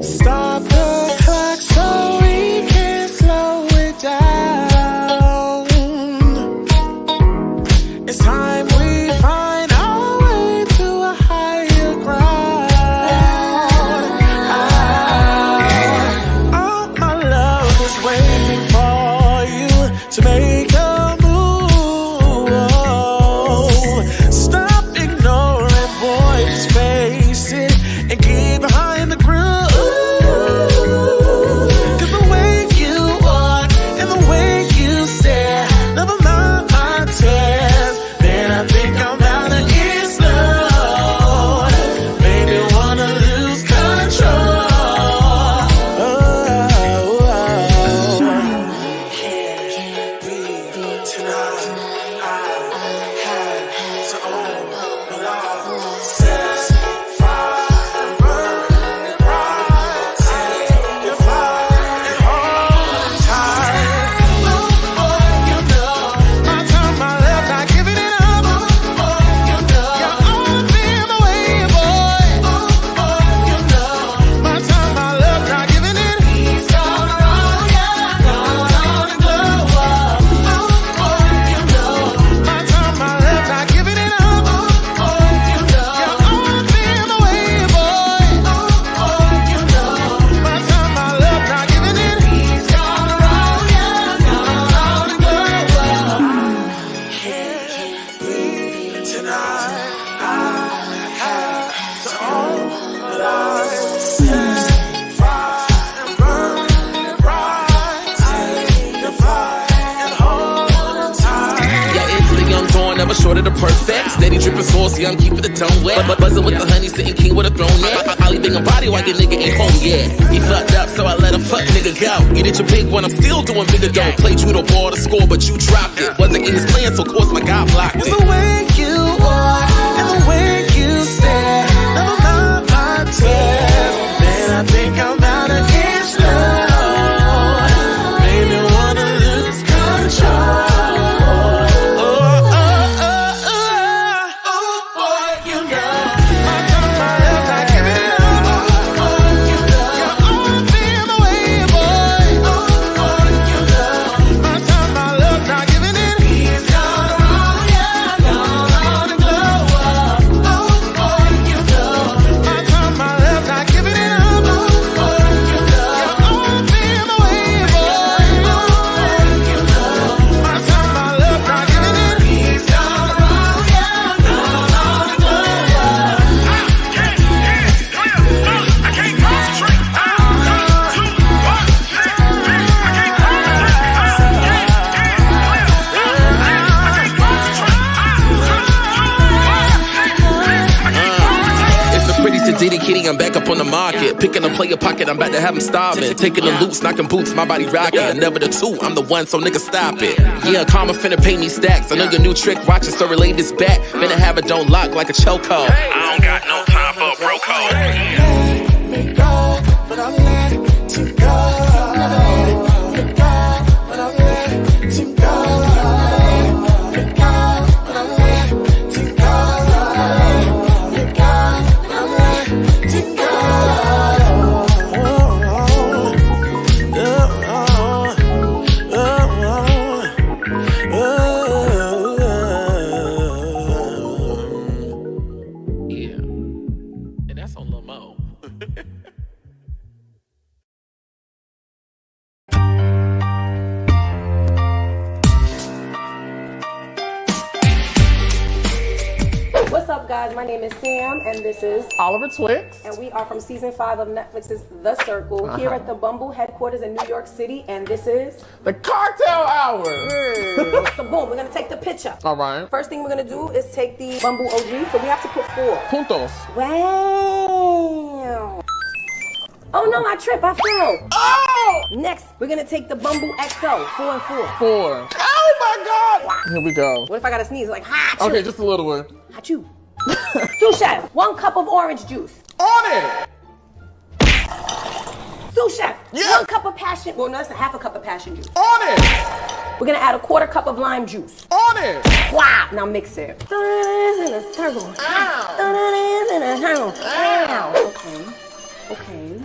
Stop the clock so we can slow it down. It's time we find our way to a higher ground. All my love is waiting for you to make a move. Stop ignoring, boy, just face it and get behind the groove. Cause the way you walk and the way you stare, never mind my tears. Man, I think I'm about to get slow. Maybe wanna lose control. Can't breathe tonight. I had to own the law. Sex, fire, burn, and pride. Take your flight and hold tight. Oh, boy, you know my time, my left, not giving it up. Oh, boy, you know you're all in the way, boy. Oh, boy, you know my time, my left, not giving it. He's gone wrong, yeah, gone on and glow up. Oh, boy, you know my time, my left, not giving it up. Oh, boy, you know you're all in the way, boy. Oh, boy, you know my time, my left, not giving it. He's gone wrong, yeah, gone on and glow up. Can't breathe tonight. I have to own the light. Set fire and burn and rise. Take the flight and hold tight. Yeah, into the young dawn, never short of the perfect. Steady dripping sauce, young, keeping the dome wet. But buzzing with the honey, sitting king with a throne, yeah. I leave a body while your nigga ain't home, yeah. He fucked up, so I let a fuck nigga go. You did your big one, I'm still doing bigger though. Played you the ball to score, but you dropped it. Wasn't in his plan, so of course my guy blocked It's it. the way you walk and the way you stare, never mind my tears. Man, I think I'm about to get slow. Maybe wanna lose control. Oh, boy, you know my time, my left, not giving it up. Oh, you know you're all in the way, boy. Oh, you know my time, my left, not giving it. He's gone wrong, yeah, gone on and glow up. Oh, you know my time, my left, not giving it up. Oh, you know you're all in the way, boy. Oh, you know my time, my left, not giving it. He's gone wrong, yeah, gone on and glow up. I can't concentrate. 2, 1, I can't It's the pretty Sadiddy kitty, I'm back up on the market. Picking a player pocket, I'm about to have him starving. Taking the loops, knocking boots, my body rocking. Never the two, I'm the one, so nigga stop it. Yeah, karma finna pay me stacks. I know your new trick, watching, so relay this back. Finna have it don't lock like a chokehold. I don't got no time for a bro code. Let me go, but I'm let you go. Let go, but I'm let you go. Let go, but I'm let you go. Let go, but I'm let you go. Yeah, and that's on Lil Mo. What's up, guys? My name is Sam, and this is Oliver Twixt. and we are from season 5 of Netflix's The Circle here at the Bumble headquarters in New York City, and this is The Cocktail Hour. so boom. We're gonna take the picture. All right. First thing we're gonna do is take the Bumble OG, so we have to put 4. Puntos. Wow. Oh no, I tripped. I fell. Oh! Next, we're gonna take the Bumble XO, 4 and 4. 4. Oh my God. Here we go. What if I gotta sneeze? Like, ha! Okay, just a little one. Achoo. Sous chef, 1 cup of orange juice. On it. Sous chef, Yeah. 1 cup of passion. Well, no, that's a half a cup of passion juice. On it. We're gonna add a 1/4 cup of lime juice. On it. Wow. Now mix it. Throw it in a circle. Ow. Throw it in a circle. Ow. Okay. Okay.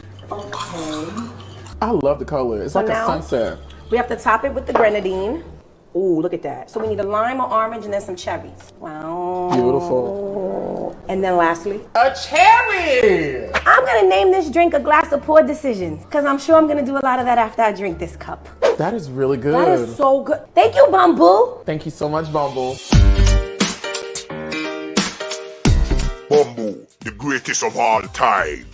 I love the color. It's So like a now- sunset. We have to top it with the grenadine. Ooh, look at that. So we need a lime or orange and then some cherries. Wow. Beautiful. And then lastly, A cherry! I'm gonna name this drink a glass of poor decisions because I'm sure I'm gonna do a lot of that after I drink this cup. That is really good. That is so good. Thank you, Bumble. Thank you so much, Bumble. Bumble, the greatest of all time.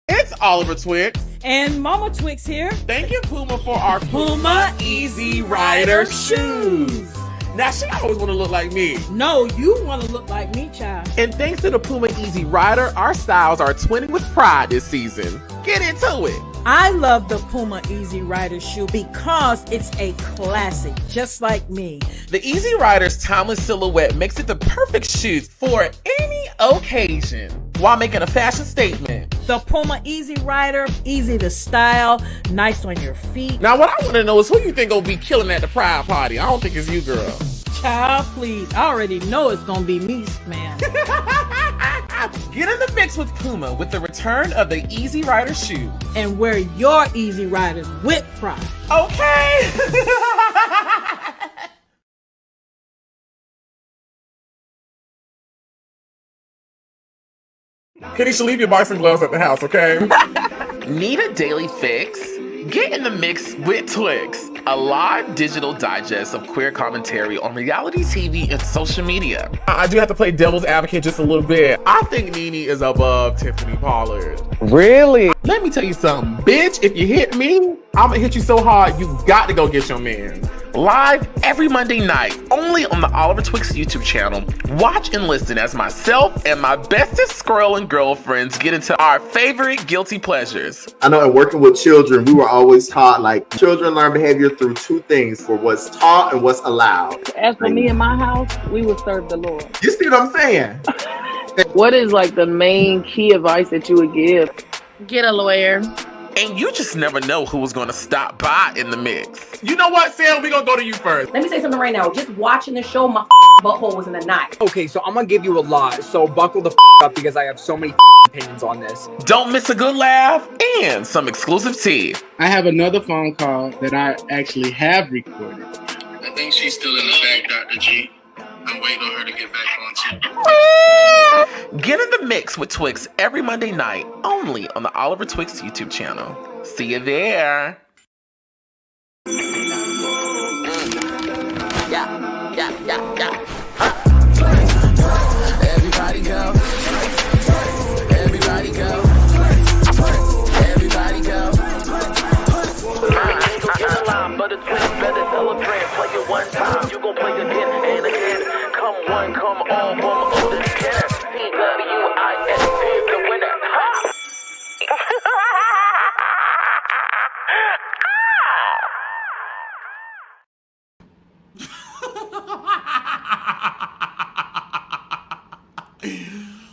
It's Oliver Twixt. And Mama Twixt here. Thank you, Puma, for our Puma Easy Rider shoes. Now, she always want to look like me. No, you want to look like me, child. And thanks to the Puma Easy Rider, our styles are twinning with pride this season. Get into it. I love the Puma Easy Rider shoe because it's a classic, just like me. The Easy Rider's timeless silhouette makes it the perfect shoes for any occasion while making a fashion statement. The Puma Easy Rider, easy to style, nice on your feet. Now, what I want to know is who you think gonna be killing at the pride party? I don't think it's you, girl. Child, please. I already know it's going to be me, man. Get in the mix with Puma with the return of the Easy Rider shoe. And wear your Easy Riders with pride. Okay. Kanisha, leave your boxing gloves at the house, okay? Need a daily fix? Get in the mix with Twixt, a live digital digest of queer commentary on reality TV and social media. I do have to play devil's advocate just a little bit. I think Nene is above Tiffany Pollard. Really? Let me tell you something, bitch, if you hit me, I'm gonna hit you so hard, you got to go get your man. Live every Monday night, only on the Oliver Twixt YouTube channel. Watch and listen as myself and my bestest squirrel and girlfriends get into our favorite guilty pleasures. I know in working with children, we were always taught like children learn behavior through two things, for what's taught and what's allowed. As for me in my house, we would serve the Lord. You see what I'm saying? What is like the main key advice that you would give? Get a lawyer. And you just never know who was gonna stop by in the mix. You know what, Sam? We're gonna go to you first. Let me say something right now. Just watching the show, my butthole was in a knot. Okay, so I'm gonna give you a lot, so buckle the up because I have so many opinions on this. Don't miss a good laugh and some exclusive tea. I have another phone call that I actually have recorded. I think she's still in the back, Dr. G. I'm waiting on her to get back on too. Get in the mix with Twixt every Monday night, only on the Oliver Twixt YouTube channel. See you there. Everybody go. Everybody go. Everybody go. I ain't gonna get a line, but it's better tell a friend. Play it one time, you gon' play again and again. Come one, come all, from the scanner. CWIS is the winner. Ha!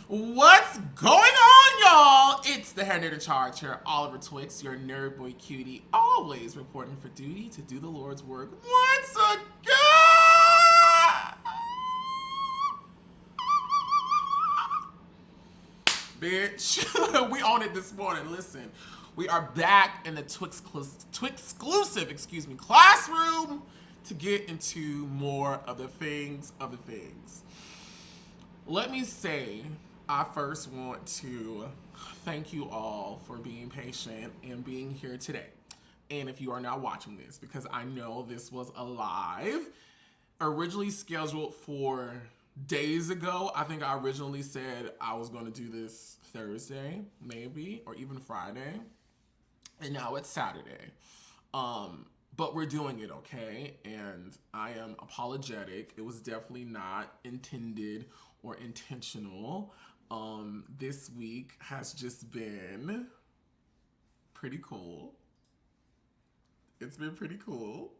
What's going on, y'all? It's the hair nerd in charge here, Oliver Twixt, your nerd boy cutie, always reporting for duty to do the Lord's work once again. Bitch, we on it this morning. Listen, we are back in the Twixclusive, classroom to get into more of the things of the things. Let me say, I first want to thank you all for being patient and being here today. And if you are now watching this, because I know this was a live, originally scheduled for days ago. I think I originally said I was going to do this Thursday, maybe, or even Friday. And now it's Saturday. But we're doing it, okay? And I am apologetic. It was definitely not intended or intentional. This week has just been pretty cool. It's been pretty cool.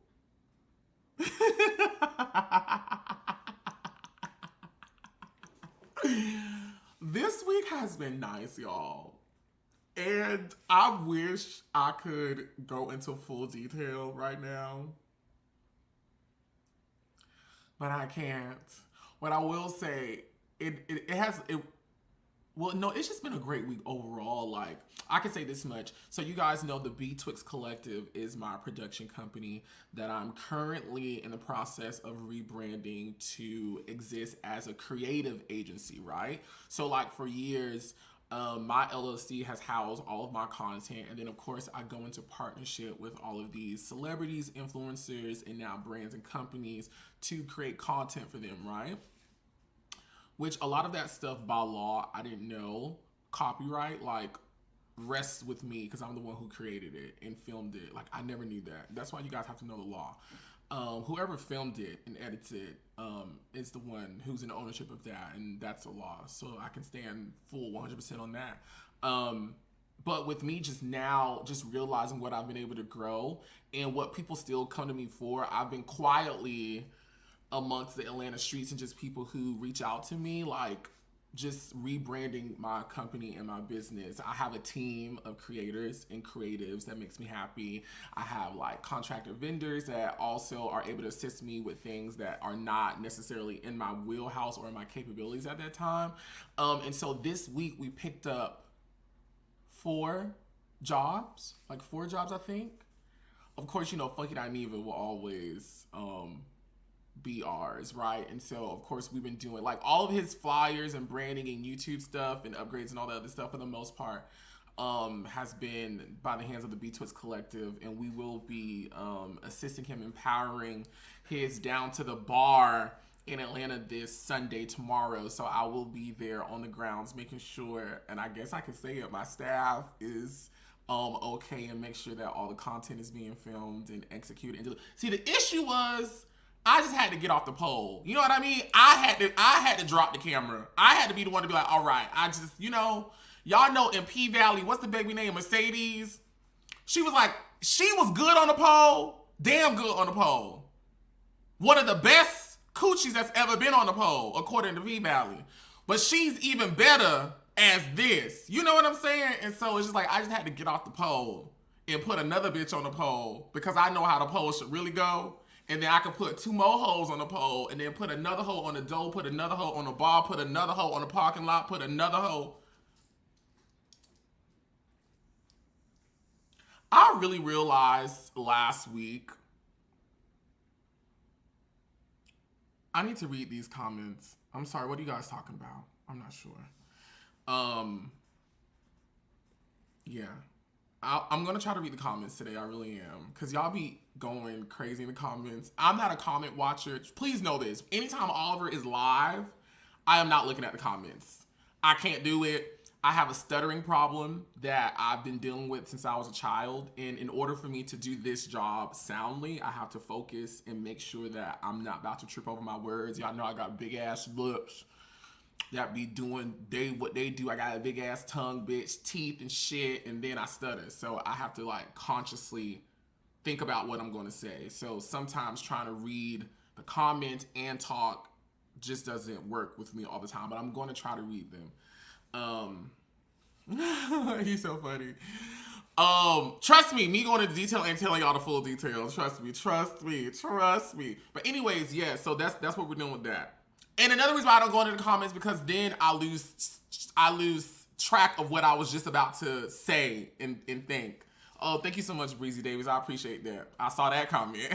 This week has been nice, y'all. And I wish I could go into full detail right now. But I can't. What I will say, Well, no, it's just been a great week overall. Like, I can say this much. So you guys know the B Twixt Collective is my production company that I'm currently in the process of rebranding to exist as a creative agency, right? So like for years, my LLC has housed all of my content. And then of course I go into partnership with all of these celebrities, influencers, and now brands and companies to create content for them, right? Which a lot of that stuff by law, I didn't know. Copyright, like, rests with me because I'm the one who created it and filmed it. Like, I never knew that. That's why you guys have to know the law. Whoever filmed it and edited is the one who's in ownership of that, and that's a law. So I can stand full 100% on that. But with me just now, just realizing what I've been able to grow and what people still come to me for, I've been quietly amongst the Atlanta streets and just people who reach out to me, like just rebranding my company and my business. I have a team of creators and creatives that makes me happy. I have like contractor vendors that also are able to assist me with things that are not necessarily in my wheelhouse or in my capabilities at that time. And so this week we picked up 4 jobs, like 4 jobs, I think. Of course, you know, Funky Dineva will always be ours, right? And so of course we've been doing like all of his flyers and branding and YouTube stuff and upgrades and all that other stuff for the most part has been by the hands of the B Twixt Collective, and we will be assisting him, empowering his Down to the Bar in Atlanta this Sunday tomorrow. So I will be there on the grounds making sure, and I guess I can say it, my staff is okay, and make sure that all the content is being filmed and executed. And see, the issue was I just had to get off the pole. You know what I mean? I had to drop the camera. I had to be the one to be like, all right, I just, you know, y'all know in P Valley, what's the baby name? Mercedes. She was good on the pole, damn good on the pole. One of the best coochies that's ever been on the pole, according to P Valley. But she's even better as this. You know what I'm saying? And so it's just like, I just had to get off the pole and put another bitch on the pole because I know how the pole should really go. And then I could put 2 more holes on the pole and then put another hole on the door, put another hole on the bar, put another hole on the parking lot, put another hole. I really realized last week, I need to read these comments. I'm sorry, what are you guys talking about? I'm not sure. Yeah. I'm going to try to read the comments today. I really am. Because y'all be going crazy in the comments. I'm not a comment watcher. Please know this. Anytime Oliver is live, I am not looking at the comments. I can't do it. I have a stuttering problem that I've been dealing with since I was a child. And in order for me to do this job soundly, I have to focus and make sure that I'm not about to trip over my words. Y'all know I got big ass lips that be doing what they do. I got a big ass tongue, bitch, teeth and shit, and then I stutter. So I have to like consciously think about what I'm going to say. So sometimes trying to read the comments and talk just doesn't work with me all the time, but I'm going to try to read them. He's so funny. Trust me going into detail and telling y'all the full details. Trust me. But anyways, yeah, so that's what we're doing with that. And another reason why I don't go into the comments, because then I lose track of what I was just about to say and think. Oh, thank you so much, Breezy Davis. I appreciate that. I saw that comment.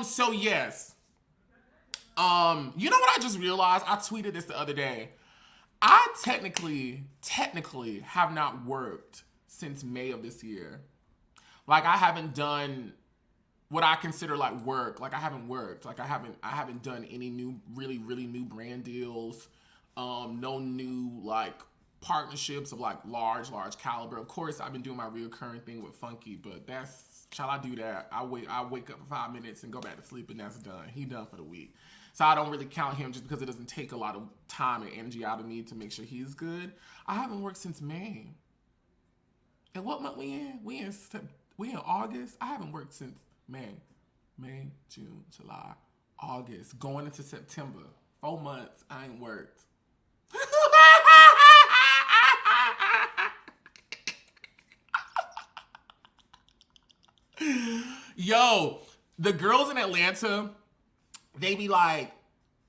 So yes. You know what I just realized? I tweeted this the other day. I technically have not worked since May of this year. Like I haven't done what I consider like work. Like I haven't worked. Like I haven't done any really new brand deals. No new like partnerships of like large caliber. Of course, I've been doing my reoccurring thing with Funky, but shall I do that? I wake up for 5 minutes and go back to sleep, and that's done. He done for the week. So I don't really count him just because it doesn't take a lot of time and energy out of me to make sure he's good. I haven't worked since May. And what month we in? We in August. I haven't worked since May, June, July, August, going into September. 4 months, I ain't worked. Yo, the girls in Atlanta, they be like,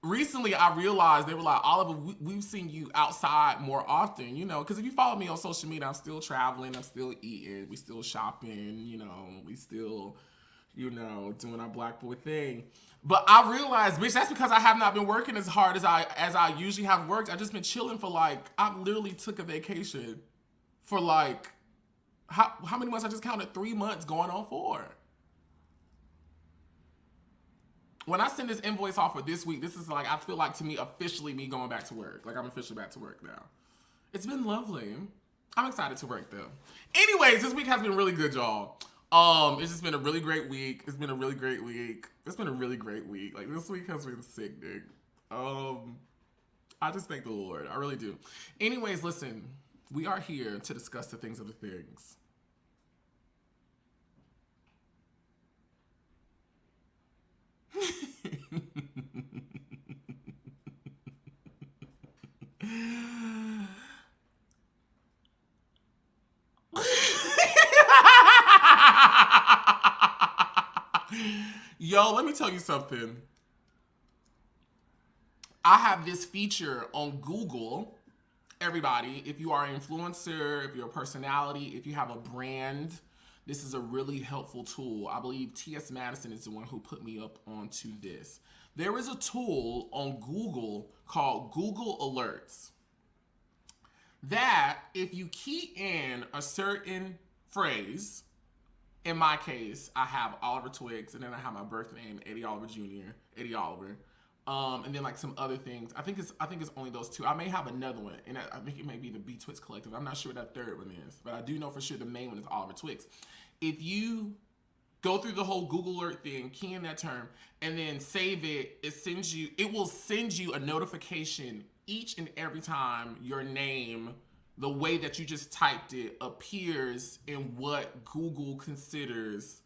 recently I realized, they were like, Oliver, we've seen you outside more often, you know, because if you follow me on social media, I'm still traveling, I'm still eating, we still shopping, you know, we still, you know, doing our black boy thing. But I realized, bitch, that's because I have not been working as hard as I usually have worked. I've just been chilling for like, I literally took a vacation for like, how many months? I just counted 3 months going on 4. When I send this invoice off for this week, this is like, I feel like to me, officially me going back to work. Like I'm officially back to work now. It's been lovely. I'm excited to work though. Anyways, this week has been really good, y'all. It's just been a really great week. It's been a really great week. It's been a really great week. Like this week has been sick, dude. I just thank the Lord. I really do. Anyways, listen, we are here to discuss the things of the things. Yo, let me tell you something. I have this feature on Google. Everybody, if you are an influencer, if you're a personality, if you have a brand, this is a really helpful tool. I believe T.S. Madison is the one who put me up onto this. There is a tool on Google called Google Alerts that if you key in a certain phrase, in my case, I have Oliver Twixt, and then I have my birth name, Eddie Oliver Jr., Eddie Oliver, and then like some other things. I think it's only those 2. I may have another one, and I think it may be the B Twixt Collective. I'm not sure what that third one is, but I do know for sure the main one is Oliver Twixt. If you go through the whole Google Alert thing, key in that term, and then save it, it will send you a notification each and every time your name, the way that you just typed it, appears in what Google considers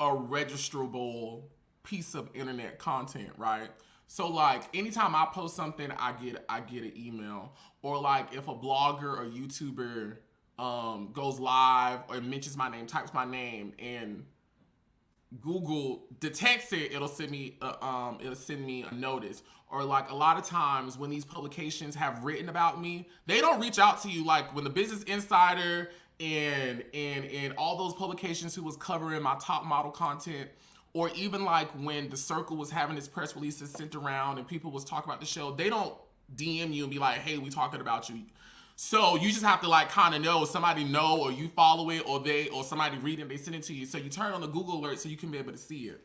a registrable piece of internet content, right? So like anytime I post something, I get an email. Or like if a blogger or YouTuber goes live or mentions my name, types my name, and Google detects it, it'll send me a notice. Or like a lot of times when these publications have written about me, they don't reach out to you. Like when the Business Insider and all those publications who was covering my top model content, or even like when The Circle was having its press releases sent around and people was talking about the show, they don't DM you and be like, hey, we talking about you. So you just have to like kind of know, somebody know, or you follow it, or somebody read it, they send it to you. So you turn on the Google alert so you can be able to see it.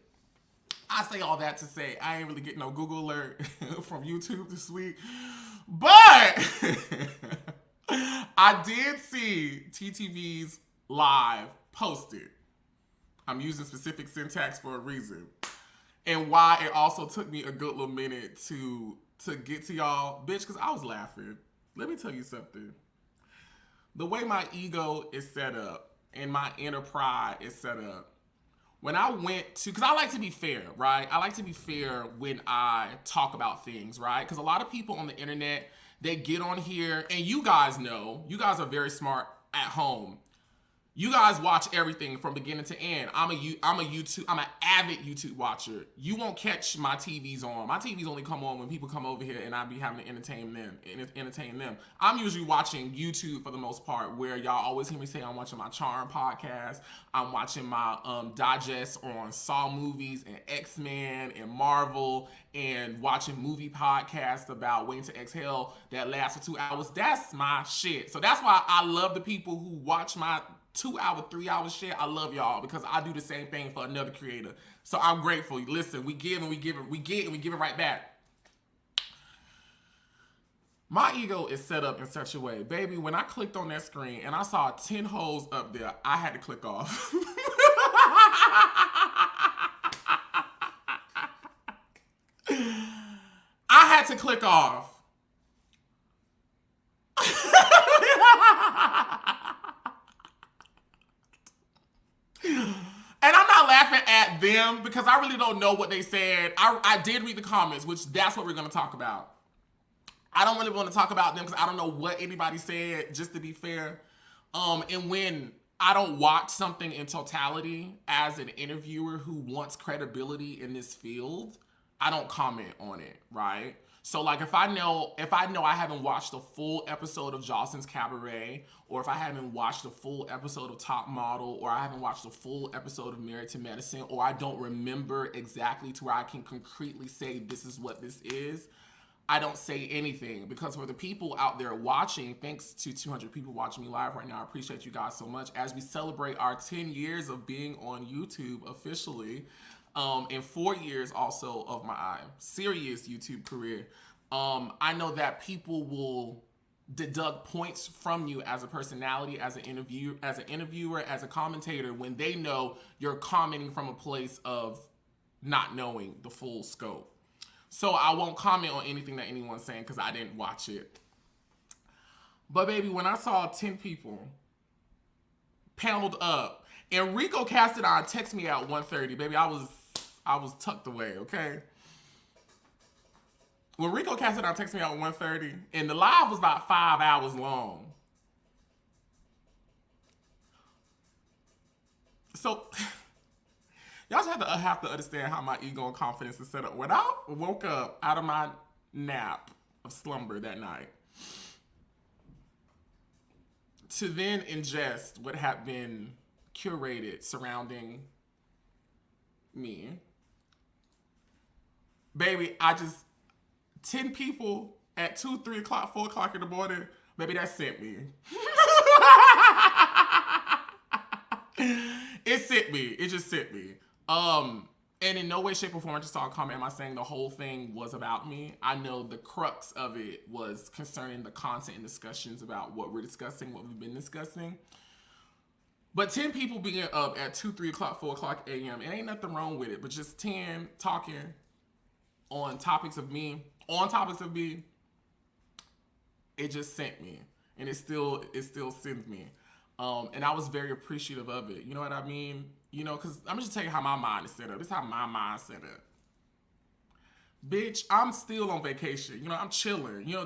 I say all that to say I ain't really getting no Google alert from YouTube this week. But I did see TTB's live posted. I'm using specific syntax for a reason. And why it also took me a good little minute to get to y'all, bitch, because I was laughing. Let me tell you something. The way my ego is set up and my inner pride is set up, when I went to, because I like to be fair, right? I like to be fair when I talk about things, right? Because a lot of people on the internet, they get on here, and you guys know, you guys are very smart at home. You guys watch everything from beginning to end. I'm an avid YouTube watcher. You won't catch my TVs on. My TVs only come on when people come over here and I be having to entertain them. I'm usually watching YouTube for the most part, where y'all always hear me say I'm watching my Charm podcast. I'm watching my digest on Saw movies and X-Men and Marvel, and watching movie podcasts about Waiting to Exhale that last for 2 hours. That's my shit. So that's why I love the people who watch my 2 hour, 3 hour shit. I love y'all because I do the same thing for another creator. So I'm grateful. Listen, we give and we give it. We get and we give it right back. My ego is set up in such a way. Baby, when I clicked on that screen and I saw 10 holes up there, I had to click off. I had to click off. And I'm not laughing at them because I really don't know what they said. I did read the comments, which that's what we're going to talk about. I don't really want to talk about them because I don't know what anybody said, just to be fair. And when I don't watch something in totality as an interviewer who wants credibility in this field, I don't comment on it, right? So like if I know I haven't watched a full episode of Joslin's Cabaret, or if I haven't watched a full episode of Top Model, or I haven't watched a full episode of Married to Medicine, or I don't remember exactly to where I can concretely say this is what this is, I don't say anything. Because for the people out there watching, thanks to 200 people watching me live right now, I appreciate you guys so much. As we celebrate our 10 years of being on YouTube officially, and 4 years also of my serious YouTube career, I know that people will deduct points from you as a personality, as an interviewer, as a commentator, when they know you're commenting from a place of not knowing the full scope. So I won't comment on anything that anyone's saying because I didn't watch it. But baby, when I saw 10 people paneled up, and Rico Castidon texted me at 1:30, baby, I was tucked away, okay? When Rico Castidon texted me at 1:30, and the live was about 5 hours long. So y'all just have to understand how my ego and confidence is set up. When I woke up out of my nap of slumber that night, to then ingest what had been curated surrounding me, baby, 10 people at 2, 3 o'clock, 4 o'clock in the morning, baby, that sent me. It sent me. It just sent me. And in no way, shape, or form, I just saw a comment. Am I saying the whole thing was about me? I know the crux of it was concerning the content and discussions about what we're discussing, what we've been discussing. But 10 people being up at 2, 3 o'clock, 4 o'clock a.m., it ain't nothing wrong with it, but just 10 talking on topics of me, it just sent me. And it still sends me. And I was very appreciative of it. You know what I mean? You know, because I'm just telling you how my mind is set up. This is how my mind set up. Bitch, I'm still on vacation. You know, I'm chilling. You know,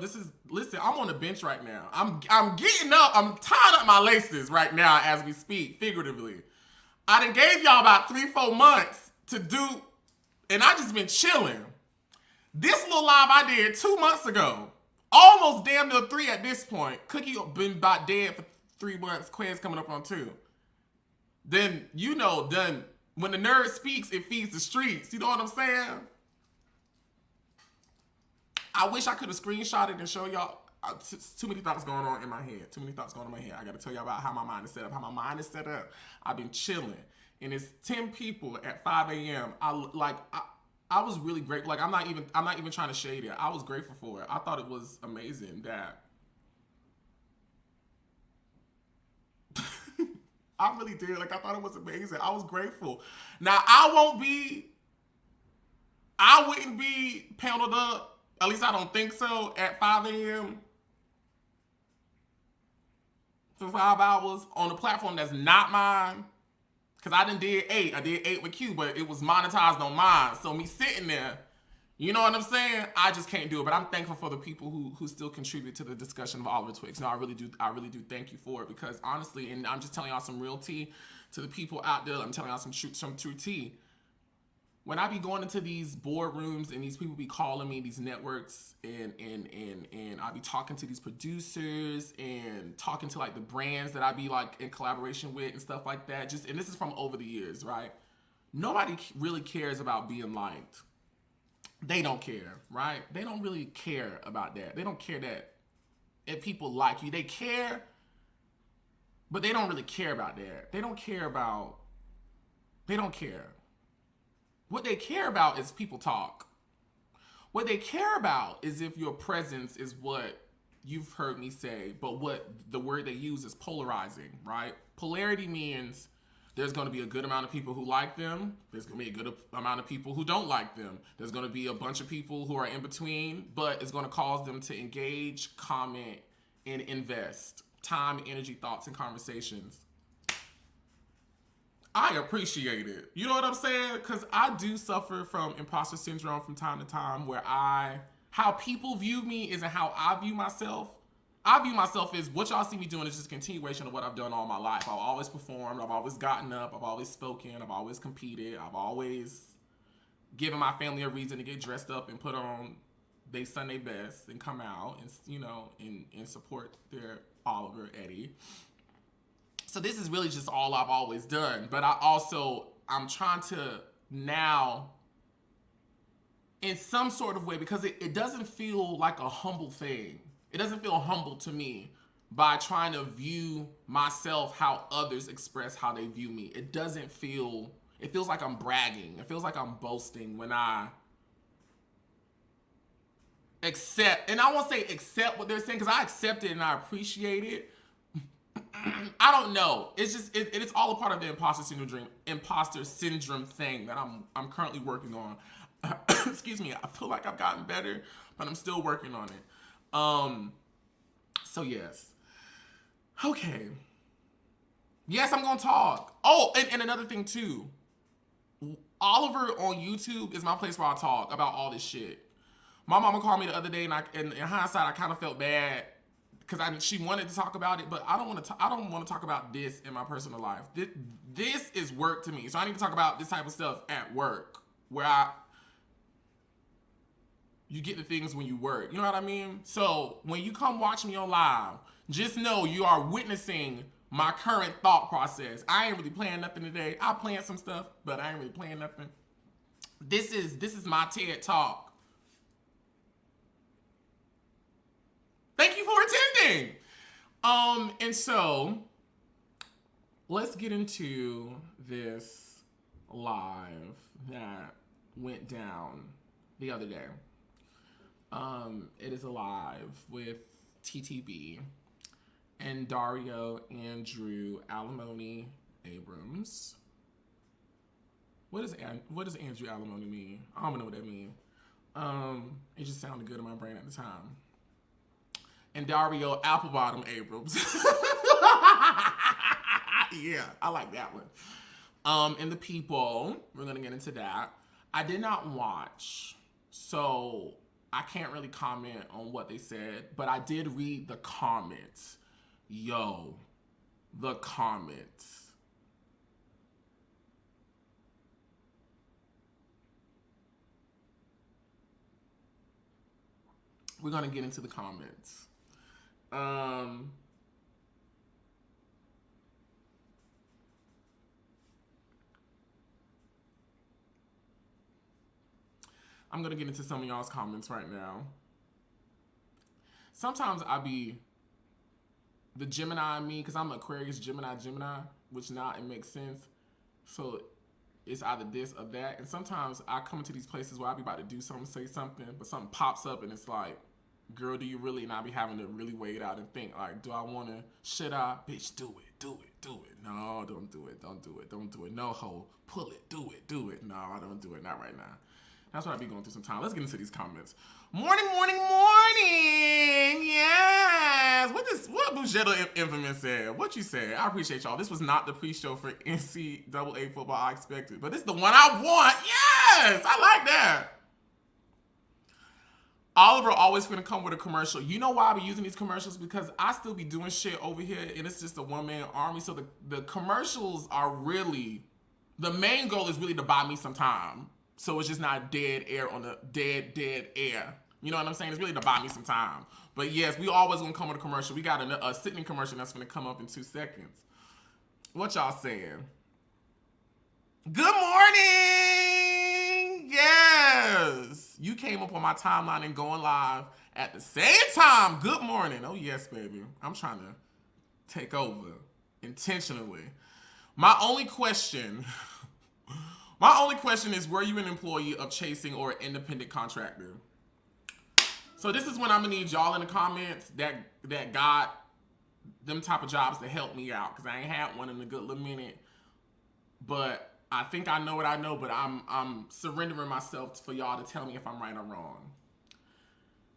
listen, I'm on the bench right now. I'm getting up. I'm tying up my laces right now as we speak, figuratively. I done gave y'all about 3-4 months to do, and I just been chilling. This little live I did 2 months ago. Almost damn near 3 at this point. Cookie been about dead for 3 months. Quez coming up on 2. Then, you know, when the nerd speaks, it feeds the streets. You know what I'm saying? I wish I could have screenshotted and show y'all. Too many thoughts going on in my head. I got to tell y'all about how my mind is set up. I've been chilling. And it's 10 people at 5 a.m. I was really grateful. Like, I'm not even trying to shade it. I was grateful for it. I thought it was amazing that I really did. Like, I thought it was amazing. I was grateful. Now, I wouldn't be paneled up, at least I don't think so, at 5 a.m. for 5 hours on a platform that's not mine. Because I done did 8. I did 8 with Q, but it was monetized on mine. So me sitting there, you know what I'm saying? I just can't do it. But I'm thankful for the people who still contribute to the discussion of Oliver Twixt. No, I really do thank you for it. Because honestly, and I'm just telling y'all some real tea to the people out there. I'm telling y'all some true tea. When I be going into these boardrooms and these people be calling me, these networks, and I be talking to these producers and talking to like the brands that I be like in collaboration with and stuff like that. And this is from over the years, right? Nobody really cares about being liked. They don't care, right? They don't really care about that. They don't care that if people like you. They care, but they don't really care about that. They don't care. What they care about is people talk. What they care about is if your presence is what you've heard me say, but what the word they use is polarizing, right? Polarity means there's going to be a good amount of people who like them. There's going to be a good amount of people who don't like them. There's going to be a bunch of people who are in between, but it's going to cause them to engage, comment, and invest time, energy, thoughts, and conversations. I appreciate it. You know what I'm saying? Because I do suffer from imposter syndrome from time to time where how people view me isn't how I view myself. I view myself as what y'all see me doing is just a continuation of what I've done all my life. I've always performed. I've always gotten up. I've always spoken. I've always competed. I've always giving my family a reason to get dressed up and put on they Sunday best and come out and, you know, and support their Oliver, Eddie. So this is really just all I've always done. But I'm trying to now, in some sort of way, because it doesn't feel like a humble thing. It doesn't feel humble to me by trying to view myself how others express how they view me. It feels like I'm bragging. It feels like I'm boasting when I accept, and I won't say accept what they're saying, because I accept it and I appreciate it. I don't know. It's just it's all a part of the imposter syndrome thing that I'm currently working on. Excuse me. I feel like I've gotten better, but I'm still working on it. So yes. Okay. Yes, I'm gonna talk. Oh, and another thing too. Oliver on YouTube is my place where I talk about all this shit. My mama called me the other day, and in hindsight, I kind of felt bad because she wanted to talk about it, but I don't want to talk about this in my personal life. This is work to me, so I need to talk about this type of stuff at work, where you get the things when you work. You know what I mean? So when you come watch me on live, just know you are witnessing my current thought process. I ain't really playing nothing today. I playing some stuff, but I ain't really playing nothing. This is my TED Talk. Thank you for attending. And so let's get into this live that went down the other day. It is a live with TTB and Dario Andrew Alimony Abrams. What does Andrew Alimony mean? I don't even know what that means. It just sounded good in my brain at the time. And Dario Applebottom Abrams. Yeah, I like that one. And the people, we're gonna get into that. I did not watch, so I can't really comment on what they said, but I did read the comments. Yo, the comments. We're gonna get into the comments. I'm gonna get into some of y'all's comments right now. Sometimes I be the Gemini in me, because I'm Aquarius, Gemini, which now it makes sense. So it's either this or that. And sometimes I come into these places where I be about to do something, say something, but something pops up and it's like, girl, do you really? And I be having to really weigh it out and think, like, do I want to? Should I? Bitch, do it. No, don't do it. No, ho, pull it. Do it. No, I don't do it. Not right now. That's what I be going through sometimes. Let's get into these comments. Morning. Yes. What Bugetto Infamous said? What you said? I appreciate y'all. This was not the pre-show for NCAA football I expected, but this is the one I want. Yes, I like that. Oliver always finna come with a commercial. You know why I be using these commercials? Because I still be doing shit over here, and it's just a one-man army. So the commercials are really, the main goal is really to buy me some time. So it's just not dead air on the dead air. You know what I'm saying? It's really to buy me some time. But yes, we always gonna come with a commercial. We got a sitting commercial that's gonna come up in 2 seconds. What y'all saying? Good morning! Yes! You came up on my timeline and going live at the same time. Good morning. Oh yes, baby. I'm trying to take over intentionally. My only question is, were you an employee of Chasing or an independent contractor? So this is when I'm gonna need y'all in the comments that got them type of jobs to help me out, because I ain't had one in a good little minute. But I think I know what I know, but I'm surrendering myself for y'all to tell me if I'm right or wrong.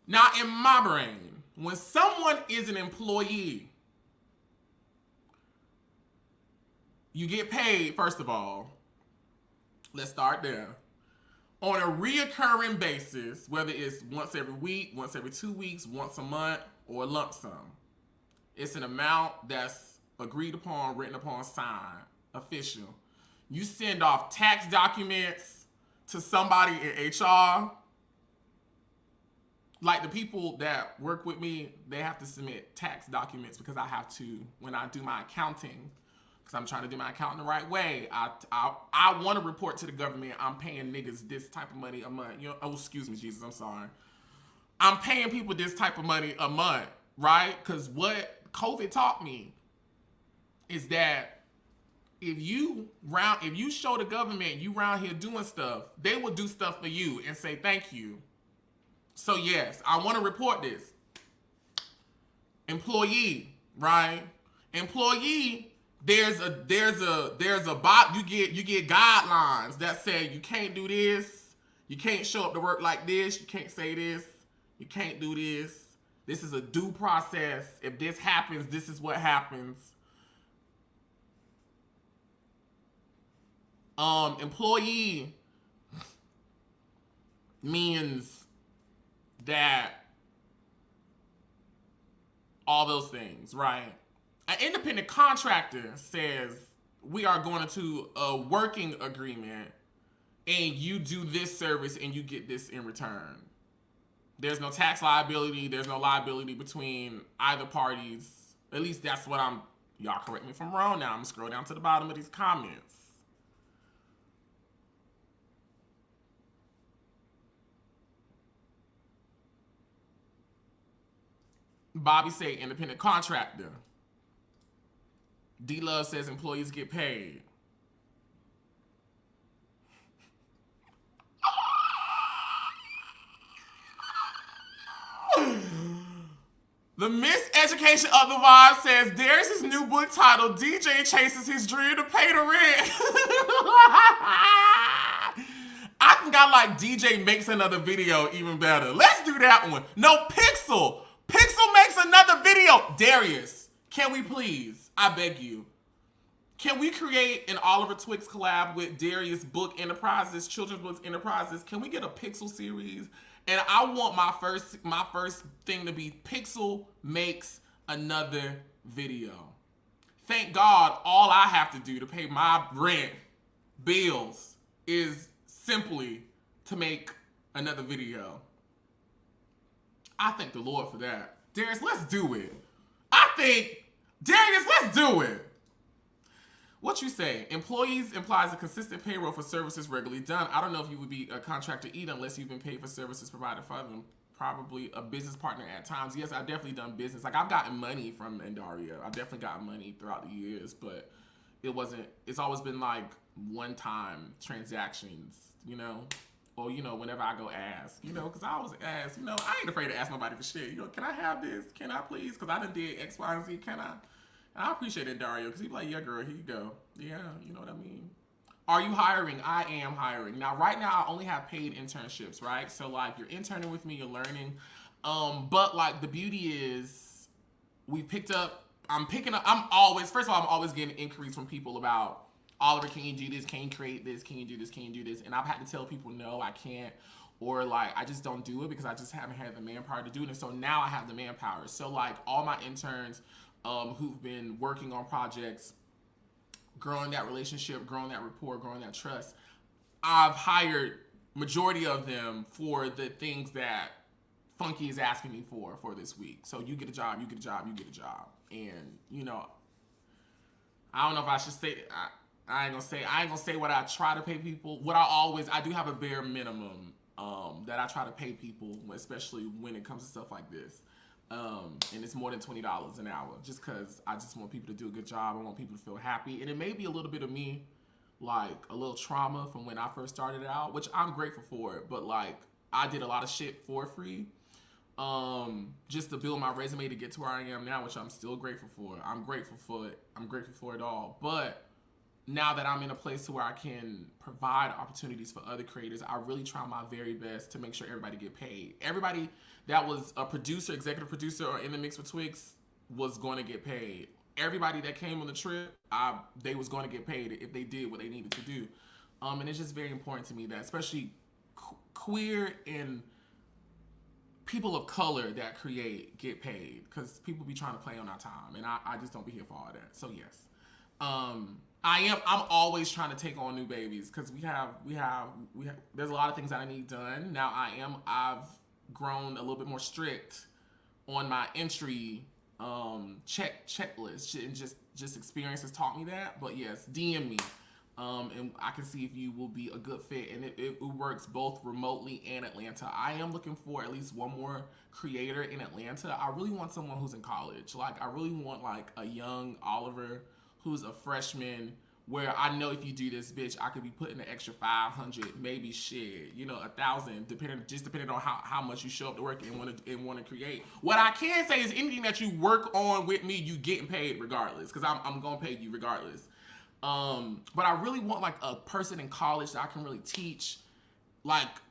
Now, in my brain, when someone is an employee, you get paid, first of all. Let's start there. On a reoccurring basis, whether it's once every week, once every 2 weeks, once a month, or a lump sum. It's an amount that's agreed upon, written upon, signed, official. You send off tax documents, to somebody in HR, like the people that work with me, they have to submit tax documents because I have to, when I do my accounting, because I'm trying to do my accounting the right way. I want to report to the government I'm paying niggas this type of money a month. You know, oh, excuse me, Jesus, I'm sorry. I'm paying people this type of money a month, right? Because what COVID taught me is that if you show the government you around here doing stuff, they will do stuff for you and say thank you. So yes, I want to report this. Employee, right? Employee, there's a bot. You get guidelines that say you can't do this, you can't show up to work like this, you can't say this, you can't do this. This is a due process. If this happens, this is what happens. Employee means that all those things, right? An independent contractor says we are going into a working agreement and you do this service and you get this in return. There's no tax liability. There's no liability between either parties. At least that's what y'all correct me if I'm wrong now. I'm gonna scroll down to the bottom of these comments. Bobby say independent contractor. D-Love says employees get paid. The miseducation of the vibe says there's his new book titled DJ Chases His Dream to Pay the Rent. I think I like DJ Makes Another Video even better. Let's do that one. No, Pixel. Pixel makes another video. Darius, can we please, I beg you, can we create an Oliver Twixt collab with Darius Book Enterprises, Children's Books Enterprises? Can we get a Pixel series? And I want my first thing to be Pixel Makes Another Video. Thank God all I have to do to pay my rent, bills, is simply to make another video. I thank the Lord for that. Darius, let's do it. Darius, let's do it. What you say? Employees implies a consistent payroll for services regularly done. I don't know if you would be a contractor either unless you've been paid for services provided for them. Probably a business partner at times. Yes, I've definitely done business. Like I've gotten money from Endaria. I've definitely gotten money throughout the years, but it's always been like one-time transactions, you know? Or, you know, whenever I go ask, you know, because I always ask, you know, I ain't afraid to ask nobody for shit. You know, can I have this? Can I please? Because I done did X, Y, and Z. Can I? And I appreciate it, Dario, because he's like, yeah, girl, here you go. Yeah, you know what I mean? Are you hiring? I am hiring. Now, right now, I only have paid internships, right? So, like, you're interning with me, you're learning. But, like, the beauty is first of all, I'm always getting inquiries from people about, Oliver, can you do this? Can you create this? Can you do this? Can you do this? And I've had to tell people, no, I can't. Or like, I just don't do it because I just haven't had the manpower to do it. And so now I have the manpower. So like all my interns who've been working on projects, growing that relationship, growing that rapport, growing that trust, I've hired majority of them for the things that Funky is asking me for this week. So you get a job, you get a job, you get a job. And, you know, I don't know if I should say I ain't gonna say what I try to pay people. I do have a bare minimum that I try to pay people, especially when it comes to stuff like this. And it's more than $20 an hour, just because I just want people to do a good job. I want people to feel happy. And it may be a little bit of me, like a little trauma from when I first started out, which I'm grateful for it. But like, I did a lot of shit for free, just to build my resume to get to where I am now, which I'm still grateful for. I'm grateful for it. I'm grateful for it all. But now that I'm in a place to where I can provide opportunities for other creators, I really try my very best to make sure everybody get paid. Everybody that was a producer, executive producer, or in the mix with Twixt was going to get paid. Everybody that came on the trip, they was going to get paid if they did what they needed to do. And it's just very important to me that especially queer and people of color that create get paid, because people be trying to play on our time, and I just don't be here for all that. So yes. I'm always trying to take on new babies because we have. There's a lot of things that I need done. Now I've grown a little bit more strict on my entry checklist, and just experience has taught me that. But yes, DM me. And I can see if you will be a good fit, and it works both remotely and Atlanta. I am looking for at least one more creator in Atlanta. I really want someone who's in college. Like, I really want like a young Oliver who's a freshman, where I know if you do this, bitch, I could be putting an extra 500, maybe shit, 1,000, depending on how much you show up to work and want to create. What I can say is anything that you work on with me, you getting paid regardless, because I'm gonna pay you regardless. But I really want like a person in college that I can really teach. Like,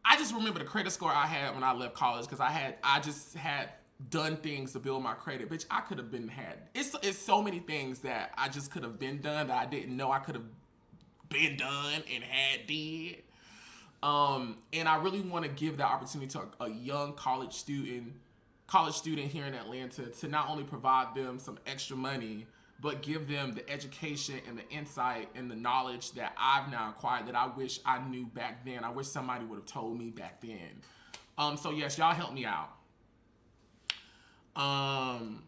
I just remember the credit score I had when I left college, because I just had done things to build my credit. Bitch, I could have it's so many things that I just could have been done that I didn't know I could have been done and had did. And I really want to give that opportunity to a young college student here in Atlanta, to not only provide them some extra money, but give them the education and the insight and the knowledge that I've now acquired that I wish I knew back then. I wish somebody would have told me back then. So yes, y'all help me out.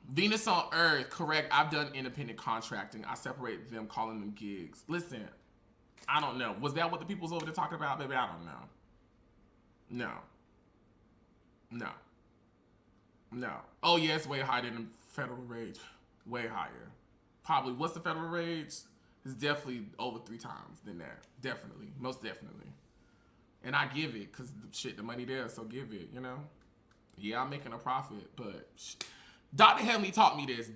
Venus on Earth, correct. I've done independent contracting. I separate them, calling them gigs. Listen, I don't know. Was that what the people was over there talking about? Baby, I don't know. No. Oh yeah, it's way higher than the federal rate. Way higher. Probably, what's the federal rate? It's definitely over 3 times than that. Definitely. Most definitely. And I give it, because shit, the money there, so give it, Yeah, I'm making a profit, but Dr. Heavenly taught me this.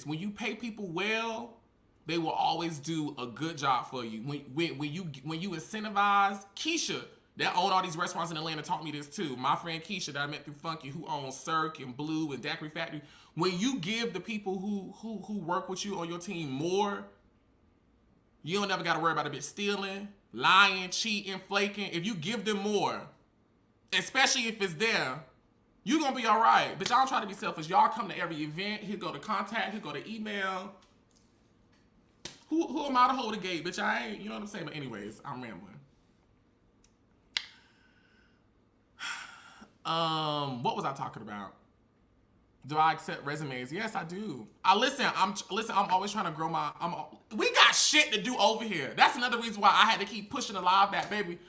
When you pay people well, they will always do a good job for you. When you incentivize, Keisha, that own all these restaurants in Atlanta, taught me this too. My friend Keisha that I met through Funky, who owns Cirque and Blue and Daiquiri Factory. When you give the people who work with you on your team more, you don't never got to worry about a bitch stealing, lying, cheating, flaking. If you give them more, especially if it's there, you gonna be all right. Bitch, I don't try to be selfish. Y'all come to every event. He'll go to contact. He'll go to email. Who am I to hold the gate? Bitch, I ain't, you know what I'm saying? But anyways, I'm rambling. What was I talking about? Do I accept resumes? Yes, I do. I'm always trying to grow we got shit to do over here. That's another reason why I had to keep pushing the live back, baby.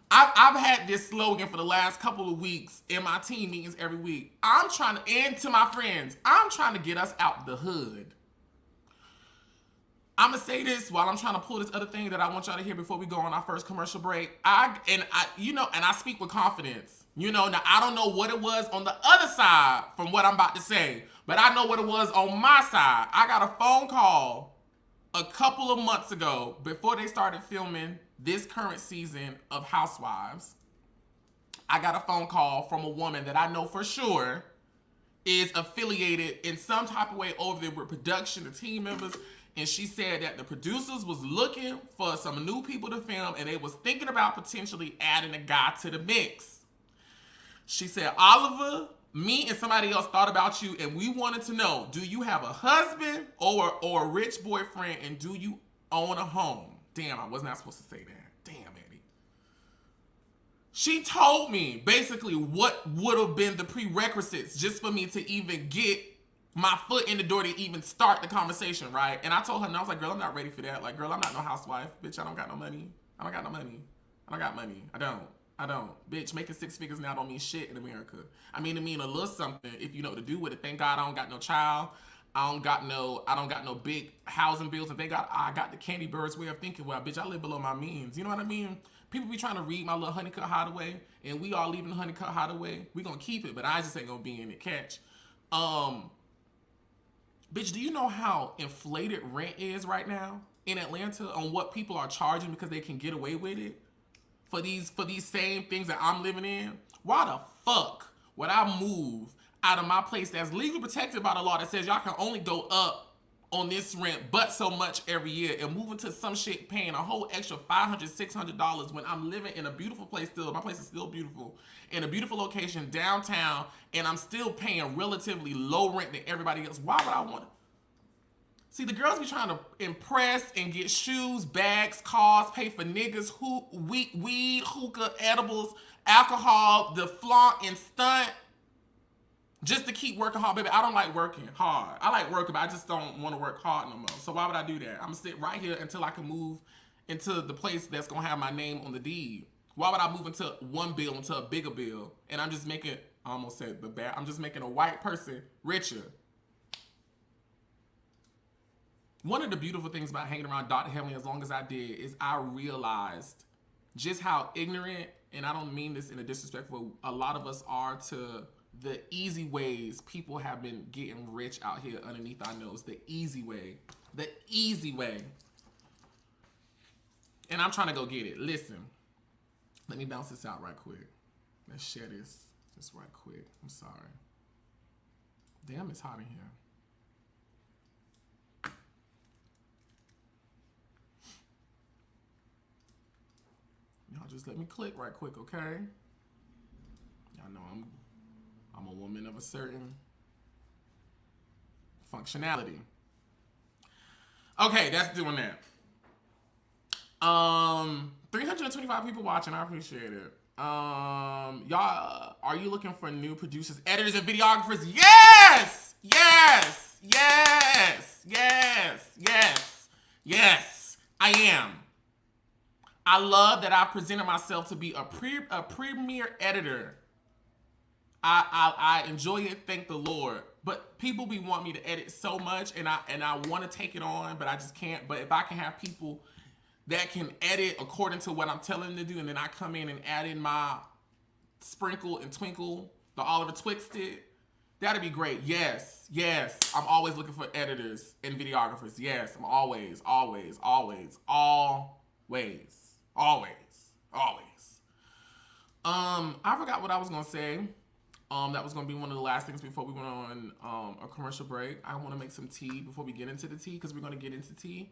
I've had this slogan for the last couple of weeks in my team meetings every week. And to my friends, I'm trying to get us out the hood. I'm gonna say this while I'm trying to pull this other thing that I want y'all to hear before we go on our first commercial break. I speak with confidence. Now I don't know what it was on the other side from what I'm about to say, but I know what it was on my side. I got a phone call a couple of months ago before they started filming this current season of Housewives. I got a phone call from a woman that I know for sure is affiliated in some type of way over there with production, the team members. And she said that the producers was looking for some new people to film, and they was thinking about potentially adding a guy to the mix. She said, Oliver, me and somebody else thought about you, and we wanted to know, do you have a husband or a rich boyfriend, and do you own a home? Damn, I was not supposed to say that. Damn, Eddie. She told me basically what would have been the prerequisites just for me to even get my foot in the door to even start the conversation, right? And I told her, and I was like, girl, I'm not ready for that. Like, girl, I'm not no housewife. Bitch, I don't got no money. I don't Bitch, making 6 figures now don't mean shit in America. I mean, it mean a little something if you know what to do with it. Thank God I don't got no child. I don't got no big housing bills. And thank God I got the Candy Bird's way of thinking. Well, bitch, I live below my means. You know what I mean? People be trying to read my little honeycut hideaway, and we all leaving the honeycut hideaway. We gonna keep it, but I just ain't gonna be in it. Catch. Bitch, do you know how inflated rent is right now in Atlanta on what people are charging because they can get away with it? For these same things that I'm living in? Why the fuck would I move out of my place that's legally protected by the law that says y'all can only go up on this rent but so much every year, and move into some shit paying a whole extra $500, $600 when I'm living in a beautiful place still. My place is still beautiful, in a beautiful location downtown, and I'm still paying relatively low rent than everybody else. Why would I want it? See, the girls be trying to impress and get shoes, bags, cars, pay for niggas, weed, hookah, edibles, alcohol, the flaunt and stunt, just to keep working hard. Baby, I don't like working hard. I like working, but I just don't want to work hard no more. So why would I do that? I'm going to sit right here until I can move into the place that's going to have my name on the deed. Why would I move into one bill into a bigger bill? And I'm just making, I almost said the bad, I'm just making a white person richer. One of the beautiful things about hanging around Dr. Helmy as long as I did is I realized just how ignorant, and I don't mean this in a disrespectful, a lot of us are to the easy ways people have been getting rich out here underneath our nose. The easy way. The easy way. And I'm trying to go get it. Listen, let me bounce this out right quick. Let's share this just right quick. I'm sorry. Damn, it's hot in here. Y'all just let me click right quick, okay? Y'all know I'm a woman of a certain functionality. Okay, that's doing that. 325 people watching. I appreciate it. Y'all, are you looking for new producers, editors, and videographers? Yes! Yes! Yes! Yes! Yes! Yes! I am. I love that I presented myself to be a premier editor. I enjoy it, thank the Lord. But people be wanting me to edit so much, and I want to take it on, but I just can't. But if I can have people that can edit according to what I'm telling them to do, and then I come in and add in my sprinkle and twinkle, the Oliver Twixt did, that'd be great. Yes, yes. I'm always looking for editors and videographers. Yes, I'm always. I forgot what I was gonna say. That was gonna be one of the last things before we went on a commercial break. I want to make some tea before we get into the tea, because we're gonna get into tea.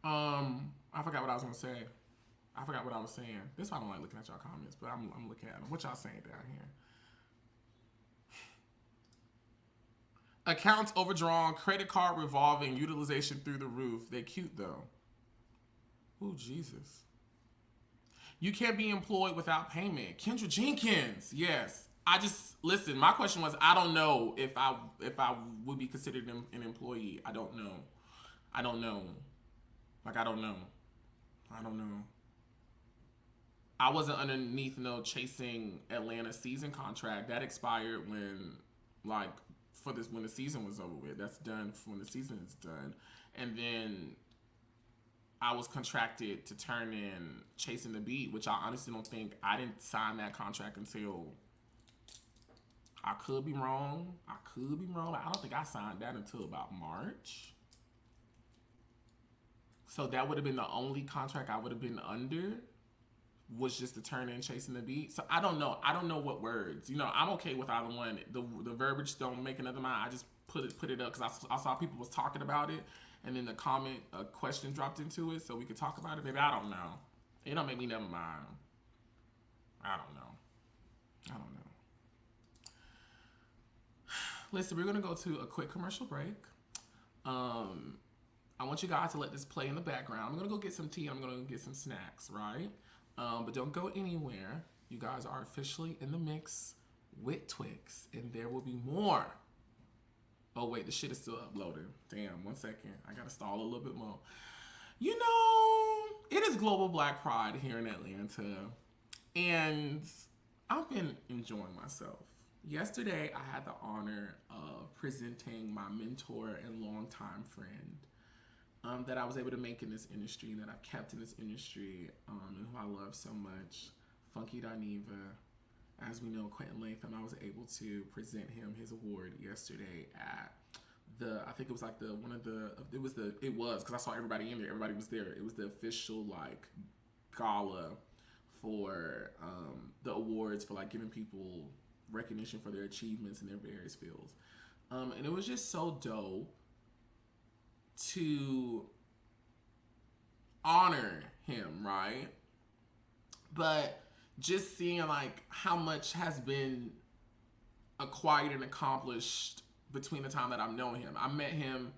I forgot what I was gonna say. I forgot what I was saying. This is why I don't like looking at y'all comments, but I'm looking at them. What y'all saying down here? Accounts overdrawn, credit card revolving, utilization through the roof. They cute though. Ooh, Jesus. You can't be employed without payment. Kendra Jenkins. Yes. Listen, my question was, I don't know if I would be considered an employee. I don't know. Like, I don't know. I wasn't underneath no Chasing Atlanta season contract. That expired when the season was over with. That's done when the season is done. And then I was contracted to turn in Chasing the Beat, which I honestly don't think, I didn't sign that contract until, I could be wrong. I don't think I signed that until about March. So that would have been the only contract I would have been under, was just to turn in Chasing the Beat. So I don't know. I don't know what words. I'm okay with either one. The verbiage don't make another mind. I just put it up because I saw people was talking about it. And then a question dropped into it so we could talk about it. Maybe I don't know. It don't make me never mind. I don't know. Listen, we're going to go to a quick commercial break. I want you guys to let this play in the background. I'm going to go get some tea. I'm going to get some snacks, right? But don't go anywhere. You guys are officially in the mix with Twix. And there will be more. Oh, wait, the shit is still uploading. Damn, 1 second. I got to stall a little bit more. It is Global Black Pride here in Atlanta. And I've been enjoying myself. Yesterday, I had the honor of presenting my mentor and longtime friend that I was able to make in this industry and that I've kept in this industry and who I love so much, Funky Dineva. As we know, Quentin Latham, I was able to present him his award yesterday at I think it was like because I saw everybody in there. Everybody was there. It was the official gala for the awards for giving people recognition for their achievements in their various fields. And it was just so dope to honor him, right? But just seeing how much has been acquired and accomplished between the time that I've known him. I met him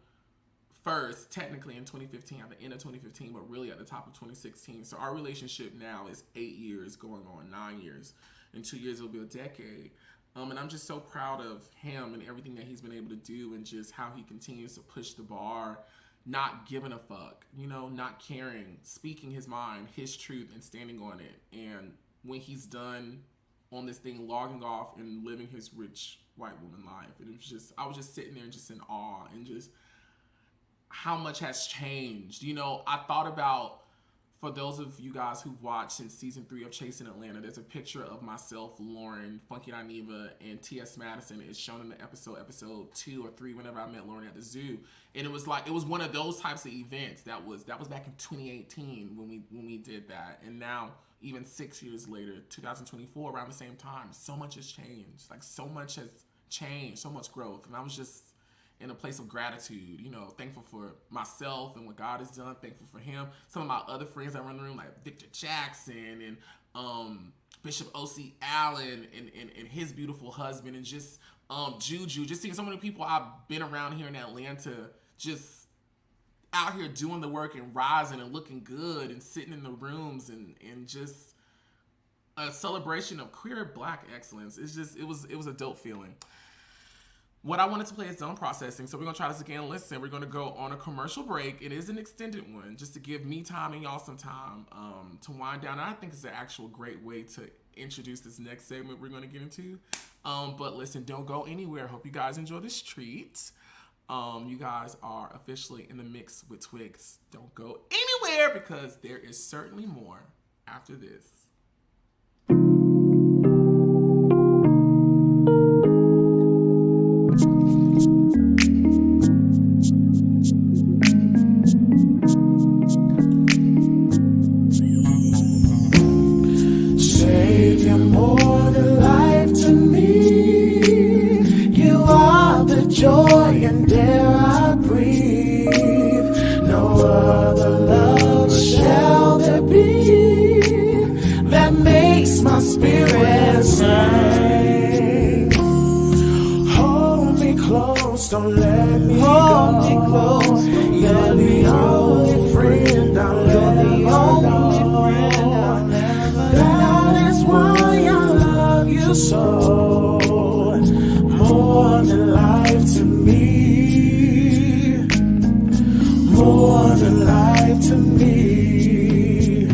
first, technically, in 2015, at the end of 2015, but really at the top of 2016. So our relationship now is 8 years, going on 9 years. In 2 years, it'll be a decade. And I'm just so proud of him and everything that he's been able to do, and just how he continues to push the bar, not giving a fuck, you know, not caring, speaking his mind, his truth, and standing on it. And when he's done on this thing, logging off and living his rich white woman life, and it was just, I was just sitting there and just in awe, and just how much has changed. You know, I thought about, for those of you guys who've watched since season 3 of Chasing Atlanta, there's a picture of myself, Lauren, Funky Dineva, and T.S. Madison. It's shown in the episode 2 or 3, whenever I met Lauren at the zoo. And it was like, it was one of those types of events that was back in 2018 when we did that. And now, even 6 years later, 2024, around the same time, so much has changed. Like, so much has changed, so much growth. And I was just in a place of gratitude, you know, thankful for myself and what God has done, thankful for him. Some of my other friends that run the room, like Victor Jackson and Bishop O.C. Allen and his beautiful husband, and just Juju, just seeing so many people I've been around here in Atlanta, just out here doing the work and rising and looking good and sitting in the rooms, and just a celebration of queer Black excellence. It's just, it was a dope feeling. What I wanted to play is zone processing. So we're gonna try this again. Listen, we're gonna go on a commercial break. It is an extended one, just to give me time and y'all some time to wind down. And I think it's an actual great way to introduce this next segment we're gonna get into. But listen, don't go anywhere. Hope you guys enjoy this treat. You guys are officially in the mix with Twixt. Don't go anywhere, because there is certainly more after this. You're more than life to me. You are the joy and air I breathe. No other love shall there be that makes my spirit sing. Hold me close, don't let me go. Hold me close, you're the only friend I'll ever know. That is why I love you so, more than life to me, more than life to me.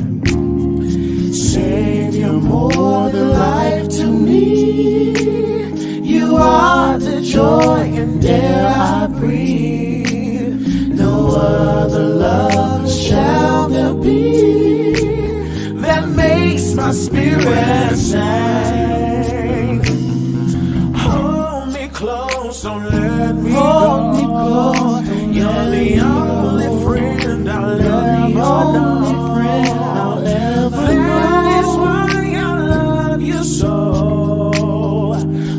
Savior, more than life to me. You are the joy and air I breathe. No other love shall there be that makes my spirit sing. Hold me close, don't let me go. Me close, you're the only friend I'll ever know. That is why I love you so,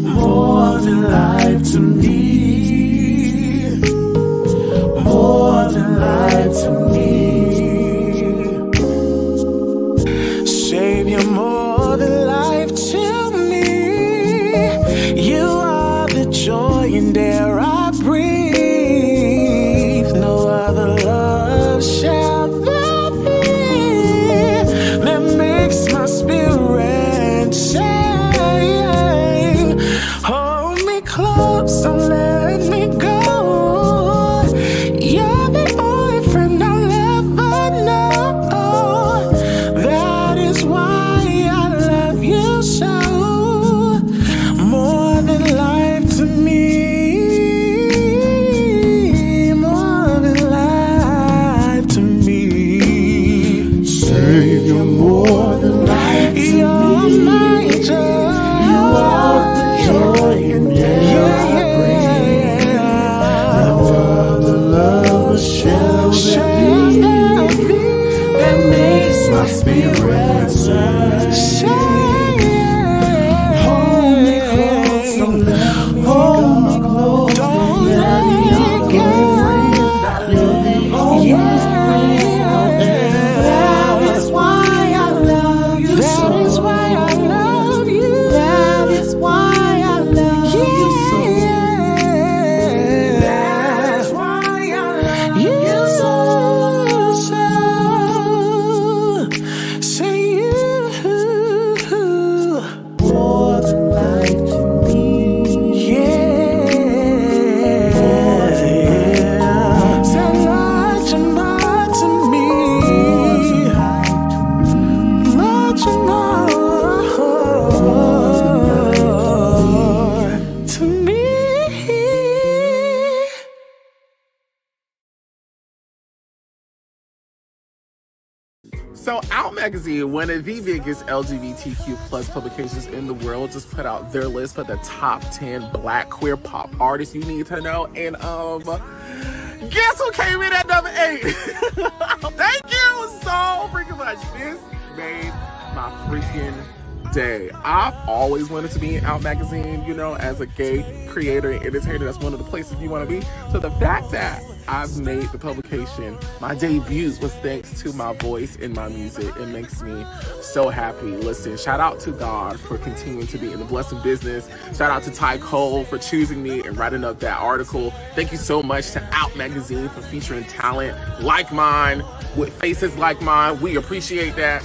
more than life to me, more than life to me. Savior, more than life to me. You are the joy and air I breathe. No other love shall there be that makes my spirit sing. Hold me close, don't let me go. You're the only friend I'll ever know. That is why I love you so, more than life to me, more than life to me. Savior, more than life to me. You're my joy. You are the joy and air I breathe. No other love shall there be that makes my spirit sing. Hold me close, don't let me go. Don't let me go. That is why I love you so. That is why I love you. That is why I love you so. Out Magazine, one of the biggest LGBTQ plus publications in the world, just put out their list for the top 10 black queer pop artists you need to know. And guess who came in at number 8? Thank you so freaking much. This made my freaking day. I've always wanted to be in Out Magazine, you know, as a gay creator and entertainer. That's one of the places you want to be. So the fact that I've made the publication, my debut was thanks to my voice and my music. It makes me so happy. Listen, shout out to God for continuing to be in the blessing business. Shout out to Ty Cole for choosing me and writing up that article. Thank you so much to Out Magazine for featuring talent like mine, with faces like mine. We appreciate that.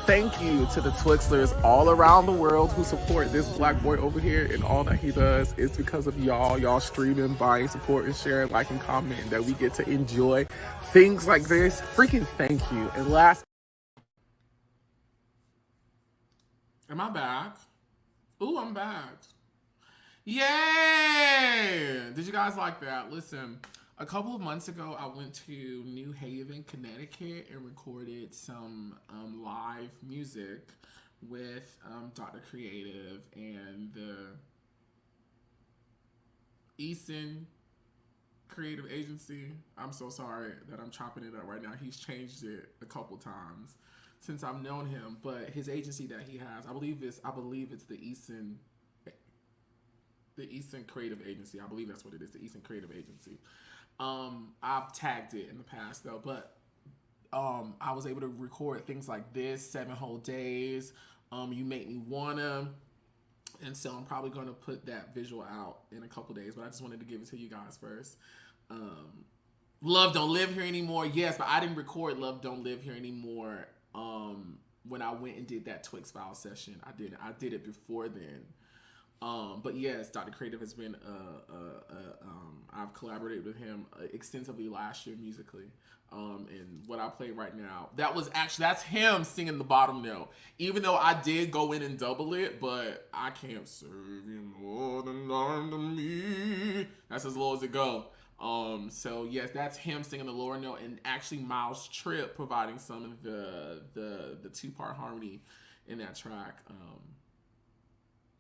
Thank you to the Twixlers all around the world who support this black boy over here, and all that he does is because of y'all streaming, buying, supporting, sharing, liking, commenting, that we get to enjoy things like this. Freaking thank you. And last, am I back? Ooh, I'm back. Yay! Did you guys like that? Listen, a couple of months ago, I went to New Haven, Connecticut, and recorded some live music with Dr. Creative and the Eason Creative Agency. I'm so sorry that I'm chopping it up right now. He's changed it a couple times since I've known him, but his agency that he has, I believe it's the Eason Creative Agency. I believe that's what it is, the Eason Creative Agency. I've tagged it in the past though, but I was able to record things like this, 7 whole days, You Make Me Wanna, and so I'm probably going to put that visual out in a couple days, but I just wanted to give it to you guys first. Love Don't Live Here Anymore, yes, but I didn't record Love Don't Live Here Anymore when I went and did that Twix File session. I did it before then. But yes, Dr. Creative has been, I've collaborated with him extensively last year musically. And what I play right now, that's him singing the bottom note. Even though I did go in and double it, but I can't serve you more than unto me. That's as low as it go. So yes, that's him singing the lower note, and actually Miles Tripp providing some of the 2-part harmony in that track.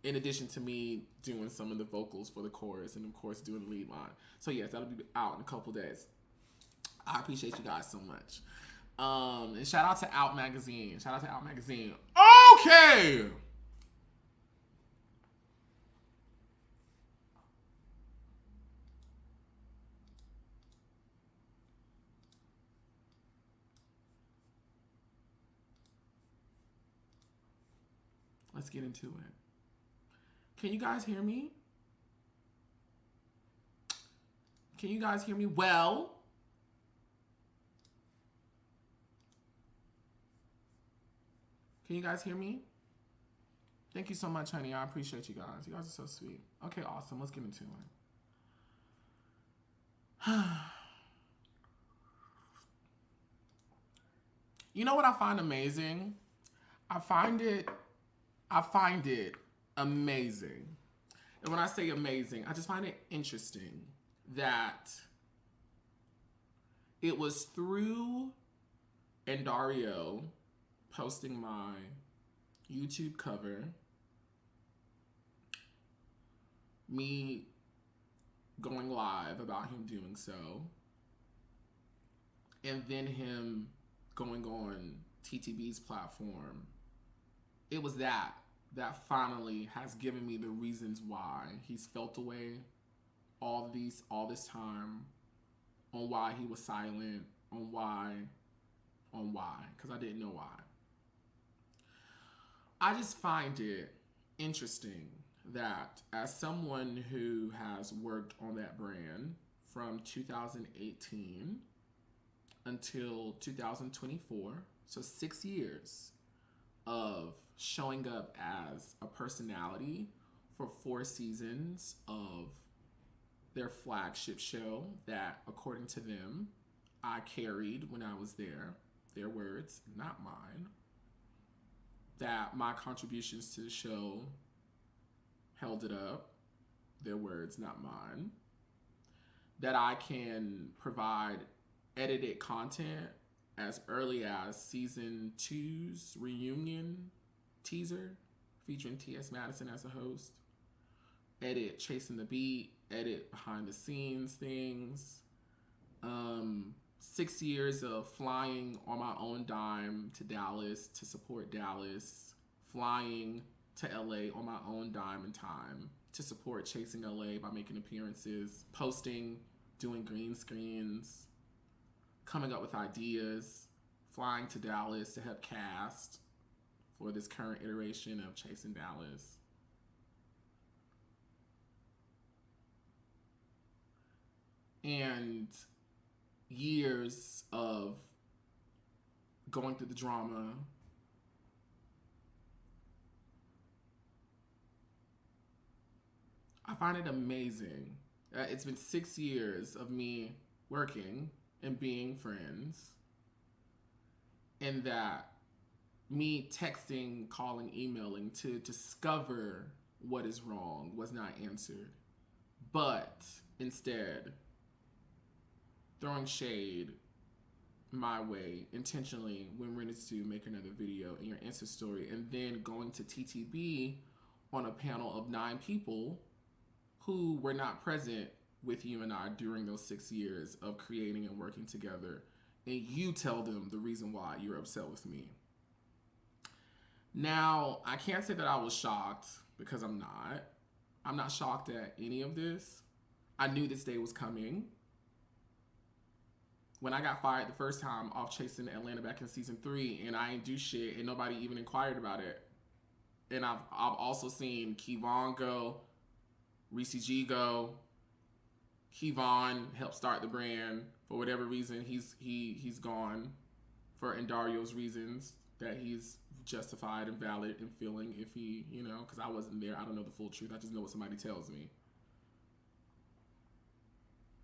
In addition to me doing some of the vocals for the chorus and, of course, doing the lead line. So, yes, that'll be out in a couple days. I appreciate you guys so much. And shout out to Out Magazine. Shout out to Out Magazine. Okay! Let's get into it. Can you guys hear me? Can you guys hear me well? Can you guys hear me? Thank you so much, honey. I appreciate you guys. You guys are so sweet. Okay, awesome. Let's get into it. You know what I find amazing? I find it amazing. And when I say amazing, I just find it interesting that it was through Dario posting my YouTube cover, me going live about him doing so, and then him going on TTB's platform. It was that finally has given me the reasons why he's felt away all this time, on why he was silent, on why, because I didn't know why. I just find it interesting that as someone who has worked on that brand from 2018 until 2024, so 6 years of showing up as a personality for 4 seasons of their flagship show that, according to them, I carried when I was there. Their words, not mine. That my contributions to the show held it up. Their words, not mine. That I can provide edited content as early as season 2's reunion teaser featuring T.S. Madison as a host. Edit Chasing the Beat, edit behind the scenes things. 6 years of flying on my own dime to Dallas to support Dallas, flying to LA on my own dime and time to support Chasing LA by making appearances, posting, doing green screens, coming up with ideas, flying to Dallas to help cast for this current iteration of Chasing Dallas. And years of going through the drama, I find it amazing. It's been 6 years of me working and being friends, and that me texting, calling, emailing to discover what is wrong was not answered, but instead throwing shade my way intentionally when Rennis to make another video in your Insta story, and then going to TTB on a panel of 9 people who were not present with you and I during those 6 years of creating and working together, and you tell them the reason why you're upset with me. Now, I can't say that I was shocked, because I'm not. I'm not shocked at any of this. I knew this day was coming. When I got fired the first time off Chasing Atlanta back in season 3, and I ain't do shit, and nobody even inquired about it. And I've also seen Kevon go, Reese G go. Kevon helped start the brand. For whatever reason, he's gone. For Indario's reasons that he's justified and valid in feeling, if he, because I wasn't there. I don't know the full truth. I just know what somebody tells me.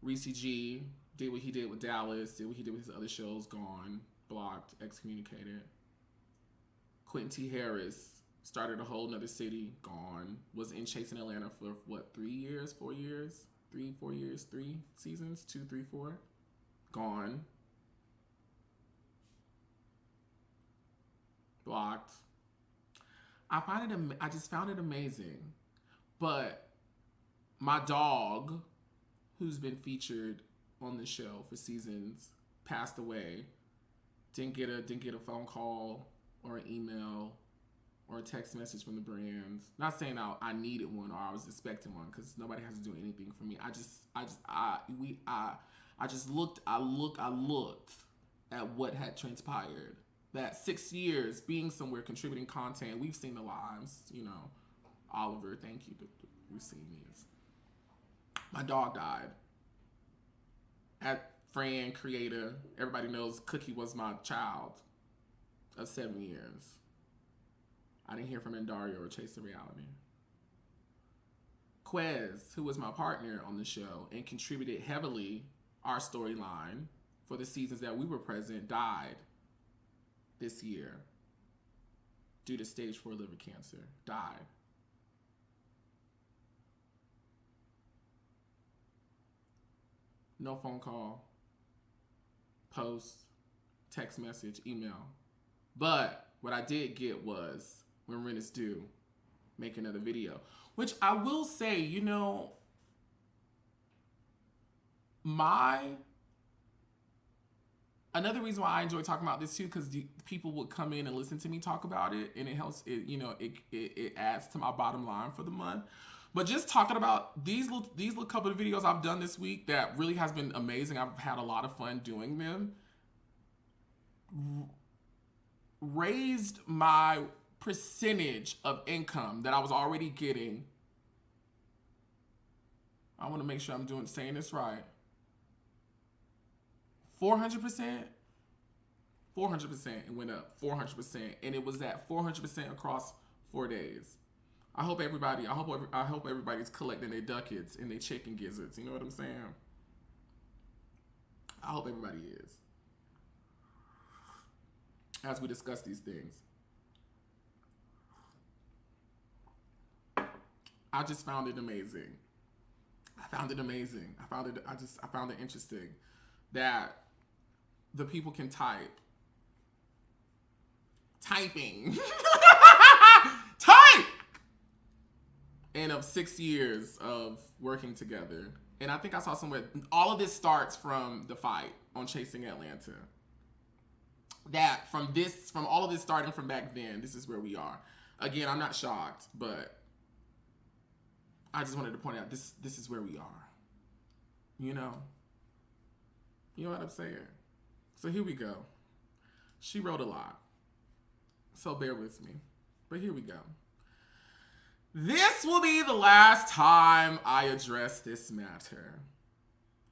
Reese G did what he did with Dallas, did what he did with his other shows, gone, blocked, excommunicated. Quentin T. Harris started a whole nother city, gone. Was in Chasing Atlanta for what, 3 years, 4 years? 4 years, 3 seasons, 2, 3, 4. Gone. Blocked. I just found it amazing. But my dog, who's been featured on the show for seasons, passed away. Didn't get a phone call or an email or a text message from the brands. Not saying I needed one or I was expecting one, because nobody has to do anything for me. I just looked at what had transpired. That 6 years being somewhere, contributing content. We've seen the lives, Oliver, thank you. We've seen these. My dog died. Friend, creator, everybody knows Cookie was my child of 7 years. I didn't hear from Indario or Chase the Reality. Quez, who was my partner on the show and contributed heavily our storyline for the seasons that we were present, died this year due to stage 4 liver cancer. Died. No phone call, post, text message, email. But what I did get was, when Rennis do make another video, which I will say, another reason why I enjoy talking about this too, because people would come in and listen to me talk about it, and it helps. It adds to my bottom line for the month. But just talking about these little couple of videos I've done this week that really has been amazing. I've had a lot of fun doing them. Raised my percentage of income that I was already getting. I want to make sure I'm saying this right. 400%. 400%. It went up 400%, and it was at 400% across 4 days. I hope everybody's collecting their ducats and their chicken gizzards. You know what I'm saying? I hope everybody is. As we discuss these things, I just found it amazing. I found it amazing. I found it interesting that the people can type typing. Type! And of 6 years of working together. And I think I saw somewhere, all of this starts from the fight on Chasing Atlanta. That from all of this starting from back then, this is where we are. Again, I'm not shocked, but I just wanted to point out this is where we are. You know what I'm saying? So here we go. She wrote a lot, so bear with me. But here we go. This will be the last time I address this matter.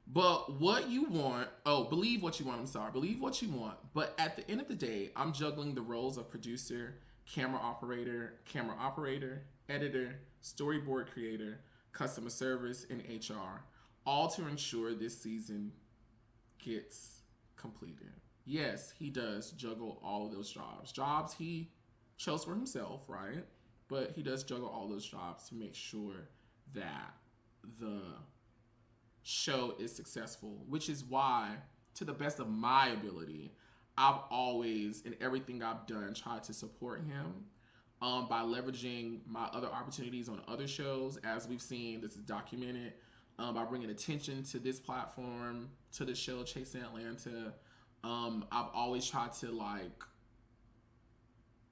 But what you want, believe what you want, believe what you want. But at the end of the day, I'm juggling the roles of producer, camera operator, editor, storyboard creator, customer service, and HR, all to ensure this season gets completed. Yes, he does juggle all of those jobs. Jobs he chose for himself, right? But he does juggle all those jobs to make sure that the show is successful, which is why, to the best of my ability, I've always, in everything I've done, tried to support him by leveraging my other opportunities on other shows. As we've seen, this is documented, by bringing attention to this platform, to the show Chasing Atlanta. I've always tried to,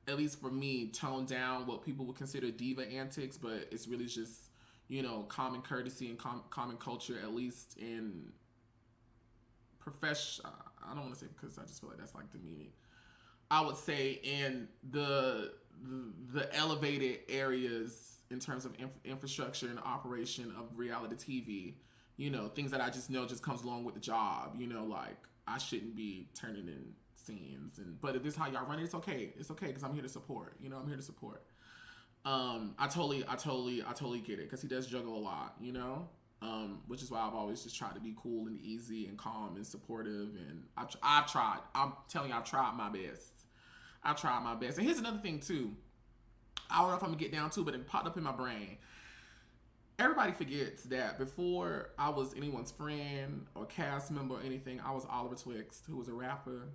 at least for me, tone down what people would consider diva antics, but it's really just, common courtesy and common culture, at least in profession. I don't want to say, because I just feel like that's demeaning. I would say in the elevated areas in terms of infrastructure and operation of reality TV, things that I just know just comes along with the job, I shouldn't be turning in scenes, but if this is how y'all run it, it's okay because I'm here to support. I'm here to support. I totally get it, because he does juggle a lot, which is why I've always just tried to be cool and easy and calm and supportive, and I've tried. I'm telling you, I've tried my best. And here's another thing too. I don't know if I'm gonna get down to, but it popped up in my brain. Everybody forgets that before I was anyone's friend or cast member or anything, I was Oliver Twixt, who was a rapper,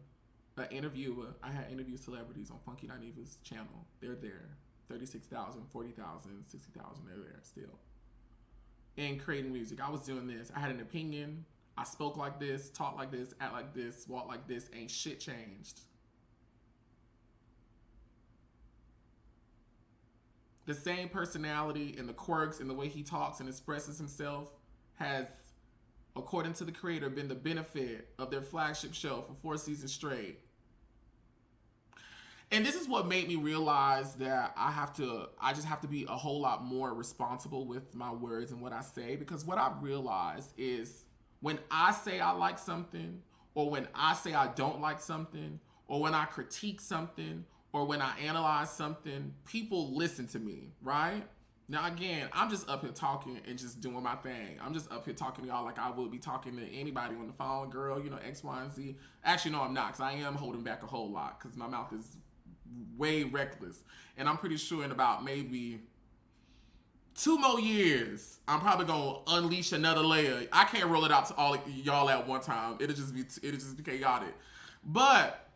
an interviewer. I had interviewed celebrities on Funky Nineva's channel. They're there. 36,000, 40,000, 60,000, they're there still. And creating music. I was doing this. I had an opinion. I spoke like this, talk like this, act like this, walk like this. Ain't shit changed. The same personality and the quirks and the way he talks and expresses himself has, according to the creator, been the benefit of their flagship show for 4 seasons straight. And this is what made me realize that I just have to be a whole lot more responsible with my words and what I say, because what I've realized is when I say I like something, or when I say I don't like something, or when I critique something, or when I analyze something, people listen to me, right? Now, again, I'm just up here talking and just doing my thing. I'm just up here talking to y'all like I would be talking to anybody on the phone, girl, X, Y, and Z. Actually, no, I'm not, because I am holding back a whole lot, because my mouth is way reckless. And I'm pretty sure in about maybe 2 more years, I'm probably going to unleash another layer. I can't roll it out to all of y'all at one time. It'll just be chaotic. But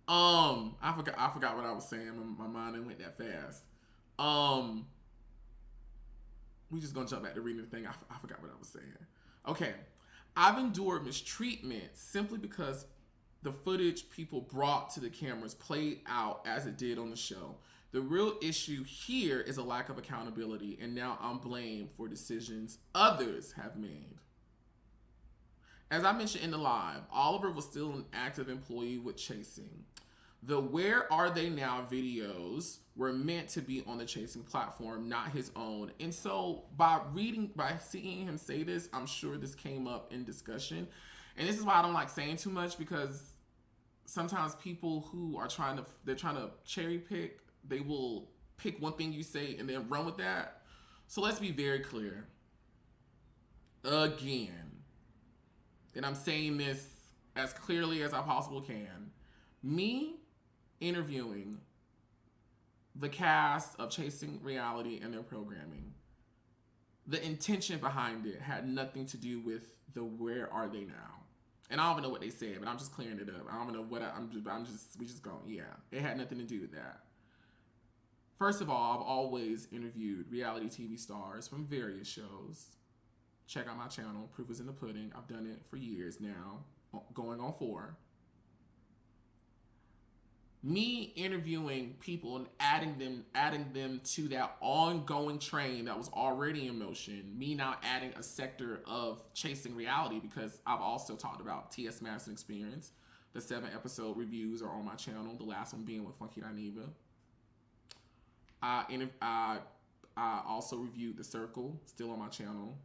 I forgot what I was saying. My mind didn't went that fast. We just gonna jump back to reading the thing. I forgot what I was saying. Okay. I've endured mistreatment simply because the footage people brought to the cameras played out as it did on the show. The real issue here is a lack of accountability, and now I'm blamed for decisions others have made. As I mentioned in the live, Oliver was still an active employee with Chasing. The Where Are They Now videos were meant to be on the Chasing platform, not his own. And so by seeing him say this, I'm sure this came up in discussion. And this is why I don't like saying too much, because sometimes people who are trying to cherry pick, they will pick one thing you say and then run with that. So let's be very clear. Again, and I'm saying this as clearly as I possibly can. Me interviewing the cast of Chasing Reality and their programming, the intention behind it had nothing to do with the Where Are They Now. And I don't even know what they said, but I'm just clearing it up. I don't even know what we just going, yeah. It had nothing to do with that. First of all, I've always interviewed reality TV stars from various shows. Check out my channel, Proof is in the Pudding. I've done it for years now, going on 4. Me interviewing people and adding them to that ongoing train that was already in motion. Me now adding a sector of chasing reality, because I've also talked about T.S. Madison Experience. The 7-episode reviews are on my channel. The last one being with Funky Dineva. I also reviewed The Circle, still on my channel.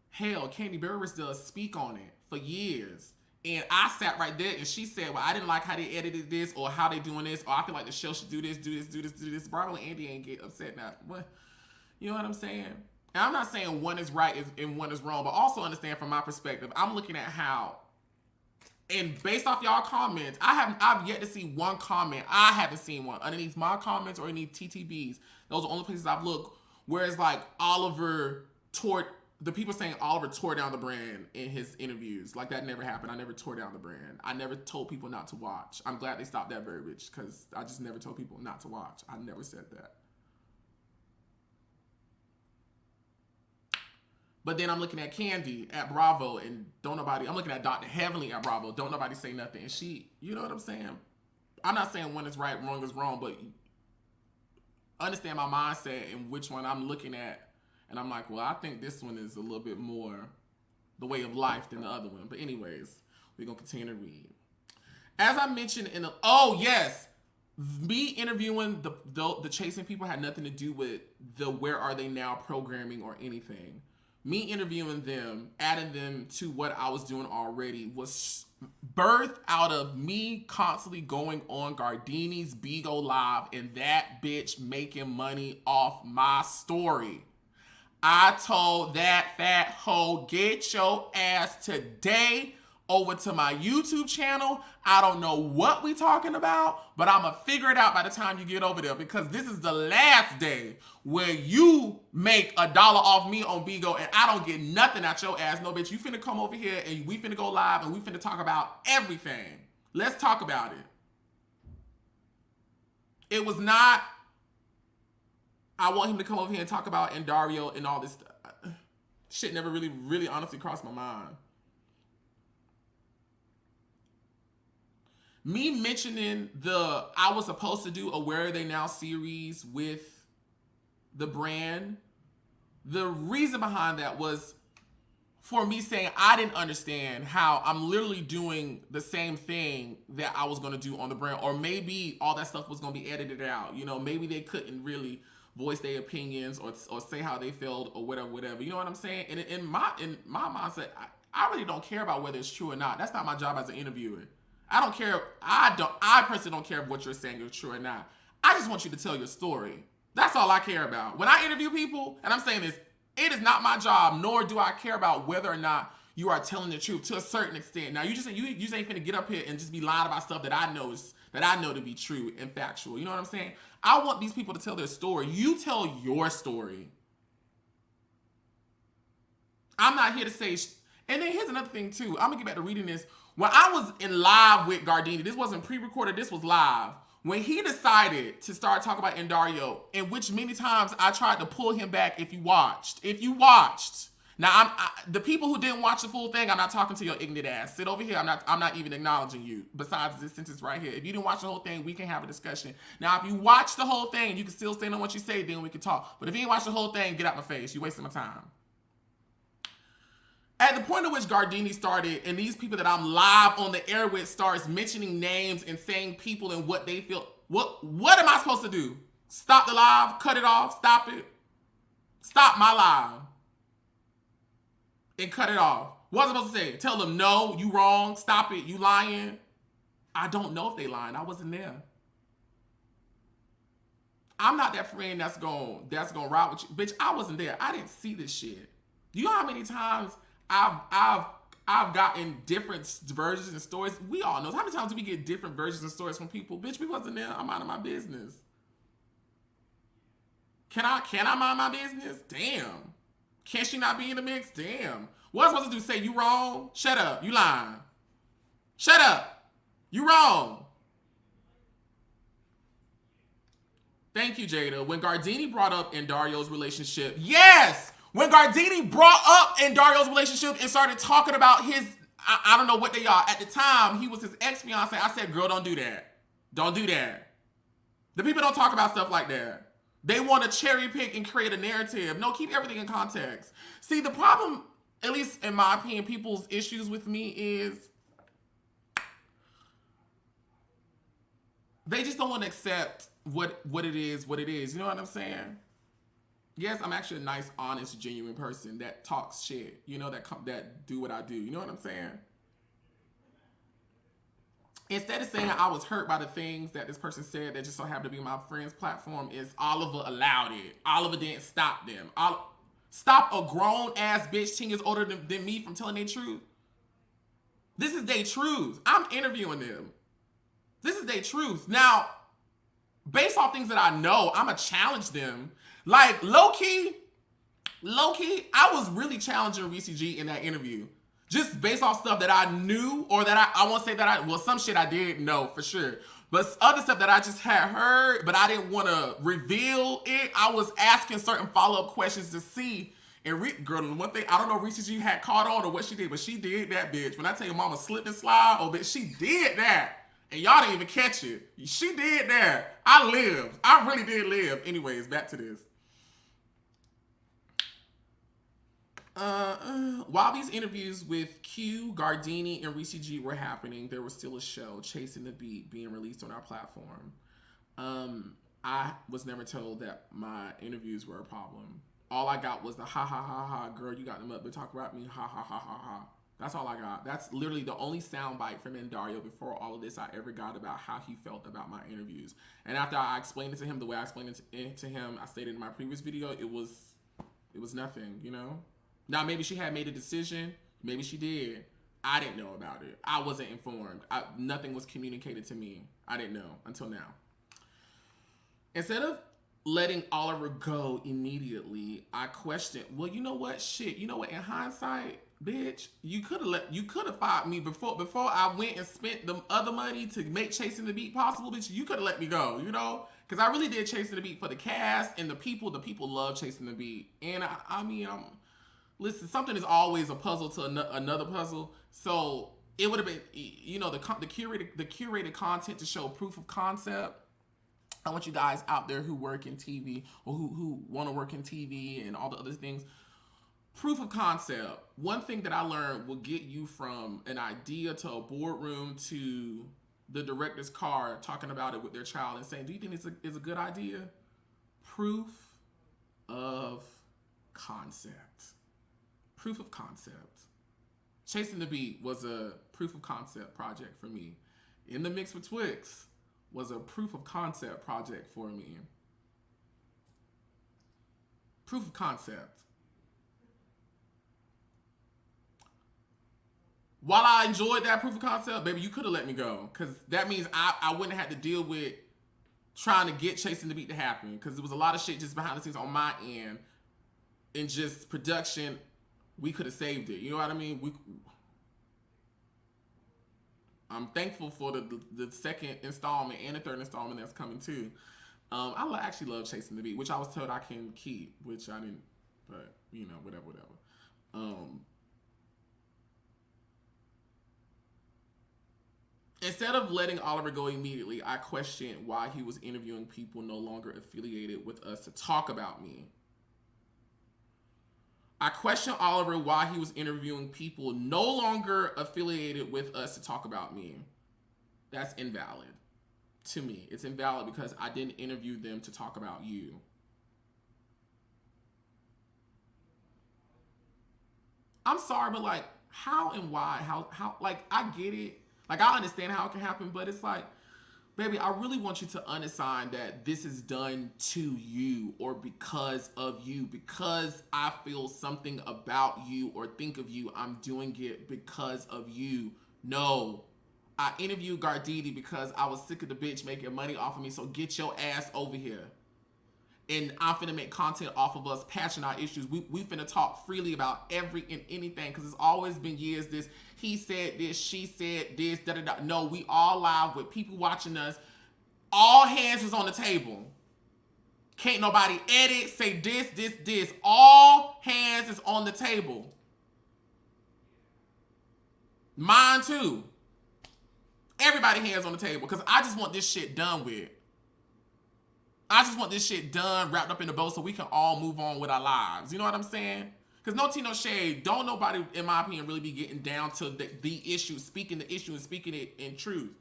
Hell, Candy Burris does speak on it for years. And I sat right there and she said, well, I didn't like how they edited this, or how they doing this, or I feel like the show should do this, do this, do this, do this. Bravo and Andy ain't get upset now. What? You know what I'm saying? And I'm not saying one is right and one is wrong, but also understand from my perspective, I'm looking at how, and based off y'all comments, I've yet to see one comment. I haven't seen one underneath my comments or underneath TTBs. Those are the only places I've looked where it's like the people saying Oliver tore down the brand in his interviews. Like, that never happened. I never tore down the brand. I never told people not to watch. I'm glad they stopped that verbiage, because I just never told people not to watch. I never said that. But then I'm looking at Candy at Bravo, and I'm looking at Dr. Heavenly at Bravo. Don't nobody say nothing. And she, you know what I'm saying? I'm not saying one is right, wrong is wrong, but understand my mindset and which one I'm looking at. And I'm like, well, I think this one is a little bit more the way of life than the other one. But anyways, we're going to continue to read. As I mentioned me interviewing the chasing people had nothing to do with the Where Are They Now programming or anything. Me interviewing them, adding them to what I was doing already, was birthed out of me constantly going on Gardini's Bigo Live and that bitch making money off my story. I told that fat hoe, get your ass today over to my YouTube channel. I don't know what we talking about, but I'm going to figure it out by the time you get over there, because this is the last day where you make $1 off me on Bigo and I don't get nothing out your ass. No, bitch, you finna come over here and we finna go live and we finna talk about everything. Let's talk about it. It was not, I want him to come over here and talk about Dario and all this stuff. Shit never really honestly crossed my mind. Me mentioning I was supposed to do a Where Are They Now series with the brand. The reason behind that was for me saying I didn't understand how I'm literally doing the same thing that I was going to do on the brand, or maybe all that stuff was going to be edited out. You know, maybe they couldn't really voice their opinions or say how they felt or whatever. You know what I'm saying? And in my mindset, I really don't care about whether it's true or not. That's not my job as an interviewer. I don't care. I personally don't care if what you're saying is true or not. I just want you to tell your story. That's all I care about. When I interview people, and I'm saying this, it is not my job, nor do I care about whether or not you are telling the truth to a certain extent. Now, you just ain't finna get up here and just be lying about stuff that I know to be true and factual. You know what I'm saying? I want these people to tell their story. You tell your story. I'm not here to say. And then here's another thing too. I'm gonna get back to reading this. When I was in live with Gardini, this wasn't pre-recorded, this was live. When he decided to start talking about Dario, in which many times I tried to pull him back if you watched. Now, the people who didn't watch the full thing, I'm not talking to your ignorant ass. Sit over here, I'm not even acknowledging you, besides this sentence right here. If you didn't watch the whole thing, we can have a discussion. Now, if you watch the whole thing, you can still stand on what you say, then we can talk. But if you ain't watched the whole thing, get out my face. You're wasting my time. At the point at which Gardini started, and these people that I'm live on the air with starts mentioning names and saying people and what they feel, what am I supposed to do? Stop the live? Cut it off? Stop it? Stop my live and cut it off. What was I supposed to say? Tell them, no, you wrong, stop it, you lying. I don't know if they lying. I wasn't there. I'm not that friend that's gonna ride with you. Bitch, I wasn't there. I didn't see this shit. You know how many times I've gotten different versions and stories. We all know. How many times do we get different versions and stories from people? Bitch, we wasn't there. I'm out of my business. Can I mind my business? Damn. Can she not be in the mix? Damn. What am I supposed to do? Say you wrong? Shut up. You lying. Shut up. You wrong. Thank you, Jada. When Gardini brought up Dario's relationship, yes! When Gardini brought up Dario's relationship and started talking about his, I don't know what they are. At the time, he was his ex-fiance. I said, girl, don't do that. Don't do that. The people don't talk about stuff like that. They want to cherry pick and create a narrative. No, keep everything in context. See, the problem, at least in my opinion, people's issues with me is they just don't want to accept what it is. You know what I'm saying? Yes, I'm actually a nice, honest, genuine person that talks shit. You know, that do what I do. You know what I'm saying? Instead of saying I was hurt by the things that this person said that just so happened to be my friend's platform, is Oliver allowed it. Oliver didn't stop them. Stop a grown-ass bitch 10 years older than me from telling their truth. This is their truth. I'm interviewing them. This is their truth. Now, based off things that I know, I'ma challenge them. Like, low-key, I was really challenging Reese G in that interview. Just based off stuff that I knew, or that I won't say that some shit I did know for sure. But other stuff that I just had heard, but I didn't want to reveal it. I was asking certain follow-up questions to see. And girl, one thing, I don't know if Reese G had caught on or what she did, but she did that, bitch. When I tell you mama slipped and slide, oh, bitch, she did that. And y'all didn't even catch it. She did that. I lived. I really did live. Anyways, back to this. While these interviews with Q, Gardini, and Reese G were happening, there was still a show, Chasing the Beat, being released on our platform. I was never told that my interviews were a problem. All I got was the ha ha ha ha, girl, you got them up to talk about me, ha ha ha ha ha. That's all I got. That's literally the only soundbite from Dario before all of this I ever got about how he felt about my interviews. And after I explained it to him the way I explained it to him, I stated in my previous video, it was nothing, you know? Now, maybe she had made a decision. Maybe she did. I didn't know about it. I wasn't informed. Nothing was communicated to me. I didn't know until now. Instead of letting Oliver go immediately, I questioned, well, you know what? Shit. You know what? In hindsight, bitch, you could have fired me before I went and spent the other money to make Chasing the Beat possible, bitch. You could have let me go, you know? Because I really did Chasing the Beat for the cast and the people. The people love Chasing the Beat. And listen, something is always a puzzle to another puzzle. So it would have been, you know, the curated content to show proof of concept. I want you guys out there who work in TV or who want to work in TV and all the other things. Proof of concept. One thing that I learned will get you from an idea to a boardroom to the director's car talking about it with their child and saying, do you think it's a good idea? Proof of concept. Proof of concept. Chasing the Beat was a proof of concept project for me. In the Mix with Twixt was a proof of concept project for me. Proof of concept. While I enjoyed that proof of concept, baby, you could have let me go. Because that means I wouldn't have had to deal with trying to get Chasing the Beat to happen. Because there was a lot of shit just behind the scenes on my end. And just production, we could have saved it. You know what I mean? I'm thankful for the second installment and the third installment that's coming too. I actually love Chasing the Beat, which I was told I can keep, which I didn't, but you know, whatever. Instead of letting Oliver go immediately, I questioned why he was interviewing people no longer affiliated with us to talk about me. I questioned Oliver why he was interviewing people no longer affiliated with us to talk about me. That's invalid to me. It's invalid because I didn't interview them to talk about you. I'm sorry, but like, how and why? How? Like, I get it. Like, I understand how it can happen, but it's like, baby, I really want you to unassign that this is done to you or because of you. Because I feel something about you or think of you, I'm doing it because of you. No. I interviewed Gardini because I was sick of the bitch making money off of me, so get your ass over here. and I'm finna make content off of us patching our issues. We finna talk freely about every and anything, because it's always been years this, he said this, she said this, da-da-da. No, we all live with people watching us. All hands is on the table. Can't nobody edit, say this. All hands is on the table. Mine too. Everybody hands on the table, because I just want this shit done with. I just want this shit done, wrapped up in a bow, so we can all move on with our lives. You know what I'm saying? Because no tea, no shade. Don't nobody, in my opinion, really be getting down to the issue, speaking the issue and speaking it in truth.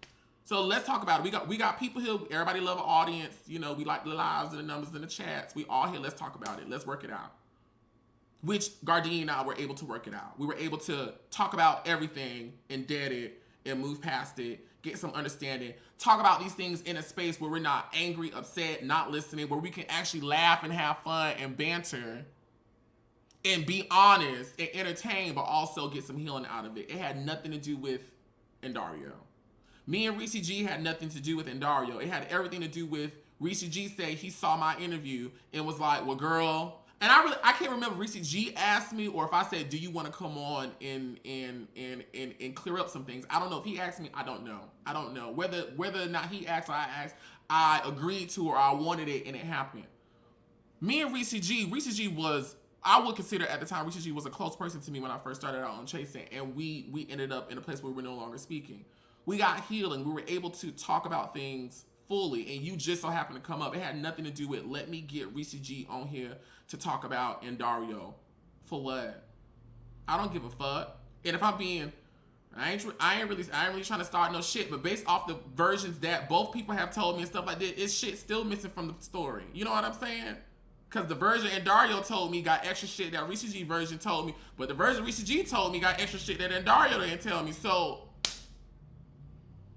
So let's talk about it. We got people here. Everybody love an audience. You know, we like the lives and the numbers and the chats. We all here. Let's talk about it. Let's work it out. Which Gardini and I were able to work it out. We were able to talk about everything and dead it and move past it, get some understanding, talk about these things in a space where we're not angry, upset, not listening, where we can actually laugh and have fun and banter and be honest and entertain, but also get some healing out of it. It had nothing to do with Endario. Me and Reese G had nothing to do with Endario. It had everything to do with Reese G say he saw my interview and was like, well, girl, and I can't remember Reese G asked me or if I said, do you want to come on and clear up some things? I don't know if he asked me. I don't know. Whether or not he asked or I asked, I agreed to or I wanted it and it happened. Me and Reese G was, I would consider at the time, Reese G was a close person to me when I first started out on Chasing, and we ended up in a place where we were no longer speaking. We got healing. We were able to talk about things fully, and you just so happened to come up. It had nothing to do with, let me get Reese G on here to talk about Endario. For what? I don't give a fuck. And if I'm being, I ain't really trying to start no shit, but based off the versions that both people have told me and stuff like that, it's shit still missing from the story. You know what I'm saying? Because the version Endario told me got extra shit that Reese G version told me, but the version Reese G told me got extra shit that Endario didn't tell me. So,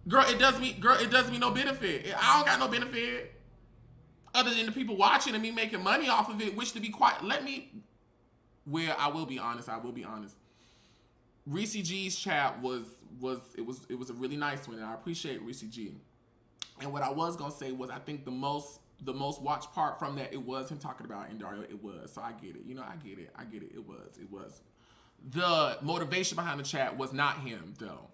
girl, it does me no benefit. I don't got no benefit other than the people watching and me making money off of it, which to be quite, I will be honest. Reese G's chat was a really nice one, and I appreciate Reese G. And what I was gonna say was, I think the most watched part from that, it was him talking about Endario. It was. So I get it. You know, I get it. It was. The motivation behind the chat was not him, though.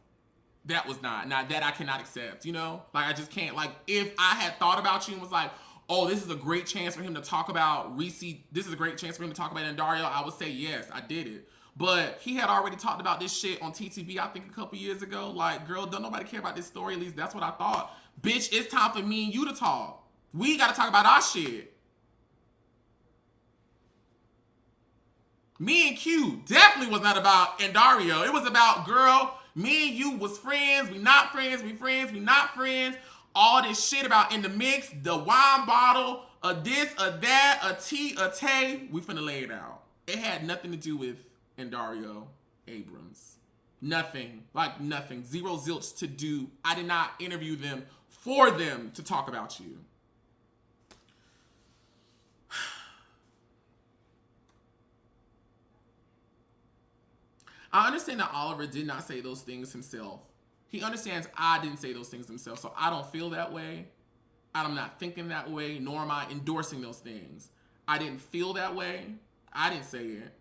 That was not. Now that I cannot accept, you know? Like, I just can't. Like, if I had thought about you and was like, oh, this is a great chance for him to talk about Reese, this is a great chance for him to talk about Endario, I would say yes, I did it. But he had already talked about this shit on TTB, I think a couple years ago. Like, girl, don't nobody care about this story. At least that's what I thought. Bitch, it's time for me and you to talk. We gotta talk about our shit. Me and Q definitely was not about Endario. It was about, girl, me and you was friends. We not friends. We friends. We not friends. All this shit about in the mix, the wine bottle, a this, a that, a tea, a tay. We finna lay it out. It had nothing to do with Endario Abrams. Nothing. Like nothing. Zero zilch to do. I did not interview them for them to talk about you. I understand that Oliver did not say those things himself. He understands I didn't say those things himself, so I don't feel that way. I'm not thinking that way, nor am I endorsing those things. I didn't feel that way. I didn't say it.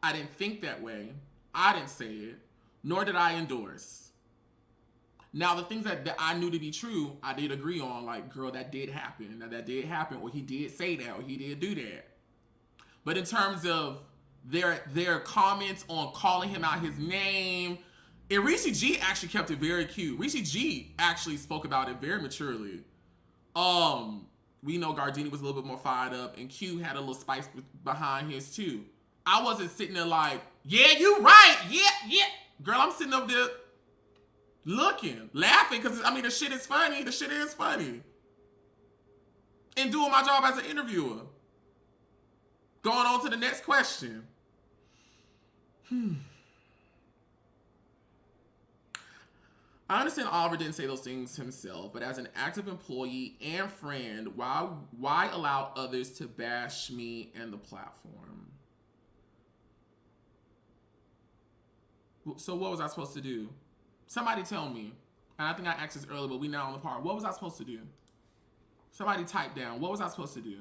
I didn't think that way. I didn't say it, nor did I endorse. Now, the things that I knew to be true, I did agree on, like, girl, that did happen. That did happen, or he did say that, or he did do that. But in terms of their comments on calling him out his name, and Reese G actually kept it very cute. Reese G actually spoke about it very maturely. We know Gardini was a little bit more fired up, and Q had a little spice behind his too. I wasn't sitting there like, yeah, you right, yeah. Girl, I'm sitting up there looking, laughing, because, I mean, the shit is funny. The shit is funny. And doing my job as an interviewer. Going on to the next question. I understand Oliver didn't say those things himself, but as an active employee and friend, why allow others to bash me and the platform? So what was I supposed to do? Somebody tell me. And I think I asked this earlier, but we now on the part. What was I supposed to do? Somebody type down. What was I supposed to do?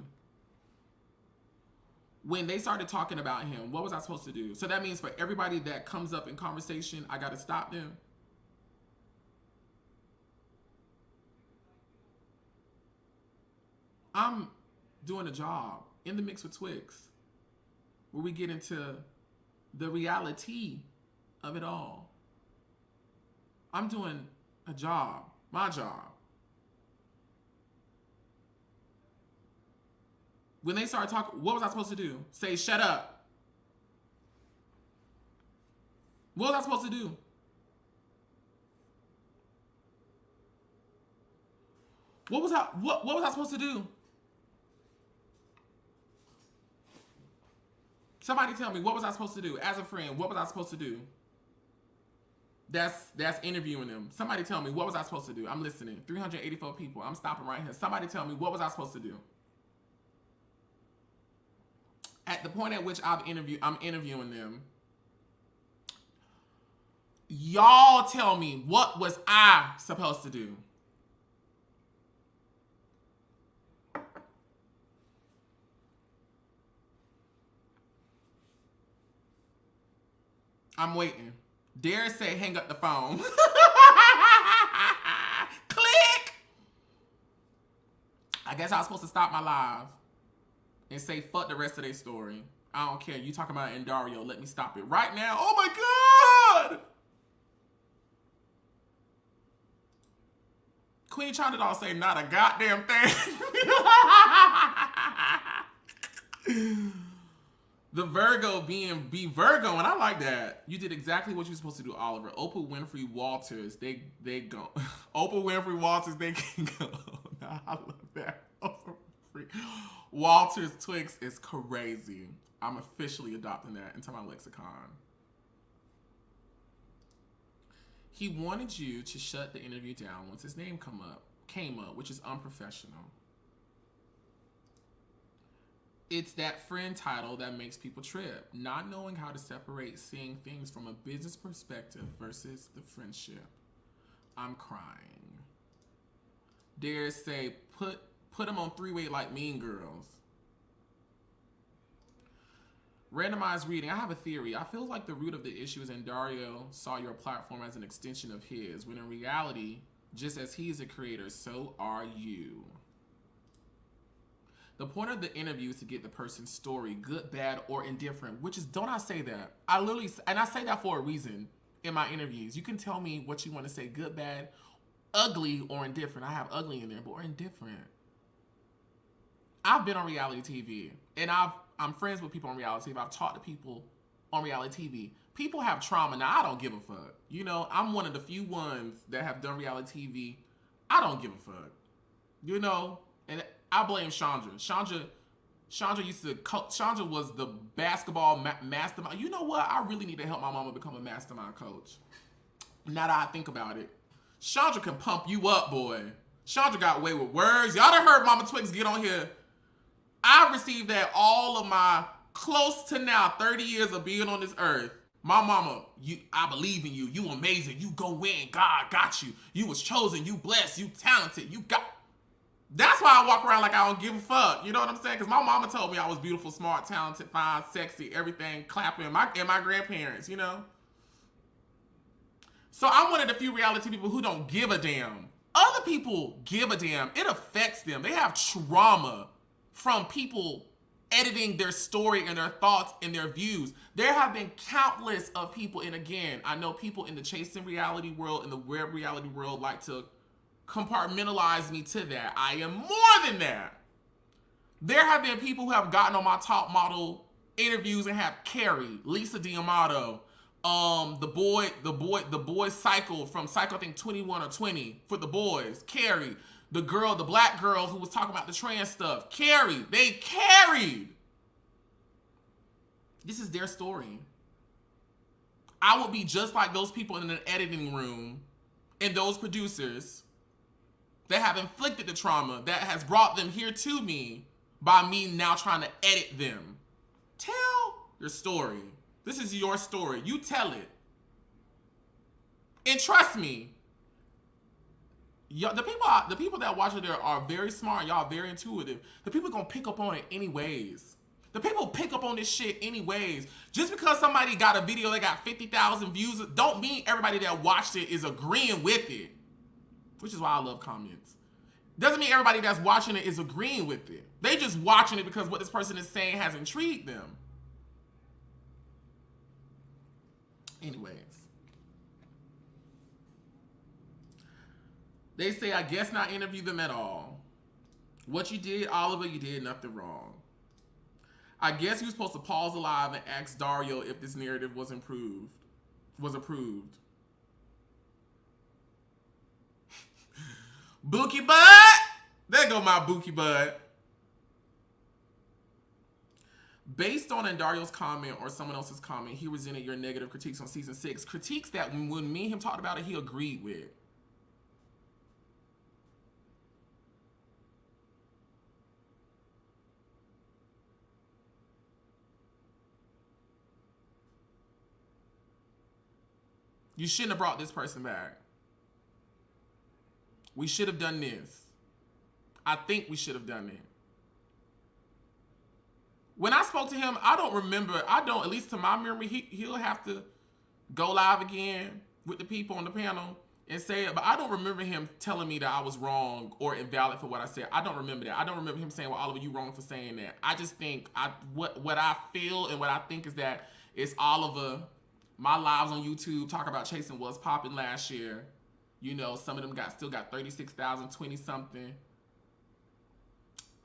when they started talking about him, what was I supposed to do? So that means for everybody that comes up in conversation, I got to stop them. I'm doing a job in the mix with Twix where we get into the reality of it all. I'm doing a job, my job. When they started talking, what was I supposed to do? Say, shut up. What was I supposed to do? What was I supposed to do? Somebody tell me, what was I supposed to do? As a friend, what was I supposed to do? That's interviewing them. Somebody tell me, what was I supposed to do? I'm listening. 384 people. I'm stopping right here. Somebody tell me, what was I supposed to do? At the point at which I'm interviewing them. Y'all tell me, what was I supposed to do? I'm waiting. Dare say hang up the phone. Click! I guess I was supposed to stop my live and say fuck the rest of their story. I don't care. You talking about Dario. Let me stop it right now. Oh my God! Queen China doll say not a goddamn thing. The Virgo be Virgo, and I like that. You did exactly what you're supposed to do, Oliver. Oprah Winfrey Walters, they go. Oprah Winfrey Walters, they can go. I love that. Oprah Winfrey Walters Twixt is crazy. I'm officially adopting that into my lexicon. He wanted you to shut the interview down once his name came up, which is unprofessional. It's that friend title that makes people trip. Not knowing how to separate seeing things from a business perspective versus the friendship. I'm crying. Dare say, put them on three-way like Mean Girls. Randomized reading. I have a theory. I feel like the root of the issue is Dario saw your platform as an extension of his, when in reality, just as he's a creator, so are you. The point of the interview is to get the person's story, good, bad, or indifferent, which is, don't I say that? And I say that for a reason in my interviews. You can tell me what you want to say, good, bad, ugly, or indifferent. I have ugly in there, but or indifferent. I've been on reality TV, and I'm friends with people on reality TV. I've talked to people on reality TV. People have trauma. Now, I don't give a fuck. You know, I'm one of the few ones that have done reality TV. I don't give a fuck. You know, and I blame Chandra. Chandra used to Chandra was the basketball mastermind. You know what? I really need to help my mama become a mastermind coach. Now that I think about it, Chandra can pump you up, boy. Chandra got away with words. Y'all done heard Mama Twix get on here. I received that all of my close to now 30 years of being on this earth. My mama, I believe in you. You amazing. You go win. God got you. You was chosen. You blessed. You talented. You got. That's why I walk around like I don't give a fuck. You know what I'm saying? Because my mama told me I was beautiful, smart, talented, fine, sexy, everything, clapping, and my grandparents, you know? So I'm one of the few reality people who don't give a damn. Other people give a damn. It affects them. They have trauma from people editing their story and their thoughts and their views. There have been countless of people, and again, I know people in the chasing reality world, in the web reality world, like to compartmentalize me to that. I am more than that. There have been people who have gotten on my top model interviews and have carried. Lisa D'Amato, the boy Cycle from Cycle, I think 21 or 20 for the boys, carried. The black girl who was talking about the trans stuff, carried. They carried. This is their story. I would be just like those people in an editing room and those producers that have inflicted the trauma that has brought them here to me by me now trying to edit them. Tell your story. This is your story. You tell it. And trust me, the people that watch it there are very smart. Y'all are very intuitive. The people are going to pick up on it anyways. The people pick up on this shit anyways. Just because somebody got a video that got 50,000 views, don't mean everybody that watched it is agreeing with it. Which is why I love comments. Doesn't mean everybody that's watching it is agreeing with it. They just watching it because what this person is saying has intrigued them. Anyways. They say, I guess not interview them at all. What you did, Oliver, you did nothing wrong. I guess you were supposed to pause the live and ask Dario if this narrative was approved. Bookie Bud! There go my Bookie Bud. Based on Dario's comment or someone else's comment, he resented your negative critiques on season 6. Critiques that when me and him talked about it, he agreed with. You shouldn't have brought this person back. We should have done this. I think we should have done it. When I spoke to him, at least to my memory, he'll have to go live again with the people on the panel and say it. But I don't remember him telling me that I was wrong or invalid for what I said. I don't remember that. I don't remember him saying, well, Oliver, you wrong for saying that. I just think what I feel and what I think is that it's Oliver. My lives on YouTube talk about chasing was popping last year. You know, some of them still got 36,000, 20-something.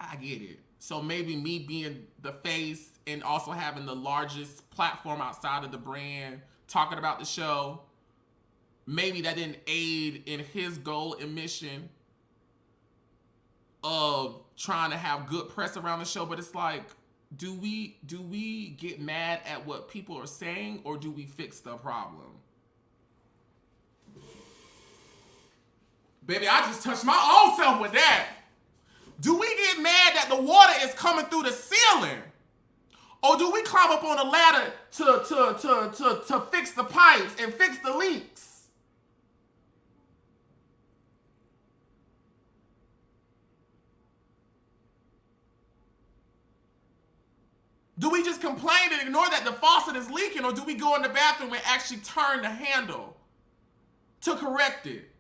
I get it. So maybe me being the face and also having the largest platform outside of the brand, talking about the show, maybe that didn't aid in his goal and mission of trying to have good press around the show. But it's like, do we get mad at what people are saying, or do we fix the problem? Baby, I just touched my own self with that. Do we get mad that the water is coming through the ceiling? Or do we climb up on a ladder to fix the pipes and fix the leaks? Do we just complain and ignore that the faucet is leaking, or do we go in the bathroom and actually turn the handle to correct it?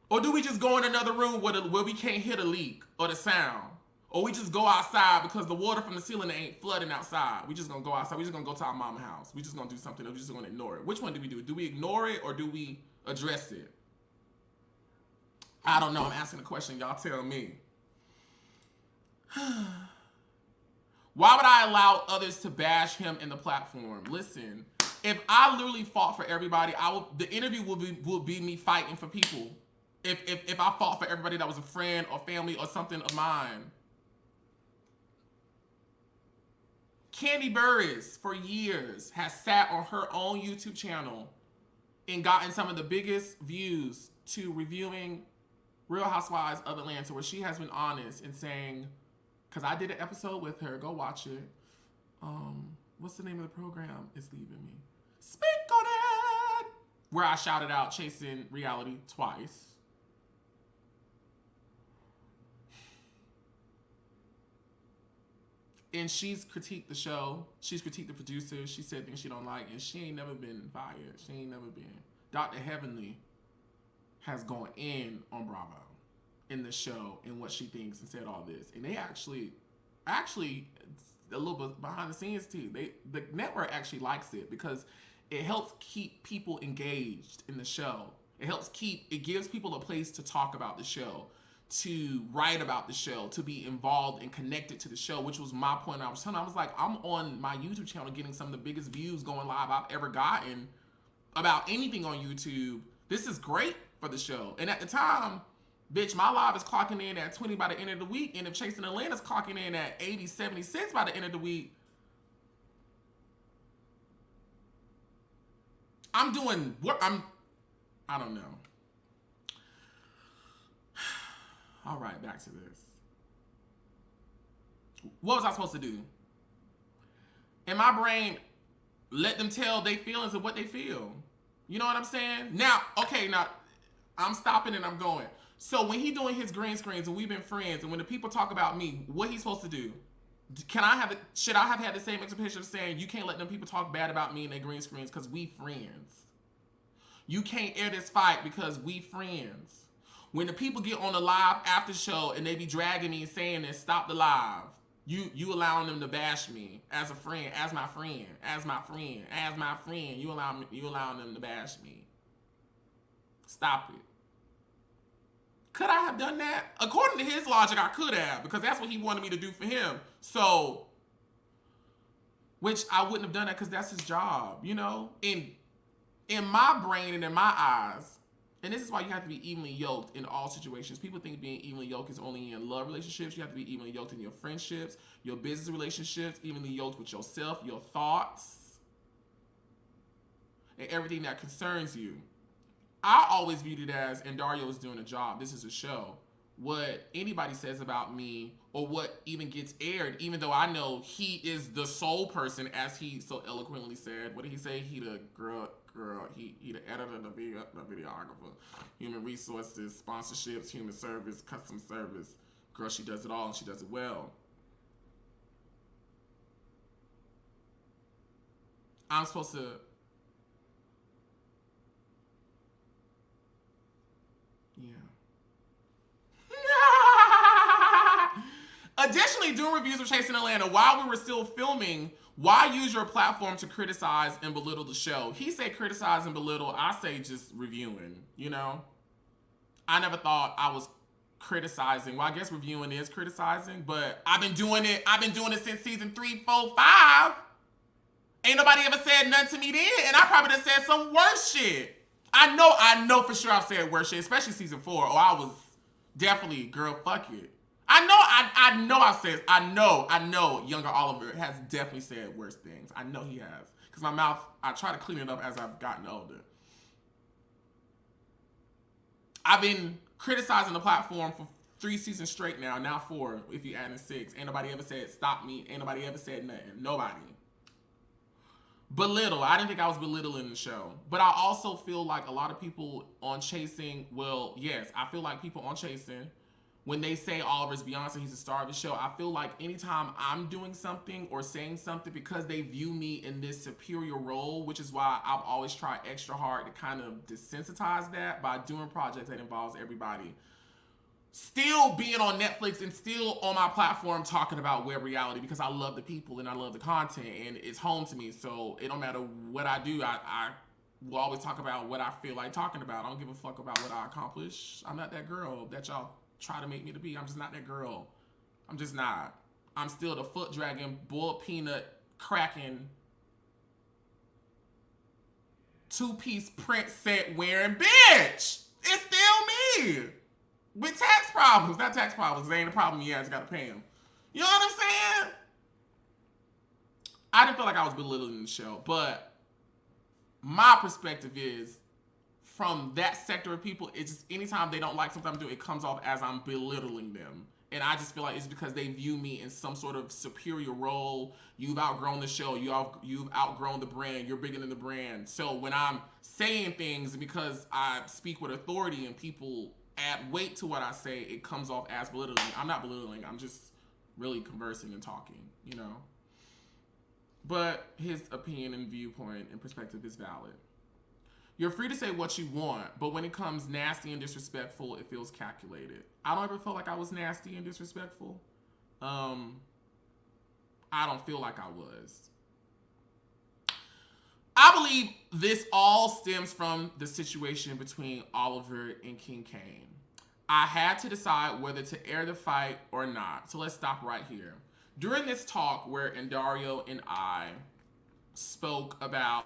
Or do we just go in another room where we can't hear the leak or the sound? Or we just go outside because the water from the ceiling ain't flooding outside. We just gonna go outside. We just gonna go to our mama's house. We just gonna do something, or we just gonna ignore it. Which one do we do? Do we ignore it or do we address it? I don't know. I'm asking a question. Y'all tell me. Why would I allow others to bash him in the platform? Listen, if I literally fought for everybody, the interview would be me fighting for people. If I fought for everybody that was a friend or family or something of mine. Candy Burris, for years, has sat on her own YouTube channel and gotten some of the biggest views to reviewing Real Housewives of Atlanta, where she has been honest in saying, because I did an episode with her, go watch it. What's the name of the program? It's leaving me. Speak on it! Where I shouted out Chasing Reality twice. And she's critiqued the show. She's critiqued the producers. She said things she don't like. And she ain't never been fired. She ain't never been. Dr. Heavenly has gone in on Bravo in the show and what she thinks and said all this. And they actually a little bit behind the scenes too. The network actually likes it because it helps keep people engaged in the show. It gives people a place to talk about the show, to write about the show, to be involved and connected to the show, which was my point. I was like, I'm on my YouTube channel getting some of the biggest views going live I've ever gotten about anything on YouTube. This is great for the show. And at the time, bitch, my live is clocking in at 20 by the end of the week. And if Chasing Atlanta's clocking in at 80, 76 by the end of the week, I don't know. All right, back to this. What was I supposed to do? In my brain, let them tell their feelings of what they feel. You know what I'm saying? Now, I'm stopping and I'm going. So when he doing his green screens and we've been friends, and when the people talk about me, what he's supposed to do? should I have had the same expectation of saying you can't let them people talk bad about me in their green screens because we friends? You can't air this fight because we friends. When the people get on the live after show and they be dragging me and saying this, stop the live. You allowing them to bash me as a friend, as my friend, as my friend, as my friend. You allowing them to bash me. Stop it. Could I have done that? According to his logic, I could have, because that's what he wanted me to do for him. So, which I wouldn't have done that because that's his job, you know? In my brain and in my eyes, and this is why you have to be evenly yoked in all situations. People think being evenly yoked is only in love relationships. You have to be evenly yoked in your friendships, your business relationships, evenly yoked with yourself, your thoughts, and everything that concerns you. I always viewed it as, and Dario is doing a job, this is a show, what anybody says about me or what even gets aired, even though I know he is the sole person, as he so eloquently said. What did he say? He the girl, he the editor, the videographer, human resources, sponsorships, human service, customer service. Girl, she does it all and she does it well. I'm supposed to... Additionally, doing reviews of Chasing Atlanta while we were still filming, why use your platform to criticize and belittle the show? He said criticize and belittle. I say just reviewing, you know? I never thought I was criticizing. Well, I guess reviewing is criticizing, but I've been doing it since season 3, 4, 5. Ain't nobody ever said nothing to me then, and I probably done said some worse shit. I know for sure I've said worse shit, especially season 4. Oh, I was definitely, girl, fuck it. I know younger Oliver has definitely said worse things. I know he has. Because my mouth, I try to clean it up as I've gotten older. I've been criticizing the platform for 3 seasons straight now 4, if you add in 6. Ain't nobody ever said stop me. Ain't nobody ever said nothing. Nobody. Belittle. I didn't think I was belittling the show. But I also feel like a lot of people on Chasing, well, yes, I feel like people on Chasing, when they say Oliver's Beyonce, he's the star of the show, I feel like anytime I'm doing something or saying something, because they view me in this superior role, which is why I've always tried extra hard to kind of desensitize that by doing projects that involves everybody. Still being on Netflix and still on my platform talking about web reality, because I love the people and I love the content and it's home to me. So it don't matter what I do, I will always talk about what I feel like talking about. I don't give a fuck about what I accomplish. I'm not that girl that y'all try to make me to be. I'm just not that girl. I'm just not. I'm still the foot dragging, boiled peanut cracking, 2-piece print set wearing bitch. It's still me. With tax problems. Not tax problems. They ain't a problem. Yeah, I just gotta pay them. You know what I'm saying? I didn't feel like I was belittling the show, but my perspective is, from that sector of people, it's just anytime they don't like something I'm doing, it comes off as I'm belittling them. And I just feel like it's because they view me in some sort of superior role. You've outgrown the show. You've outgrown the brand. You're bigger than the brand. So when I'm saying things, because I speak with authority and people add weight to what I say, it comes off as belittling. I'm not belittling. I'm just really conversing and talking, you know? But his opinion and viewpoint and perspective is valid. You're free to say what you want, but when it comes nasty and disrespectful, it feels calculated. I don't ever feel like I was nasty and disrespectful. I don't feel like I was. I believe this all stems from the situation between Oliver and King Kane. I had to decide whether to air the fight or not. So let's stop right here. During this talk where Dario and I spoke about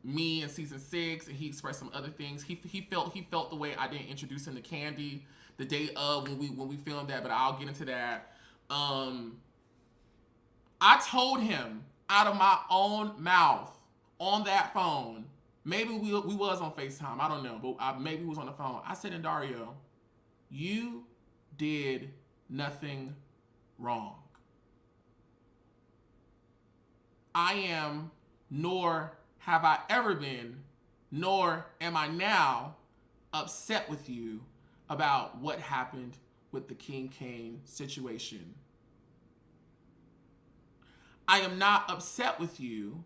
me in season 6, and he expressed some other things. He felt the way I didn't introduce him to Candy the day of when we filmed that, but I'll get into that. I told him out of my own mouth on that phone, maybe we was on FaceTime, I don't know, but maybe we was on the phone. I said, Dario, you did nothing wrong. I am, nor have I ever been, nor am I now upset with you about what happened with the King Kane situation. I am not upset with you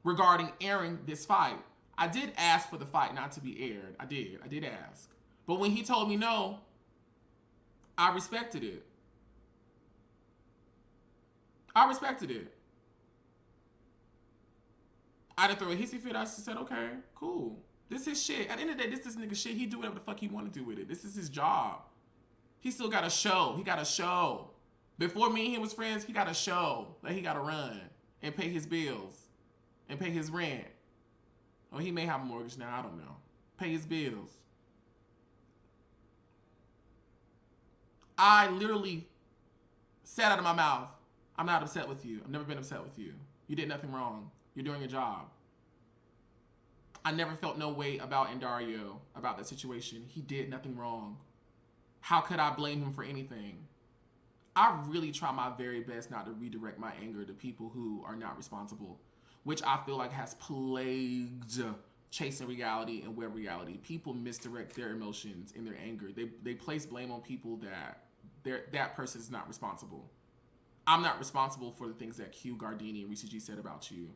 regarding airing this fight. I did ask for the fight not to be aired. I did ask. But when he told me no, I respected it. I respected it. I didn't throw a hissy fit. I just said, okay, cool. This is his shit. At the end of the day, this nigga shit. He do whatever the fuck he want to do with it. This is his job. He still got a show. He got a show. Before me and him was friends, he got a show that he got to run and pay his bills and pay his rent. Or he may have a mortgage now. I don't know. Pay his bills. I literally said out of my mouth, I'm not upset with you. I've never been upset with you. You did nothing wrong. You're doing your job. I never felt no way about Indario, about that situation. He did nothing wrong. How could I blame him for anything? I really try my very best not to redirect my anger to people who are not responsible, which I feel like has plagued chasing reality and web reality. People misdirect their emotions in their anger. They place blame on people that person is not responsible. I'm not responsible for the things that Q, Gardini, and Reese G said about you.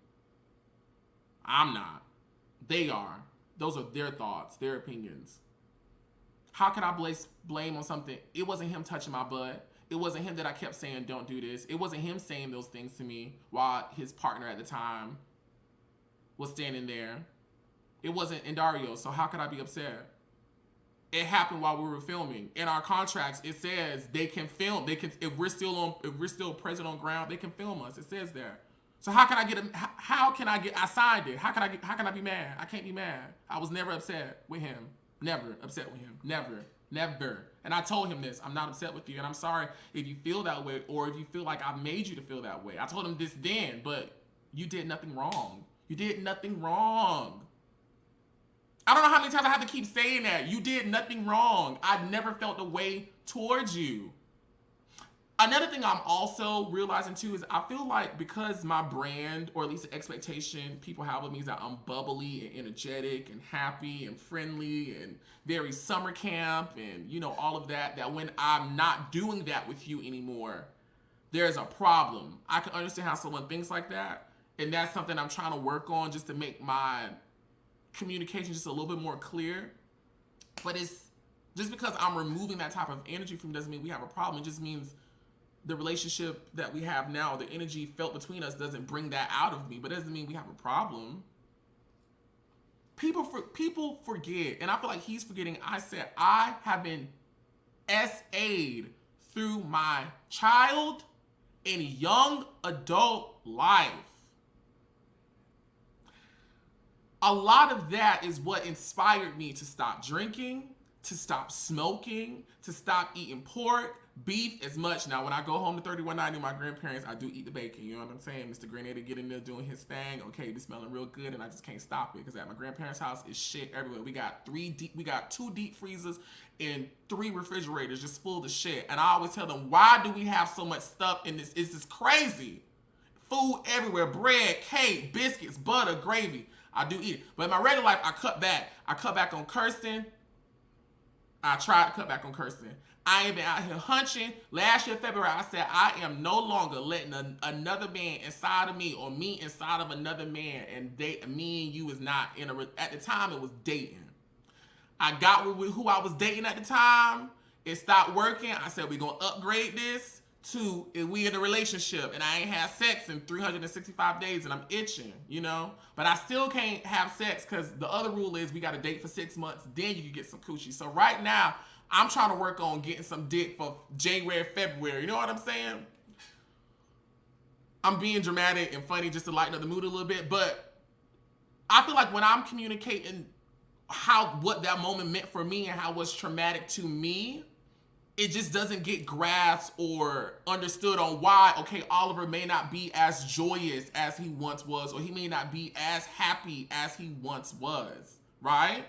I'm not. They are. Those are their thoughts, their opinions. How can I blame on something? It wasn't him touching my butt. It wasn't him that I kept saying, don't do this. It wasn't him saying those things to me while his partner at the time was standing there. It wasn't Indario, so how could I be upset? It happened while we were filming. In our contracts, it says they can film. They can, if we're still present on ground, they can film us. It says there. So how can I get I signed it. How can I be mad? I can't be mad. I was never upset with him. Never upset with him. Never. And I told him this. I'm not upset with you, and I'm sorry if you feel that way or if you feel like I made you to feel that way. I told him this then, but you did nothing wrong. You did nothing wrong. I don't know how many times I have to keep saying that. You did nothing wrong. I never felt a way towards you. Another thing I'm also realizing too is I feel like because my brand, or at least the expectation people have of me, is that I'm bubbly and energetic and happy and friendly and very summer camp and, you know, all of that, that when I'm not doing that with you anymore, there's a problem. I can understand how someone thinks like that, and that's something I'm trying to work on just to make my communication just a little bit more clear. But it's just because I'm removing that type of energy from me doesn't mean we have a problem. It just means the relationship that we have now, the energy felt between us, doesn't bring that out of me, but it doesn't mean we have a problem. People forget, and I feel like he's forgetting. I said I have been SA'd through my child and young adult life. A lot of that is what inspired me to stop drinking, to stop smoking, to stop eating pork, beef as much. Now, when I go home to 3190, my grandparents, I do eat the bacon. You know what I'm saying? Mr. Grenadier get in there doing his thing. Okay, be smelling real good, and I just can't stop it because at my grandparents' house is shit everywhere. We got 2 deep freezers and 3 refrigerators just full of shit. And I always tell them, why do we have so much stuff in this? It's just crazy. Food everywhere: bread, cake, biscuits, butter, gravy. I do eat it, but in my regular life, I cut back. I cut back on cursing. I tried to cut back on cursing. I ain't been out here hunching. Last year, February, I said, I am no longer letting another man inside of me or me inside of another man, and me and you is not in at the time, it was dating. I got with who I was dating at the time. It stopped working. I said, we're going to upgrade this to we in a relationship, and I ain't had sex in 365 days, and I'm itching, you know? But I still can't have sex because the other rule is we got to date for 6 months, then you can get some coochie. So right now, I'm trying to work on getting some dick for January, February. You know what I'm saying? I'm being dramatic and funny just to lighten up the mood a little bit, but I feel like when I'm communicating what that moment meant for me and how it was traumatic to me, it just doesn't get grasped or understood on why, okay, Oliver may not be as joyous as he once was, or he may not be as happy as he once was, right?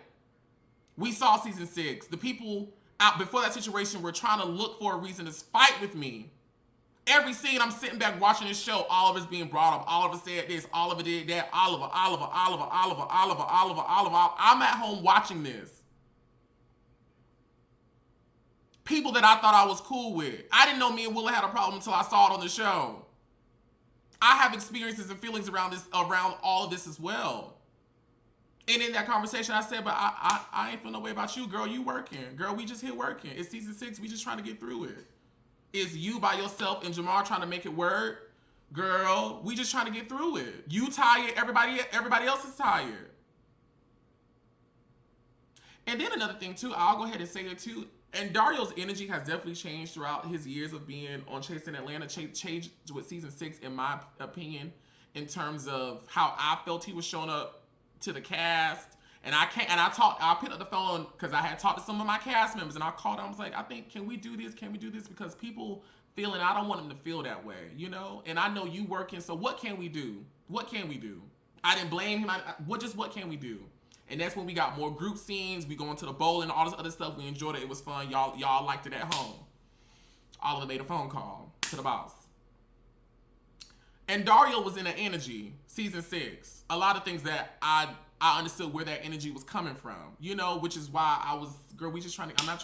We saw season 6. The people out before that situation were trying to look for a reason to fight with me. Every scene, I'm sitting back watching this show, Oliver's being brought up. Oliver said this, Oliver did that, Oliver. I'm at home watching this. People that I thought I was cool with. I didn't know me and Willa had a problem until I saw it on the show. I have experiences and feelings around all of this as well. And in that conversation, I said, but I ain't feel no way about you, girl. You working. Girl, we just here working. It's season 6. We just trying to get through it. It's you by yourself and Jamar trying to make it work. Girl, we just trying to get through it. You tired. Everybody else is tired. And then another thing, too, I'll go ahead and say it, too. And Dario's energy has definitely changed throughout his years of being on Chasing Atlanta. Changed with season 6, in my opinion, in terms of how I felt he was showing up to the cast. And I picked up the phone because I had talked to some of my cast members, and I called them. I was like, I think, can we do this? Can we do this? Because people feeling, I don't want them to feel that way, you know? And I know you working, so what can we do? What can we do? I didn't blame him. What can we do? And that's when we got more group scenes. We going to the bowl and all this other stuff. We enjoyed it. It was fun. Y'all liked it at home. Oliver made a phone call to the boss. And Dario was in an energy, season 6. A lot of things that I understood where that energy was coming from, you know, which is why I was, girl, we just trying to, I'm not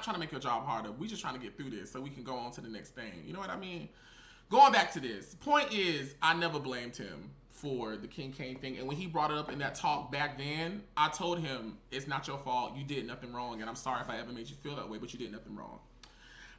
trying to make your job harder. We just trying to get through this so we can go on to the next thing. You know what I mean? Going back to this, point is, I never blamed him for the King Kane thing. And when he brought it up in that talk back then, I told him, it's not your fault. You did nothing wrong. And I'm sorry if I ever made you feel that way, but you did nothing wrong.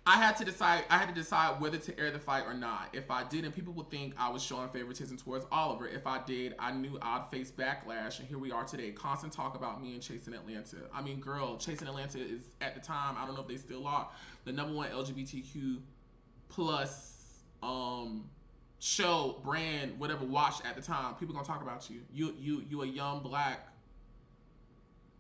I had to decide whether to air the fight or not. If I didn't, people would think I was showing favoritism towards Oliver. If I did, I knew I'd face backlash, and here we are today. Constant talk about me and Chasing Atlanta. I mean, girl, Chasing Atlanta is, at the time, I don't know if they still are, the #1 LGBTQ plus show, brand, whatever, watched at the time. People gonna talk about you. You a young black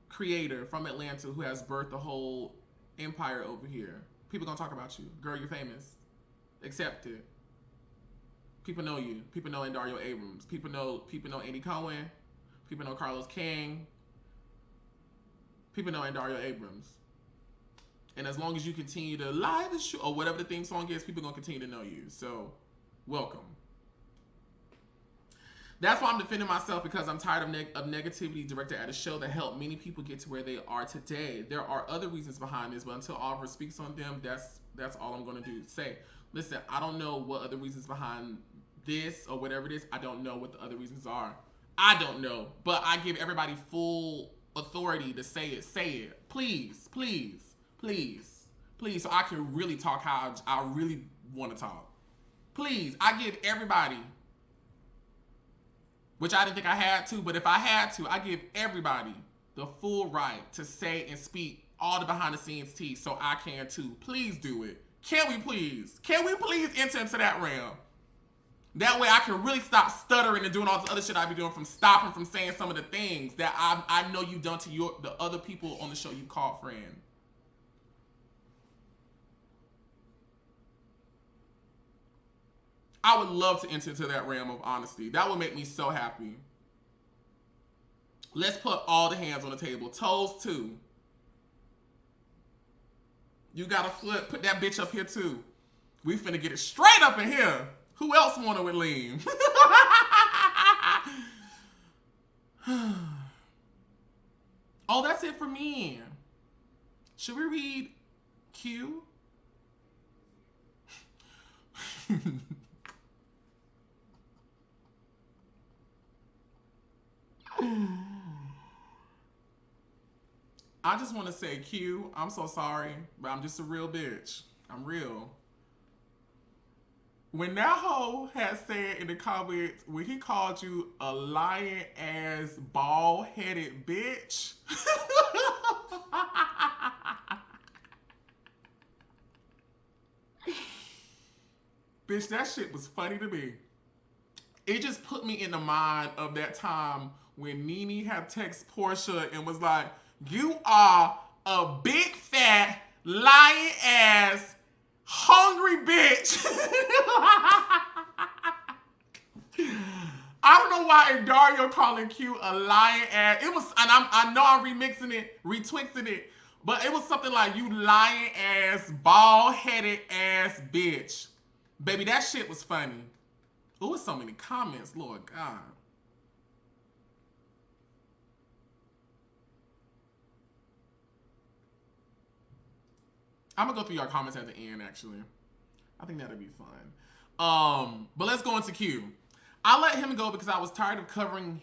creator from Atlanta who has birthed a whole empire over here. People gonna talk about you. Girl, you're famous. Accept it. People know you. People know Dario Abrams. People know Andy Cohen. People know Carlos King. People know Dario Abrams. And as long as you continue to live the show, or whatever the theme song is, people gonna continue to know you. So, welcome. That's why I'm defending myself, because I'm tired of negativity directed at a show that helped many people get to where they are today. There are other reasons behind this, but until Oliver speaks on them, that's all I'm going to do. Say, listen, I don't know what other reasons behind this or whatever it is. I don't know what the other reasons are. I don't know, but I give everybody full authority to say it. Say it. Please, please, please, please, so I can really talk how I really want to talk. Please, I give everybody, which I didn't think I had to, but if I had to, I give everybody the full right to say and speak all the behind the scenes tea, so I can too. Please do it. Can we please enter into that realm? That way I can really stop stuttering and doing all this other shit I be doing, from stopping from saying some of the things that I know you've done to the other people on the show you called friend. I would love to enter into that realm of honesty. That would make me so happy. Let's put all the hands on the table. Toes too. You gotta flip. Put that bitch up here too. We finna get it straight up in here. Who else wanted with lean? Oh, that's it for me. Should we read Q? I just want to say, Q, I'm so sorry, but I'm just a real bitch. I'm real. When that hoe had said in the comments, when he called you a lying ass, bald headed bitch. Bitch, that shit was funny to me. It just put me in the mind of that time when Nene had text Portia and was like, you are a big fat, lying ass, hungry bitch. I don't know why Dario calling Q a lying ass. It was, and I know I'm remixing it, retwixing it, but it was something like, you lying ass, bald-headed ass bitch. Baby, that shit was funny. Ooh, so many comments, Lord God. I'm gonna go through your comments at the end, actually. I think that'll be fun. But let's go into Q. I let him go because I was tired of covering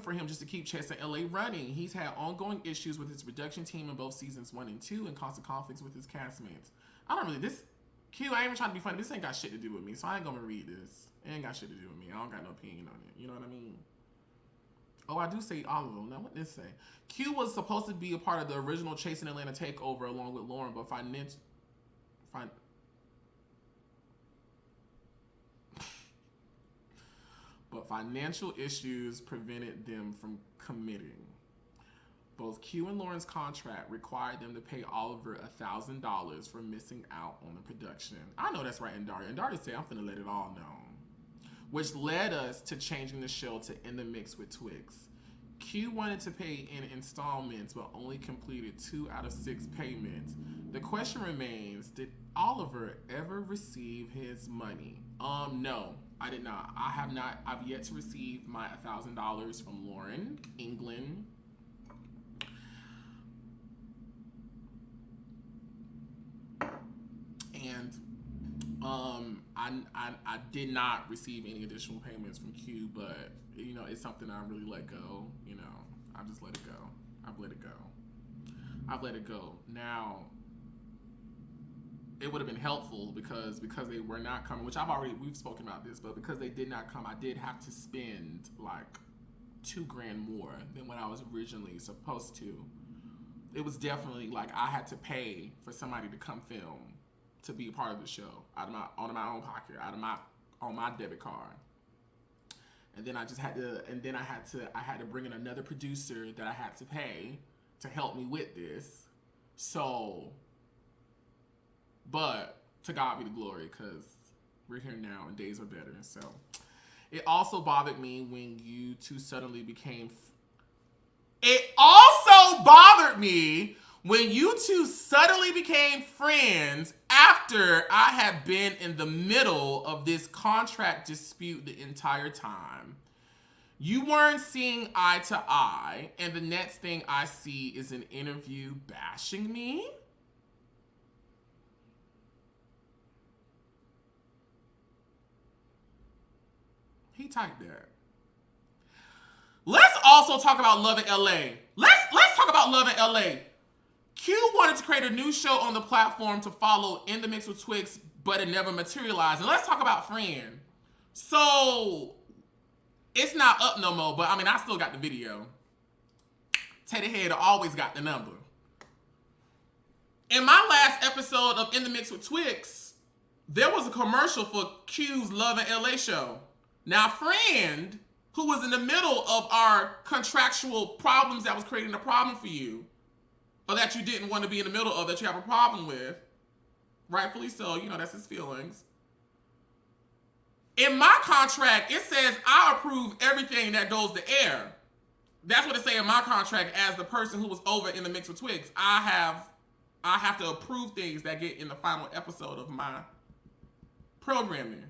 for him just to keep Chess and LA running. He's had ongoing issues with his production team in both seasons 1 and 2 and constant conflicts with his castmates. Q, I ain't even trying to be funny. This ain't got shit to do with me, so I ain't gonna read this. It ain't got shit to do with me. I don't got no opinion on it. You know what I mean? Oh, I do say all of them. Now, what did this say? Q was supposed to be a part of the original Chasing Atlanta takeover along with Lauren, but financial issues prevented them from committing. Both Q and Lauren's contract required them to pay Oliver $1,000 for missing out on the production. I know that's right, and Daria said, I'm finna let it all know. Which led us to changing the show to In the Mix with Twixt. Q wanted to pay in installments, but only completed 2 out of 6 payments. The question remains, did Oliver ever receive his money? No, I did not. I've yet to receive my $1,000 from Lauren, England. And I did not receive any additional payments from Q, but you know, it's something I really let go. You know, I just let it go. I've let it go. Now, it would have been helpful because they were not coming, which we've spoken about this, but because they did not come, I did have to spend like $2,000 more than what I was originally supposed to. It was definitely like I had to pay for somebody to come film to be a part of the show out of my own pocket, on my debit card. And then I had to bring in another producer that I had to pay to help me with this. So, but to God be the glory, because we're here now and days are better. So it also bothered me when you two suddenly became friends after I had been in the middle of this contract dispute the entire time. You weren't seeing eye to eye, and the next thing I see is an interview bashing me? He typed that. Let's also talk about Love in LA. Let's talk about Love in LA. Q wanted to create a new show on the platform to follow In the Mix with Twixt, but it never materialized. And let's talk about Friend. So, it's not up no more, but I mean, I still got the video. Teddy Head always got the number. In my last episode of In the Mix with Twixt, there was a commercial for Q's Love in LA show. Now, Friend, who was in the middle of our contractual problems that was creating a problem for you, or that you didn't want to be in the middle of, that you have a problem with, rightfully so, you know, that's his feelings. In my contract, it says I approve everything that goes to air. That's what it says in my contract as the person who was over In the Mix with Twixt. I have to approve things that get in the final episode of my programming.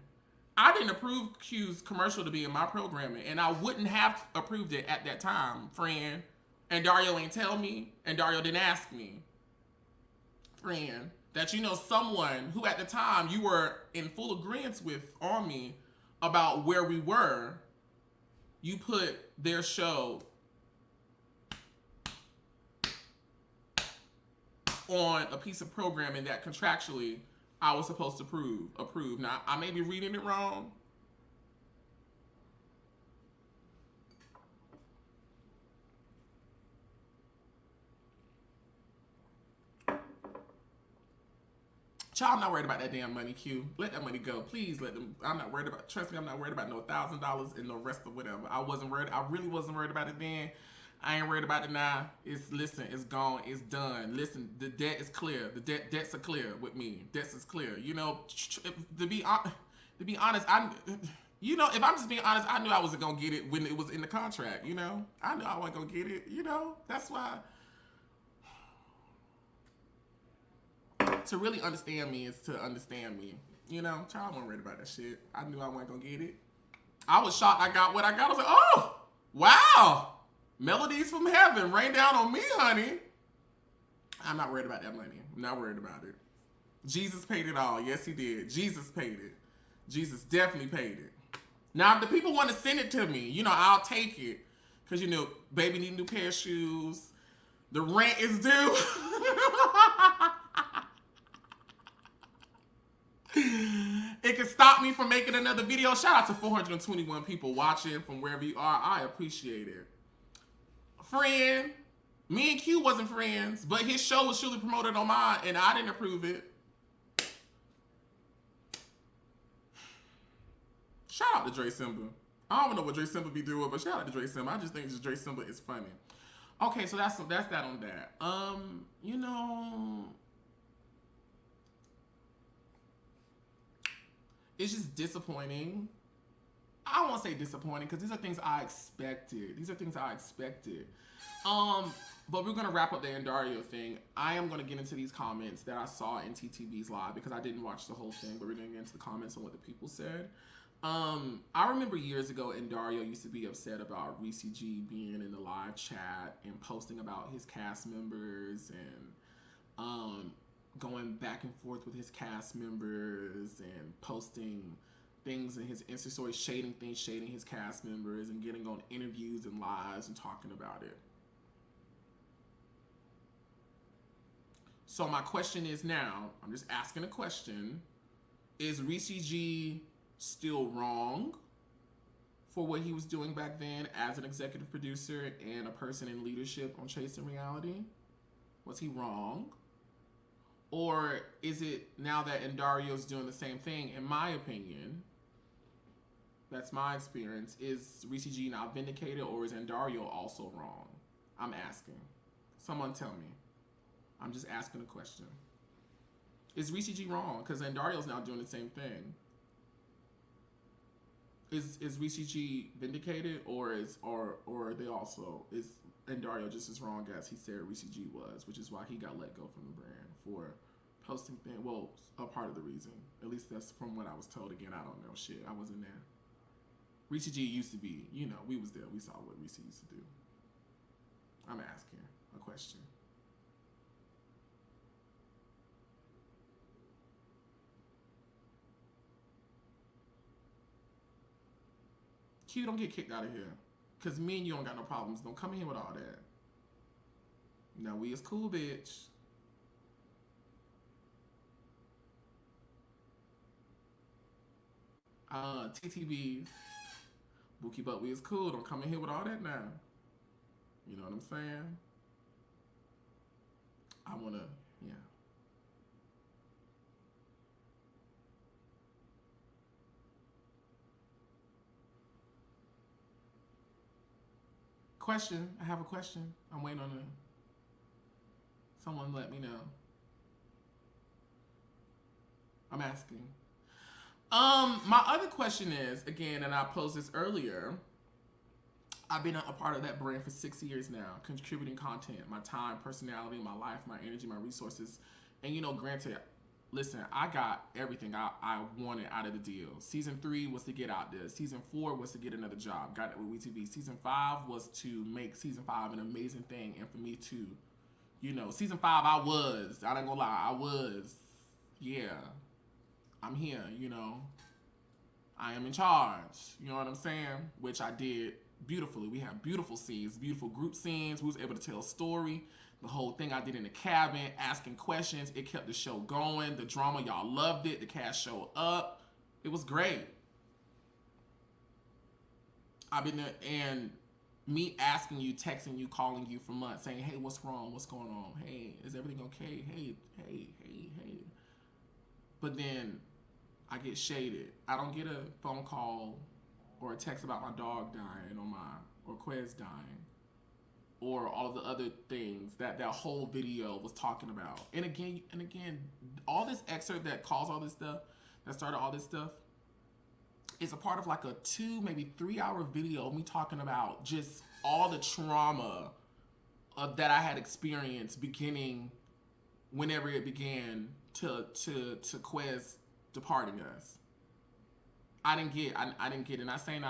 I didn't approve Q's commercial to be in my programming, and I wouldn't have approved it at that time, Friend. And Dario ain't tell me, and Dario didn't ask me, Friend, that you know someone who at the time you were in full agreement with on me about where we were, you put their show on a piece of programming that contractually I was supposed to approve. Now, I may be reading it wrong. Child, I'm not worried about that damn money, Q. Let that money go. Please let them. I'm not worried about, trust me, I'm not worried about no $1,000 and the rest of whatever. I really wasn't worried about it then. I ain't worried about it now. Listen, it's gone. It's done. Listen, the debt is clear. The debts are clear with me. Debts is clear. You know, to be honest, if I'm just being honest, I knew I wasn't going to get it when it was in the contract, you know? I knew I wasn't going to get it, you know? That's why. To really understand me is to understand me. You know, child, I wasn't worried about that shit. I knew I wasn't going to get it. I was shocked I got what I got. I was like, oh, wow. Melodies from heaven rain down on me, honey. I'm not worried about that money. I'm not worried about it. Jesus paid it all. Yes, he did. Jesus paid it. Jesus definitely paid it. Now, if the people want to send it to me, you know, I'll take it. Because, you know, baby need a new pair of shoes. The rent is due. It can stop me from making another video. Shout out to 421 people watching from wherever you are. I appreciate it. Friend, me and Q wasn't friends, but his show was surely promoted on mine, and I didn't approve it. Shout out to Dre Simba. I don't know what Dre Simba be doing, but shout out to Dre Simba. I just think just Dre Simba is funny. Okay, so that's that on that. You know, it's just disappointing. I won't say disappointing because these are things I expected. But we're gonna wrap up the Andario thing. I am gonna get into these comments that I saw in TTB's live because I didn't watch the whole thing, but we're gonna get into the comments on what the people said. I remember years ago, Andario used to be upset about Reese G being in the live chat and posting about his cast members and going back and forth with his cast members and posting things in his Insta story, shading his cast members and getting on interviews and lives and talking about it. So my question is now, I'm just asking a question, is Reese G still wrong for what he was doing back then as an executive producer and a person in leadership on Chasing Reality? Was he wrong? Or is it now that Andario's doing the same thing, in my opinion, that's my experience, is Reese G now vindicated or is Andario also wrong? I'm asking. Someone tell me. I'm just asking a question. Is Reese G wrong? Because Andario's now doing the same thing. Is Reese G vindicated or are they also, is Andario just as wrong as he said Reese G was, which is why he got let go from the brand for posting things? Well, a part of the reason. At least that's from what I was told. Again, I don't know shit. I wasn't there. Reese G used to be, you know, we was there. We saw what Reese used to do. I'm asking a question. Q, don't get kicked out of here. Because me and you don't got no problems. Don't come in here with all that. Now, we is cool, bitch. TTB. Bookie Butt, we is cool. Don't come in here with all that now. You know what I'm saying? I want to, yeah. Question. I have a question. I'm waiting on someone let me know. I'm asking. My other question is, again, and I posed this earlier, I've been a part of that brand for 6 years now, contributing content, my time, personality, my life, my energy, my resources. And, you know, granted, listen, I got everything I wanted out of the deal. Season 3 was to get out there. Season 4 was to get another job. Got it with WeTV. Season 5 was to make Season 5 an amazing thing. And for me to, you know, Season 5, I ain't gonna lie, yeah. I'm here, you know. I am in charge. You know what I'm saying? Which I did beautifully. We had beautiful scenes, beautiful group scenes. We was able to tell a story. The whole thing I did in the cabin, asking questions, it kept the show going. The drama, y'all loved it. The cast showed up. It was great. I've been there, and me asking you, texting you, calling you for months, saying, hey, what's wrong? What's going on? Hey, is everything okay? Hey. But then I get shaded. I don't get a phone call or a text about my dog dying or Quez dying. Or all the other things that whole video was talking about. And again, all this excerpt that caused all this stuff, that started all this stuff, is a part of like a 2, maybe 3 hour video of me talking about just all the trauma that I had experienced beginning whenever it began to Quez departing us. I didn't get it. Not saying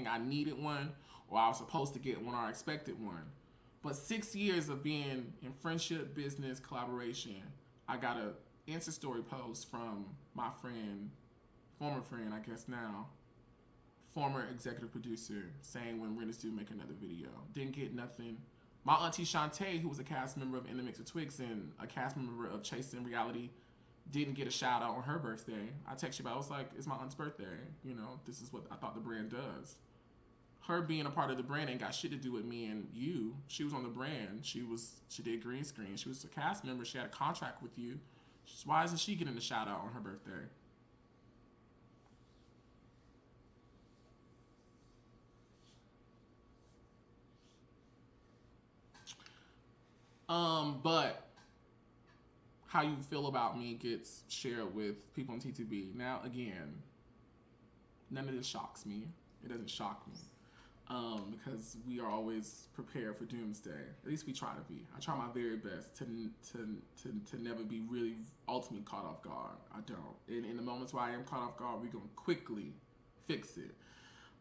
I needed one, or I was supposed to get one, or I expected one. But 6 years of being in friendship, business, collaboration, I got a Insta story post from my friend former friend, I guess now, former executive producer, saying when Renna's due make another video. Didn't get nothing. My auntie Shantae, who was a cast member of In the Mix with Twixt and a cast member of Chasing Reality, didn't get a shout out on her birthday. I text you about, I was like, it's my aunt's birthday. You know, this is what I thought the brand does. Her being a part of the brand ain't got shit to do with me and you. She was on the brand. She did green screen. She was a cast member. She had a contract with you. Why isn't she getting a shout out on her birthday? But how you feel about me gets shared with people on TTB. Now, again, none of this shocks me. It doesn't shock me. Because we are always prepared for doomsday. At least we try to be. I try my very best to never be really ultimately caught off guard. I don't. And in the moments where I am caught off guard, we're going to quickly fix it.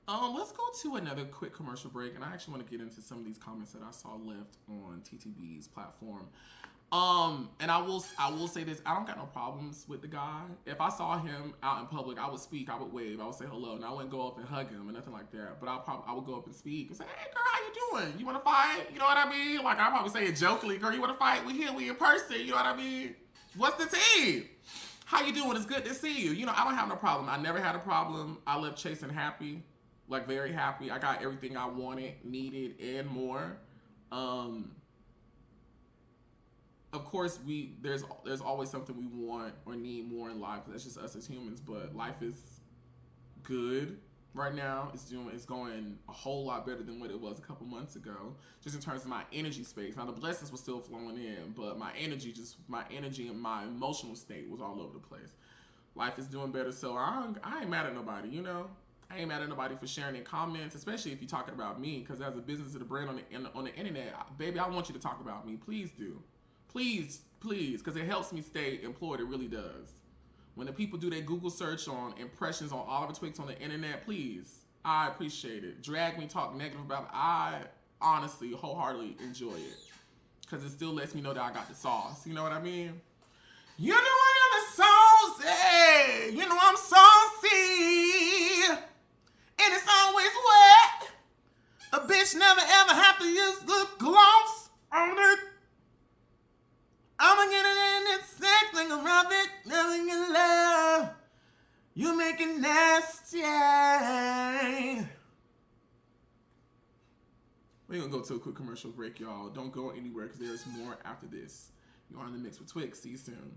Let's go to another quick commercial break, and I actually want to get into some of these comments that I saw left on TTB's platform. And I will say this, I don't got no problems with the guy. If I saw him out in public, I would speak, I would wave, I would say hello, and I wouldn't go up and hug him or nothing like that. But I would go up and speak and say, hey girl, how you doing? You wanna fight? You know what I mean? Like, I probably say it jokingly, girl, you wanna fight? We here, we in person, you know what I mean? What's the tea? How you doing? It's good to see you. You know, I don't have no problem. I never had a problem. I left chasing happy, like very happy. I got everything I wanted, needed, and more. Of course, there's always something we want or need more in life. That's just us as humans. But life is good right now. It's going a whole lot better than what it was a couple months ago. Just in terms of my energy space. Now the blessings were still flowing in, but my energy and my emotional state was all over the place. Life is doing better, so I ain't mad at nobody. You know, I ain't mad at nobody for sharing their comments, especially if you're talking about me. Because as a business of the brand on the internet, baby, I want you to talk about me. Please do. Please, because it helps me stay employed. It really does. When the people do their Google search on impressions on Oliver Twixt on the internet, please, I appreciate it. Drag me, talk negative about it. I honestly, wholeheartedly enjoy it. Because it still lets me know that I got the sauce. You know what I mean? You know I am the sauce, you know I'm saucy. And it's always wet. A bitch never ever have to use lip gloss on it. I'ma get it in its sex, like a rabbit, nothing in love. You make it nasty. We're gonna go to a quick commercial break, y'all. Don't go anywhere because there's more after this. You're on the mix with Twixt. See you soon.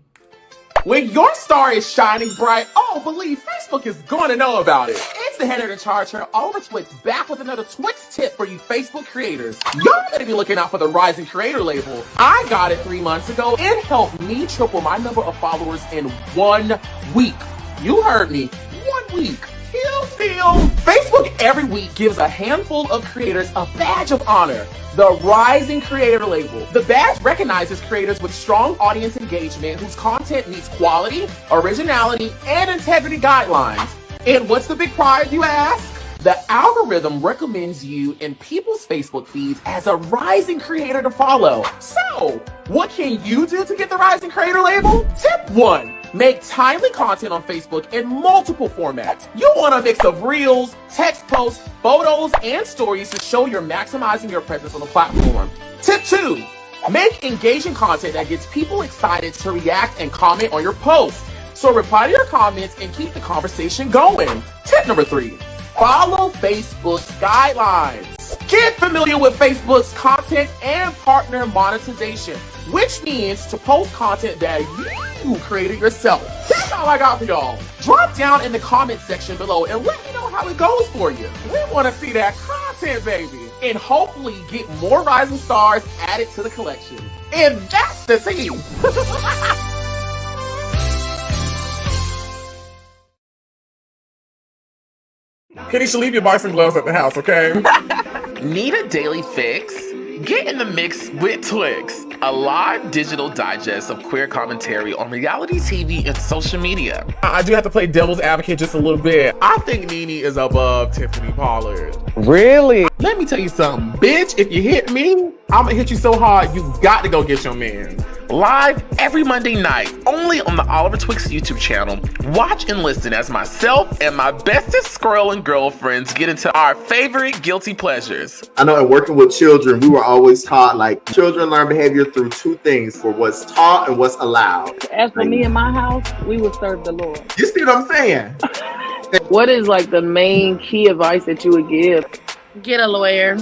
When your star is shining bright, oh, believe Facebook is going to know about it. It's the head of the charge here, Oliver Twixt, back with another Twixt tip for you Facebook creators. Y'all better be looking out for the Rising Creator label. I got it 3 months ago. It helped me triple my number of followers in 1 week. You heard me. 1 week. Facebook every week gives a handful of creators a badge of honor, the Rising Creator label. The badge recognizes creators with strong audience engagement whose content meets quality, originality, and integrity guidelines. And what's the big prize, you ask? The algorithm recommends you in people's Facebook feeds as a rising creator to follow. So, what can you do to get the Rising Creator label? Tip 1. Make timely content on Facebook in multiple formats. You want a mix of reels, text posts, photos, and stories to show you're maximizing your presence on the platform. Tip 2. Make engaging content that gets people excited to react and comment on your posts. So reply to your comments and keep the conversation going. Tip number 3. Follow Facebook's guidelines. Get familiar with Facebook's content and partner monetization, which means to post content that you created yourself. That's all I got for y'all. Drop down in the comment section below and let me know how it goes for you. We want to see that content, baby. And hopefully get more rising stars added to the collection. And that's the team. Kenny should leave your boxing gloves at the house, okay? Need a daily fix? Get in the mix with Twixt, a live digital digest of queer commentary on reality TV and social media. I do have to play devil's advocate just a little bit. I think Nene is above Tiffany Pollard. Really? Let me tell you something, bitch, if you hit me, I'm gonna hit you so hard, you got to go get your man. Live every Monday night, only on the Oliver Twixt YouTube channel. Watch and listen as myself and my bestest squirrel and girlfriends get into our favorite guilty pleasures. I know in working with children, we were always taught like children learn behavior through two things, for what's taught and what's allowed. As for me in my house, we would serve the Lord. You see what I'm saying? What is like the main key advice that you would give? Get a lawyer.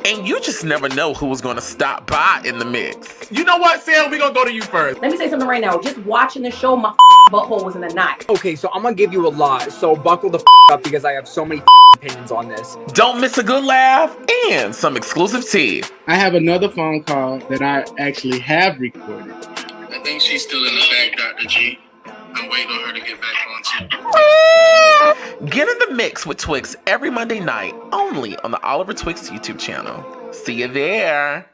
And you just never know who was gonna stop by in the mix. You know what, Sam? We're gonna go to you first. Let me say something right now. Just watching the show, my butthole was in a knot. Okay, so I'm gonna give you a lot, so buckle the up because I have so many opinions on this. Don't miss a good laugh and some exclusive tea. I have another phone call that I actually have recorded. I think she's still in the bag, Dr. G. I'm waiting on her to get back on too. Get in the mix with Twixt every Monday night, only on the Oliver Twixt YouTube channel. See you there.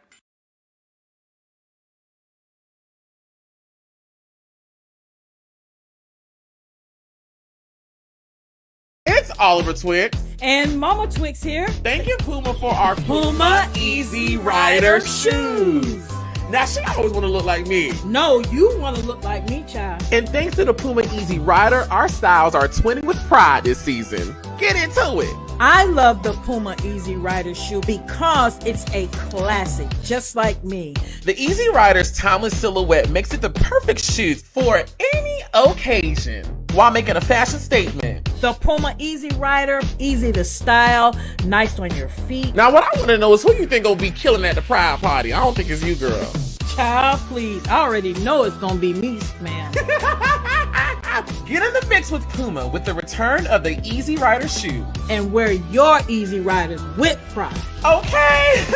It's Oliver Twixt. And Mama Twixt here. Thank you, Puma, for our Puma Easy Rider shoes. Now, she always want to look like me. No, you want to look like me, child. And thanks to the Puma Easy Rider, our styles are twinning with pride this season. Get into it. I love the Puma Easy Rider shoe because it's a classic, just like me. The Easy Rider's timeless silhouette makes it the perfect shoe for any occasion while making a fashion statement. The Puma Easy Rider, easy to style, nice on your feet. Now, what I want to know is who you think gonna be killing at the pride party? I don't think it's you, girl. Child, please. I already know it's gonna be me, man. Get in the mix with Puma with the return of the Easy Rider shoe. And wear your Easy Riders with pride. Okay.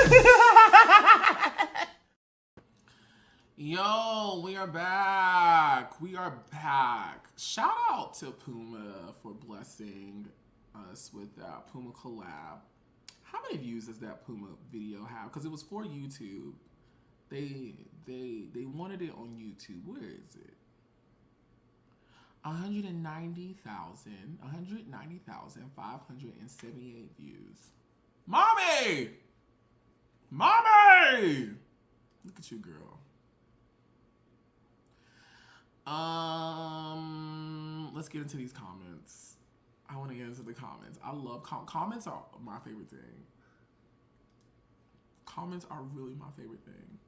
Yo, we are back. We are back. Shout out to Puma for blessing us with that Puma collab. How many views does that Puma video have? Because it was for YouTube. They wanted it on YouTube. Where is it? 190,578 views. Mommy! Mommy! Look at you, girl. Let's get into these comments. I want to get into the comments. I love comments are my favorite thing. Comments are really my favorite thing.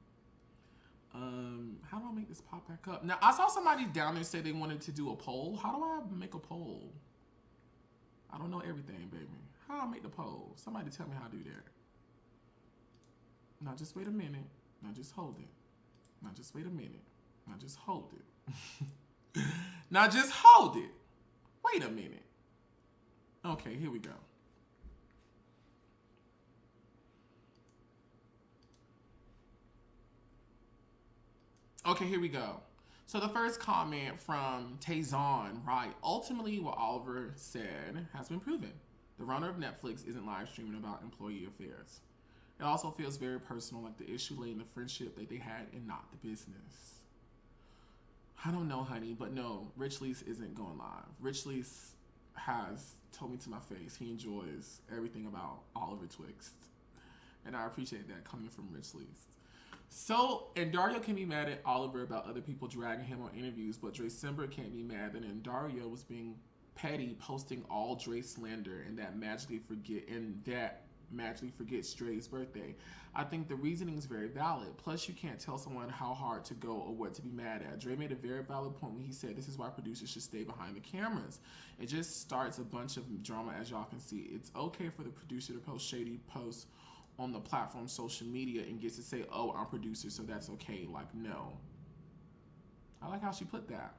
How do I make this pop back up? Now, I saw somebody down there say they wanted to do a poll. How do I make a poll? I don't know everything, baby. How do I make the poll? Somebody tell me how to do that. Now, just wait a minute. Now, just hold it. Now, just wait a minute. Now, just hold it. Now, just hold it. Wait a minute. Okay, here we go. Okay, here we go. So the first comment from Tazon, right? Ultimately, what Oliver said has been proven. The runner of Netflix isn't live streaming about employee affairs. It also feels very personal, like the issue lay in the friendship that they had and not the business. I don't know, honey, but no, Rich Lease isn't going live. Rich Lease has told me to my face he enjoys everything about Oliver Twixt. And I appreciate that coming from Rich Lease. So, and Dario can be mad at Oliver about other people dragging him on interviews, but Dre Simber can't be mad that Dario was being petty, posting all Dre slander, and that magically forgets Dre's birthday. I think the reasoning is very valid. Plus, you can't tell someone how hard to go or what to be mad at. Dre made a very valid point when he said this is why producers should stay behind the cameras. It just starts a bunch of drama, as y'all can see. It's okay for the producer to post shady posts on the platform social media and gets to say, oh, I'm producer, so that's okay. Like, no. I like how she put that.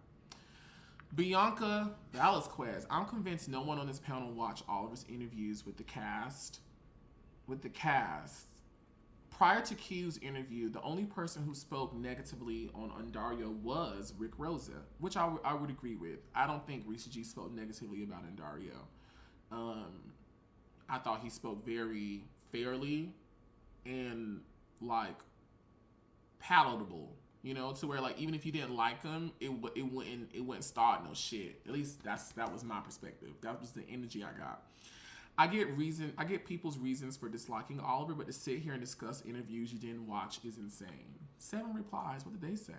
Bianca Velasquez. I'm convinced no one on this panel watched Oliver's interviews with the cast. Prior to Q's interview, the only person who spoke negatively on Dario was Rick Rosa, which I would agree with. I don't think Risha G spoke negatively about Dario. I thought he spoke very fairly and like palatable, you know, to where like even if you didn't like him, it wouldn't start no shit. At least that was my perspective. That was the energy I got. I get people's reasons for disliking Oliver, but to sit here and discuss interviews you didn't watch is insane. 7 replies. What did they say?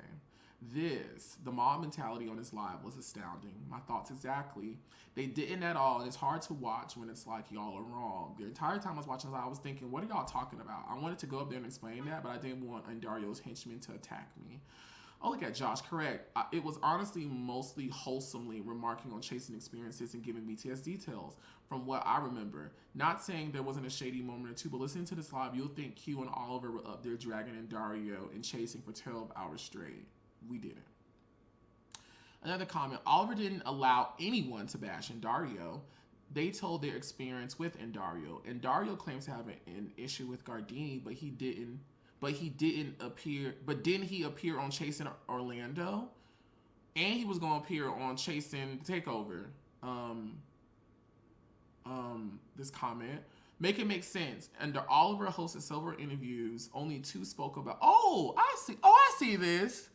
The mob mentality on this live was astounding. My thoughts exactly. They didn't at all, and it's hard to watch when it's like y'all are wrong. The entire time I was watching this, I was thinking, what are y'all talking about? I wanted to go up there and explain that, but I didn't want Dario's henchmen to attack me. Oh, look at Josh. Correct. It was honestly mostly wholesomely remarking on chasing experiences and giving BTS details from what I remember. Not saying there wasn't a shady moment or two, but listening to this live, you'll think Q and Oliver were up there dragging in Dario and chasing for 12 hours straight. We didn't. Another comment, Oliver didn't allow anyone to bash Dario. They told their experience with Dario. Dario claims to have an issue with Gardini, but he didn't. Didn't he appear on Chasing Orlando? And he was gonna appear on Chasing Takeover. This comment. Make it make sense. Under Oliver hosted several interviews, only 2 spoke about. I see this.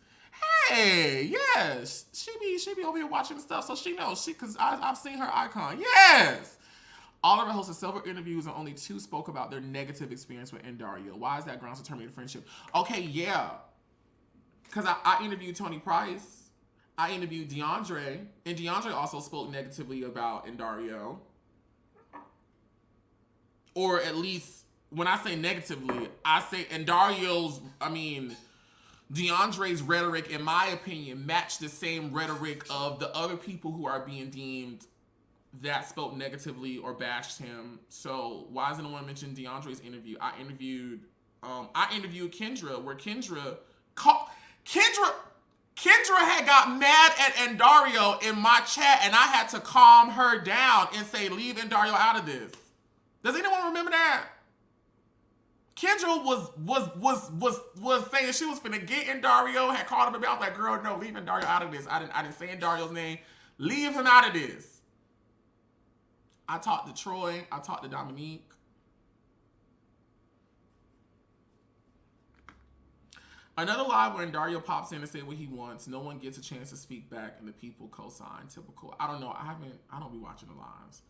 Hey, yes. She be over here watching stuff, so she knows. Cause I've seen her icon. Yes. Oliver hosted several interviews and only 2 spoke about their negative experience with Dario. Why is that grounds to terminate friendship? Okay, yeah. Because I interviewed Tony Price. I interviewed DeAndre. And DeAndre also spoke negatively about Dario. Or at least, when I say negatively, I say DeAndre's rhetoric, in my opinion, matched the same rhetoric of the other people who are being deemed that spoke negatively or bashed him. So why isn't no one mentioned DeAndre's interview? I interviewed Kendra, where Kendra had got mad at Dario in my chat, and I had to calm her down and say, leave Dario out of this. Does anyone remember that? Kendra was saying she was finna get Dario, had called him about that girl. No, leave Dario out of this. I didn't say Dario's name. Leave him out of this. I talked to Troy. I talked to Dominique. Another live when Dario pops in and say what he wants. No one gets a chance to speak back, and the people co-sign. Typical. I don't know. I don't be watching the lives.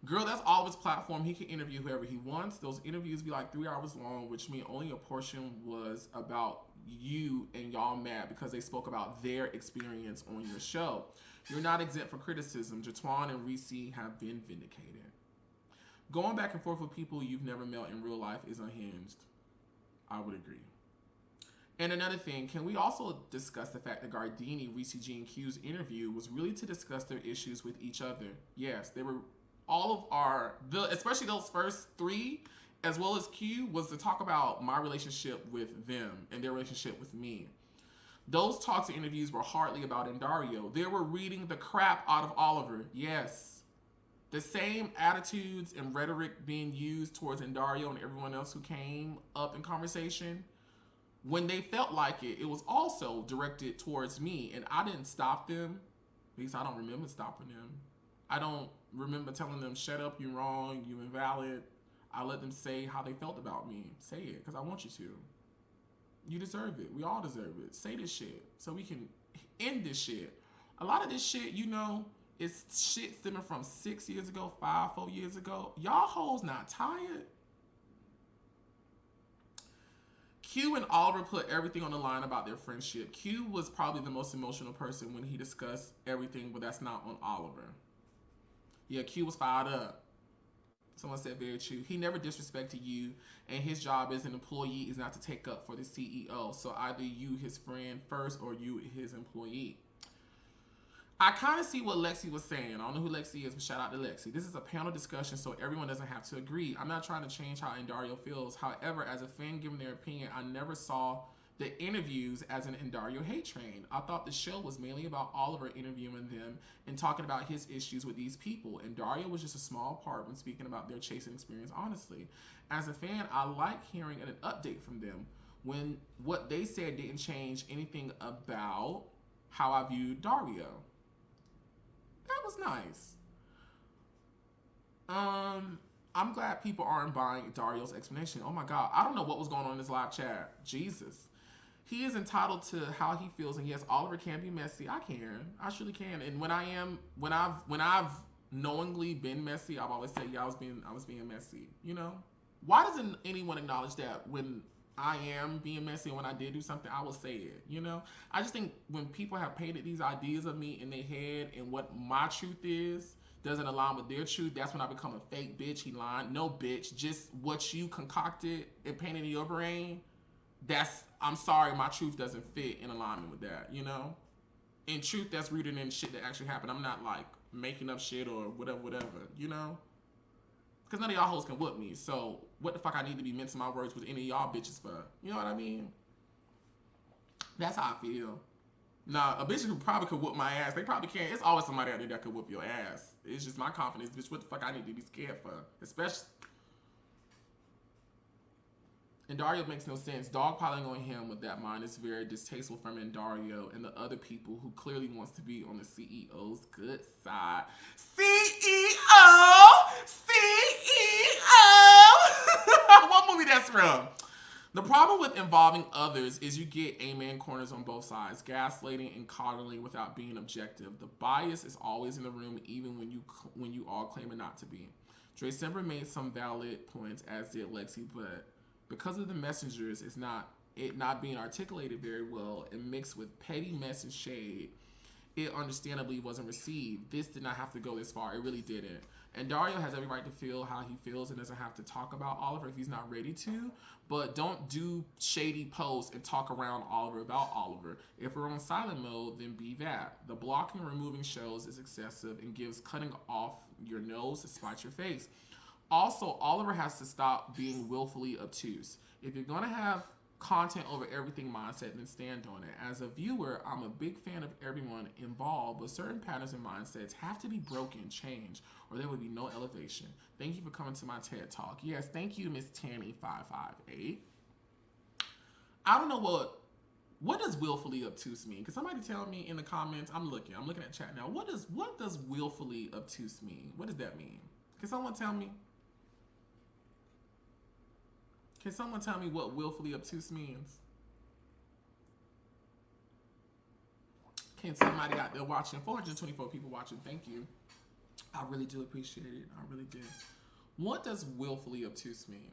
Girl, that's all of his platform. He can interview whoever he wants. Those interviews be like 3 hours long, which means only a portion was about you and y'all mad because they spoke about their experience on your show. You're not exempt from criticism. Jatwan and Reese have been vindicated. Going back and forth with people you've never met in real life is unhinged. I would agree. And another thing, can we also discuss the fact that Gardini, Reese G, and Q's interview was really to discuss their issues with each other? Yes, they were especially those first 3, as well as Q, was to talk about my relationship with them and their relationship with me. Those talks and interviews were hardly about Dario. They were reading the crap out of Oliver. Yes. The same attitudes and rhetoric being used towards Dario and everyone else who came up in conversation, when they felt like it was also directed towards me. And I didn't stop them. At least I don't remember stopping them. I don't remember telling them, shut up, you're wrong, you're invalid. I let them say how they felt about me. Say it, because I want you to. You deserve it. We all deserve it. Say this shit so we can end this shit. A lot of this shit, is shit stemming from 6 years ago, 4 years ago. Y'all hoes not tired. Q and Oliver put everything on the line about their friendship. Q was probably the most emotional person when he discussed everything, but that's not on Oliver. Yeah, Q was fired up. Someone said very true. He never disrespected you, and his job as an employee is not to take up for the CEO. So either you, his friend, first, or you, his employee. I kind of see what Lexi was saying. I don't know who Lexi is, but shout out to Lexi. This is a panel discussion, so everyone doesn't have to agree. I'm not trying to change how Dario feels. However, as a fan giving their opinion, I never saw the interviews as an Dario hate train. I thought the show was mainly about Oliver interviewing them and talking about his issues with these people. And Dario was just a small part when speaking about their chasing experience, honestly. As a fan, I like hearing an update from them when what they said didn't change anything about how I viewed Dario. That was nice. I'm glad people aren't buying Dario's explanation. Oh my God, I don't know what was going on in this live chat. Jesus. He is entitled to how he feels, and yes, Oliver can be messy. I surely can. And when I've knowingly been messy, I've always said, yeah, I was being messy. Why doesn't anyone acknowledge that when I am being messy. When I did do something, I will say it, you know? I just think when people have painted these ideas of me in their head and what my truth is doesn't align with their truth, that's when I become a fake bitch. He lying. No, bitch. Just what you concocted and painted in your brain, I'm sorry, my truth doesn't fit in alignment with that, you know? And truth that's rooted in shit that actually happened. I'm not like making up shit or whatever, you know? Because none of y'all hoes can whoop me. So what the fuck I need to be mincing my words with any of y'all bitches for? You know what I mean? That's how I feel. Nah, a bitch who probably could whoop my ass, they probably can't. It's always somebody out there that could whoop your ass. It's just my confidence, bitch. What the fuck I need to be scared for? Especially. And Dario makes no sense. Dogpiling on him with that mind is very distasteful from Dario and the other people who clearly wants to be on the CEO's good side. CEO! What movie that's from? The problem with involving others is you get amen corners on both sides, gaslighting and coddling without being objective. The bias is always in the room, even when you all claim it not to be. Dre Semper made some valid points, as did Lexi, but because of the messengers, it not being articulated very well and mixed with petty mess and shade, it understandably wasn't received. This did not have to go this far. It really didn't. And Dario has every right to feel how he feels and doesn't have to talk about Oliver if he's not ready to. But don't do shady posts and talk around Oliver about Oliver. If we're on silent mode, then be that. The blocking and removing shows is excessive and gives cutting off your nose to spite your face. Also, Oliver has to stop being willfully obtuse. If you're going to have content over everything mindset, then stand on it. As a viewer, I'm a big fan of everyone involved, but certain patterns and mindsets have to be broken, changed, or there would be no elevation. Thank you for coming to my TED Talk. Yes, thank you, Miss Tanny558. I don't know what does willfully obtuse mean? Can somebody tell me in the comments? I'm looking at chat now. What does willfully obtuse mean? What does that mean? Can someone tell me? Can someone tell me what willfully obtuse means? Can somebody out there watching? 424 people watching. Thank you. I really do appreciate it. I really do. What does willfully obtuse mean?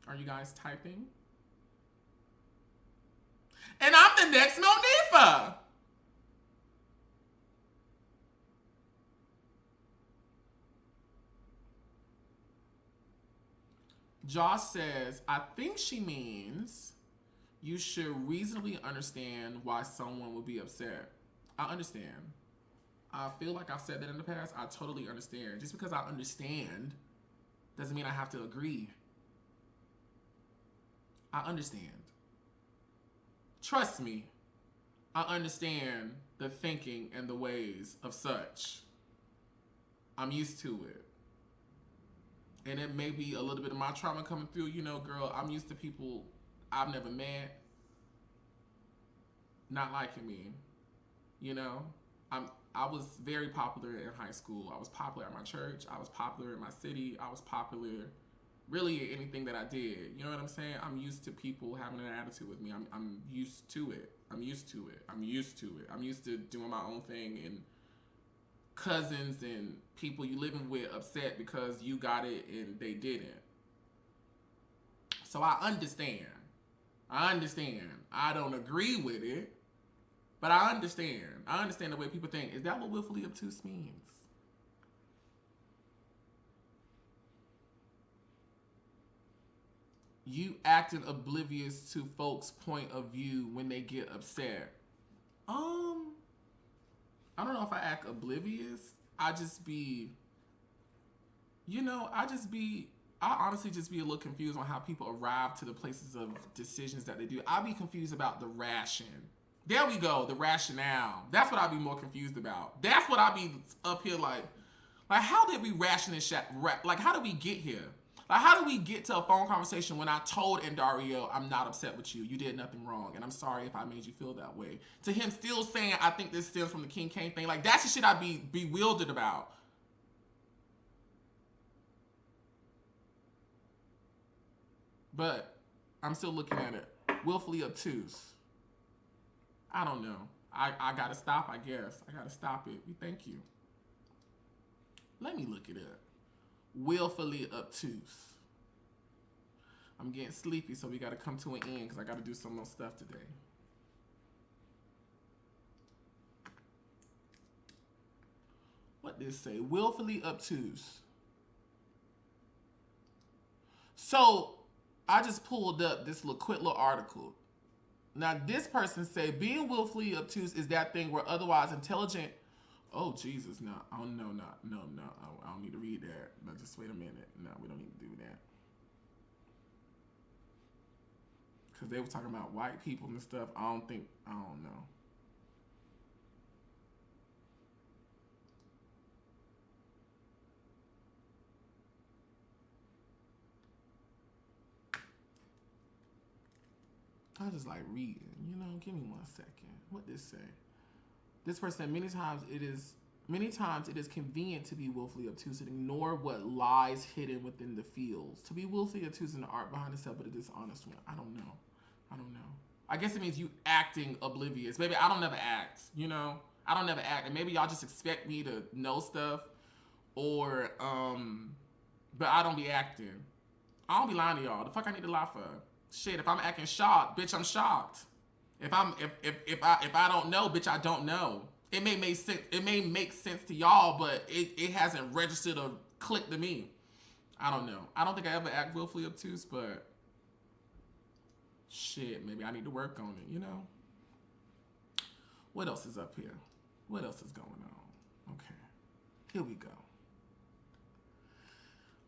Are you guys typing? And I'm the next Monifa. Josh says, I think she means you should reasonably understand why someone would be upset. I understand. I feel like I've said that in the past. I totally understand. Just because I understand doesn't mean I have to agree. I understand. Trust me, I understand the thinking and the ways of such. I'm used to it. And it may be a little bit of my trauma coming through. You know, girl, I'm used to people I've never met not liking me. You know, I was very popular in high school. I was popular at my church. I was popular in my city. I was popular really at anything that I did. You know what I'm saying? I'm used to people having an attitude with me. I'm used to it. I'm used to it. I'm used to it. I'm used to doing my own thing, and cousins and people you living with upset because you got it and they didn't. So I understand. I don't agree with it, but I understand. I understand the way people think. Is that what willfully obtuse means? You acting oblivious to folks' point of view when they get upset. I don't know if I act oblivious. I honestly just be a little confused on how people arrive to the places of decisions that they do. I be confused about the ration. There we go, the rationale. That's what I be more confused about. That's what I be up here like how did we ration and like how did we get here? Like, how do we get to a phone conversation when I told Dario, I'm not upset with you. You did nothing wrong, and I'm sorry if I made you feel that way. To him still saying, I think this stems from the King Kane thing. Like, that's the shit I be bewildered about. But I'm still looking at it. Willfully obtuse. I don't know. I gotta stop, I guess. I gotta stop it. We thank you. Let me look it up. willfully obtuse. I'm getting sleepy, so we got to come to an end because I got to do some more stuff today. What did it say? Willfully obtuse. So I just pulled up this quick little article. Now this person said being willfully obtuse is that thing where otherwise intelligent. Oh Jesus, no, oh no, I don't need to read that. No, just wait a minute. No, we don't need to do that. Because they were talking about white people and stuff. I don't know. I just like reading, you know. Give me 1 second. What did this say? This person said many times it is convenient to be willfully obtuse and ignore what lies hidden within the fields. To be willfully obtuse in the art behind itself, but a dishonest one. I don't know. I guess it means you acting oblivious. Maybe I don't never act, you know. I don't never act, and maybe y'all just expect me to know stuff, or but I don't be acting. I don't be lying to y'all. The fuck I need to lie for? Shit, if I'm acting shocked, bitch, I'm shocked. If I don't know, bitch, I don't know. It may make sense. It may make sense to y'all, but it hasn't registered or clicked to me. I don't know. I don't think I ever act willfully obtuse, but shit, maybe I need to work on it, you know? What else is up here? What else is going on? Okay, here we go.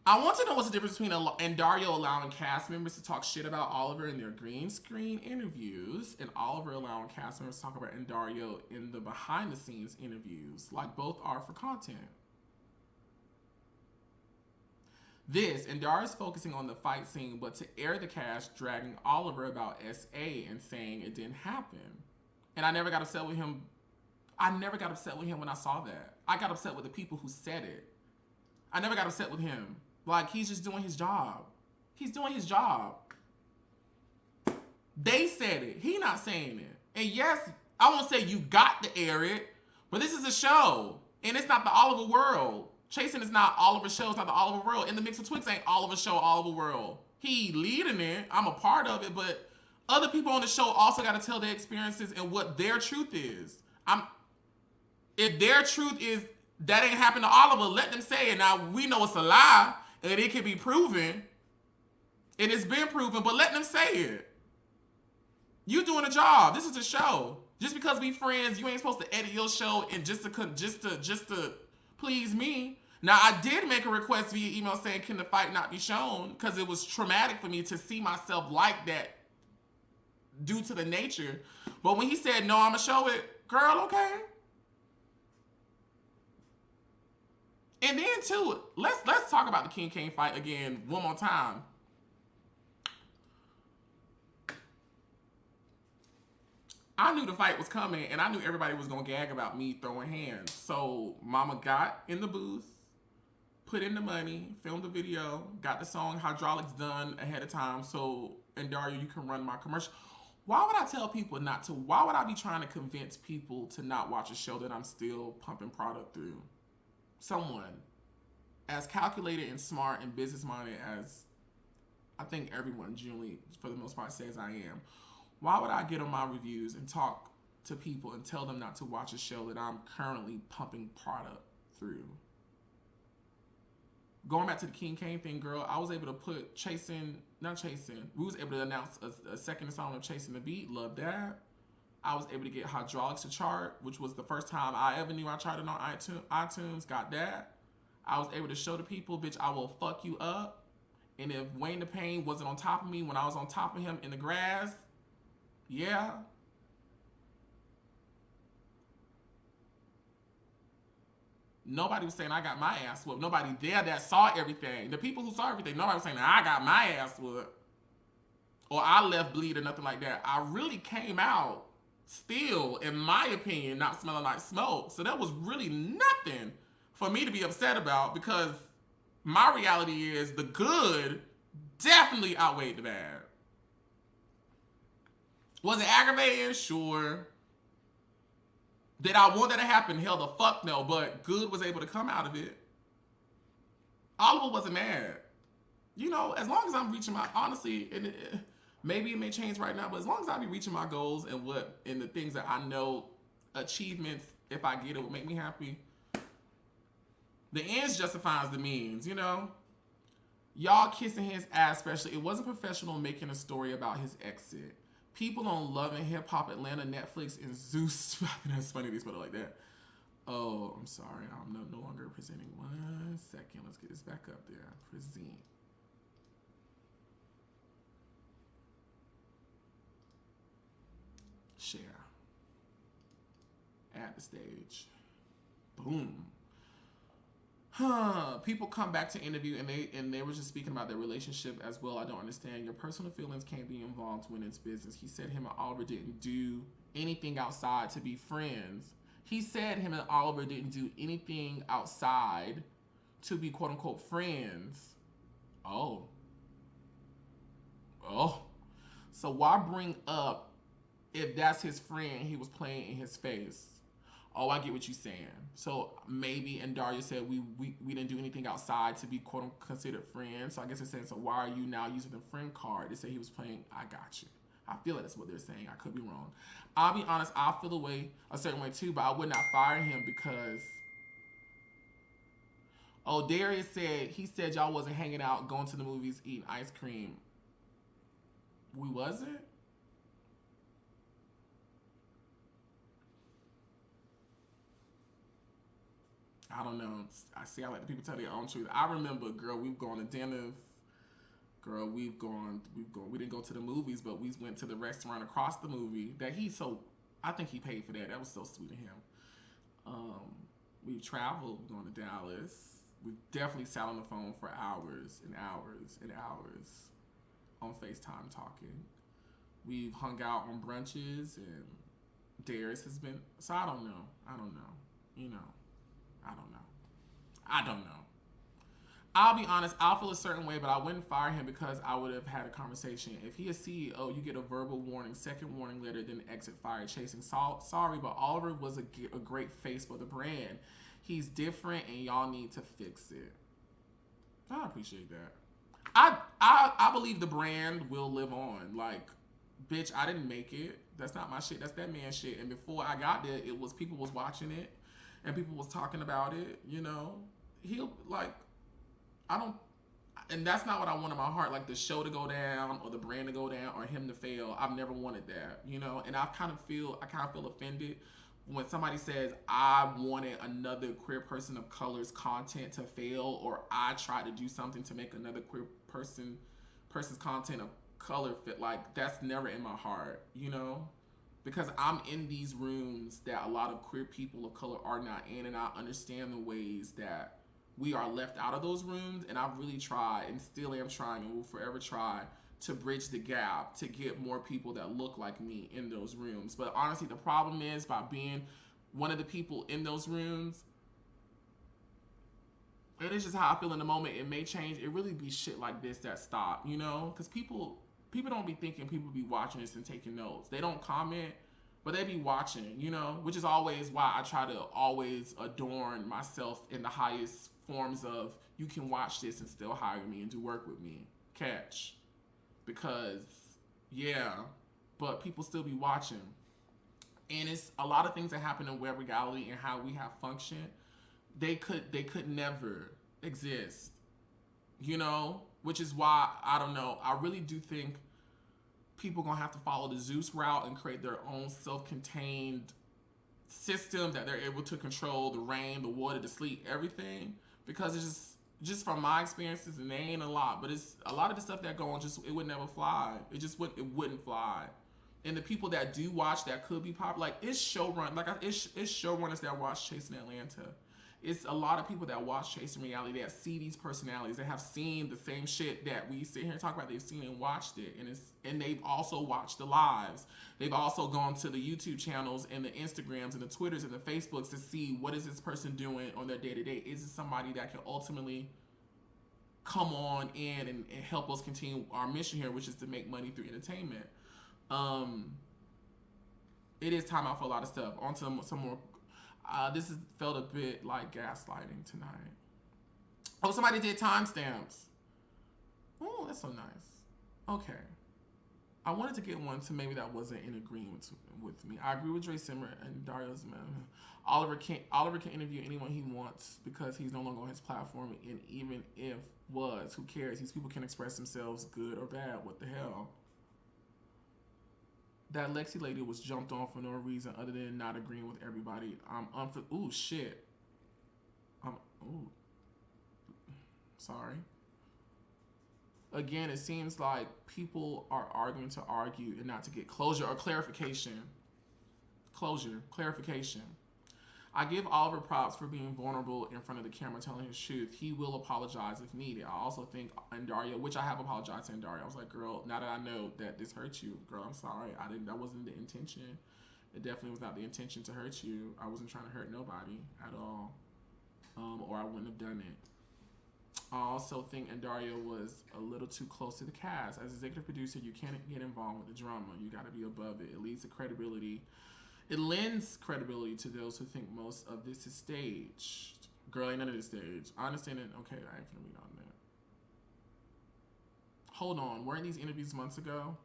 I want to know what's the difference between and Dario allowing cast members to talk shit about Oliver in their green screen interviews, and Oliver allowing cast members to talk about Dario in the behind the scenes interviews, like both are for content. This, and Dario's focusing on the fight scene, but to air the cast, dragging Oliver about SA and saying it didn't happen. And I never got upset with him. I never got upset with him when I saw that. I got upset with the people who said it. I never got upset with him. Like, he's just doing his job. He's doing his job. They said it. He not saying it. And yes, I won't say you got to air it, but this is a show. And it's not the Oliver world. Chasing is not Oliver's show. It's not the Oliver world. And the Mix with Twixt ain't Oliver's show, Oliver world. He leading it. I'm a part of it, but other people on the show also got to tell their experiences and what their truth is. If their truth is that ain't happened to Oliver, let them say it. Now, we know it's a lie, and it can be proven. And it's been proven, but let them say it. You doing a job. This is a show. Just because we friends, you ain't supposed to edit your show and just to please me. Now, I did make a request via email saying, can the fight not be shown? Because it was traumatic for me to see myself like that due to the nature. But when he said, no, I'm going to show it, girl, okay. And then too, let's talk about the King Kane fight again one more time. I knew the fight was coming, and I knew everybody was gonna gag about me throwing hands. So Mama got in the booth, put in the money, filmed the video, got the song Hydraulics done ahead of time. So, and Dario, you can run my commercial. Why would I tell people not to? Why would I be trying to convince people to not watch a show that I'm still pumping product through? Someone as calculated and smart and business-minded as I think everyone generally, for the most part, says I am, why would I get on my reviews and talk to people and tell them not to watch a show that I'm currently pumping product through? Going back to the King Kane thing, girl, I was able to put we was able to announce a second installment of Chasing the Beat. Love that. I was able to get Hydraulics to chart, which was the first time I ever knew I charted on iTunes. Got that. I was able to show the people, bitch, I will fuck you up. And if Wayne the Pain wasn't on top of me when I was on top of him in the grass, yeah. Nobody was saying I got my ass whooped. Nobody there that saw everything. The people who saw everything, nobody was saying I got my ass whooped. Or I left bleed or nothing like that. I really came out still, in my opinion, not smelling like smoke. So that was really nothing for me to be upset about, because my reality is the good definitely outweighed the bad. Was it aggravating? Sure. Did I want that to happen? Hell the fuck no, but good was able to come out of it. Oliver wasn't mad. You know, as long as I'm reaching my, honestly, and maybe it may change right now, but as long as I be reaching my goals and the things that I know, achievements, if I get it, will make me happy. The ends justifies the means, you know? Y'all kissing his ass, especially. It wasn't professional making a story about his exit. People on Love and Hip Hop Atlanta, Netflix, and Zeus. That's funny they spell it like that. Oh, I'm sorry. I'm no longer presenting. 1 second. Let's get this back up there. Present. Share. Add the stage. Boom. People come back to interview and they were just speaking about their relationship as well. I don't understand. Your personal feelings can't be involved when it's business. He said him and Oliver didn't do anything outside to be friends. He said him and Oliver didn't do anything outside to be quote unquote friends. Oh. So why bring up if that's his friend he was playing in his face? Oh, I get what you're saying. So maybe, and Daria said we didn't do anything outside to be quote unquote considered friends. So I guess they're saying, so why are you now using the friend card? They say he was playing. I got you. I feel like that's what they're saying. I could be wrong. I'll be honest. I feel a certain way too, but I would not fire him because. Oh, Darius said he said y'all wasn't hanging out, going to the movies, eating ice cream. We wasn't. I don't know. I let the people tell their own truth. I remember, girl, we've gone to dinners. Girl, we didn't go to the movies, but we went to the restaurant across the movie that I think he paid for that. That was so sweet of him. We've traveled, we've gone to Dallas. We've definitely sat on the phone for hours and hours and hours on FaceTime talking. We've hung out on brunches and Darius has been, so I don't know. You know. I don't know. I'll be honest, I'll feel a certain way, but I wouldn't fire him because I would have had a conversation. If he is CEO, you get a verbal warning, second warning letter, then exit fire chasing. Sorry, but Oliver was a great face for the brand. He's different and y'all need to fix it. I appreciate that. I believe the brand will live on. Like, bitch, I didn't make it. That's not my shit. That's that man's shit. And before I got there, it was people was watching it and people was talking about it, you know. He'll, like, and that's not what I want in my heart, like the show to go down or the brand to go down or him to fail. I've never wanted that, you know. And I kind of feel offended when somebody says I wanted another queer person of color's content to fail, or I tried to do something to make another queer person's content of color fit. Like, that's never in my heart, you know, because I'm in these rooms that a lot of queer people of color are not in, and I understand the ways that we are left out of those rooms, and I've really tried and still am trying and will forever try to bridge the gap to get more people that look like me in those rooms. But honestly, the problem is, by being one of the people in those rooms, and it's just how I feel in the moment, it may change. It really be shit like this that stop, you know? Because people don't be thinking, people be watching this and taking notes. They don't comment, but they be watching, you know? Which is always why I try to always adorn myself in the highest forms of, you can watch this and still hire me and do work with me. Catch. Because, yeah, but people still be watching. And it's a lot of things that happen in web reality and how we have functioned. They could never exist, you know? Which is why, I don't know, I really do think people gonna have to follow the Zeus route and create their own self-contained system that they're able to control the rain, the water, the sleet, everything. Because it's just from my experiences, and they ain't a lot, but it's a lot of the stuff that go on, just it would never fly. It wouldn't fly. And the people that do watch that could be popular, like it's showrunners that watch Chasing Atlanta. It's a lot of people that watch Chasing Reality that see these personalities, that have seen the same shit that we sit here and talk about. They've seen and watched it, and they've also watched the lives. They've also gone to the YouTube channels and the Instagrams and the Twitters and the Facebooks to see what is this person doing on their day-to-day. Is it somebody that can ultimately come on in and help us continue our mission here, which is to make money through entertainment? It is time out for a lot of stuff. On to some more. This has felt a bit like gaslighting tonight. Oh, somebody did timestamps. Oh, that's so nice. Okay. I wanted to get one to maybe that wasn't in agreement with me. I agree with Dre Simmer and Dario's man. Oliver can interview anyone he wants because he's no longer on his platform, and even if was, who cares? These people can express themselves good or bad. What the hell? That Lexi lady was jumped on for no reason other than not agreeing with everybody. Ooh, shit. Ooh. Sorry. Again, it seems like people are arguing to argue and not to get closure or clarification. Clarification. I give Oliver props for being vulnerable in front of the camera, telling his truth. He will apologize if needed. I also think Andaria, which I have apologized to Andaria. I was like, girl, now that I know that this hurt you, girl, I'm sorry. That wasn't the intention. It definitely was not the intention to hurt you. I wasn't trying to hurt nobody at all. Or I wouldn't have done it. I also think Andaria was a little too close to the cast. As executive producer, you can't get involved with the drama. You got to be above it. It leads to credibility. It lends credibility to those who think most of this is staged. Girl, ain't none of this staged. I understand it. Okay, I ain't gonna read on that. Hold on. Weren't these interviews months ago?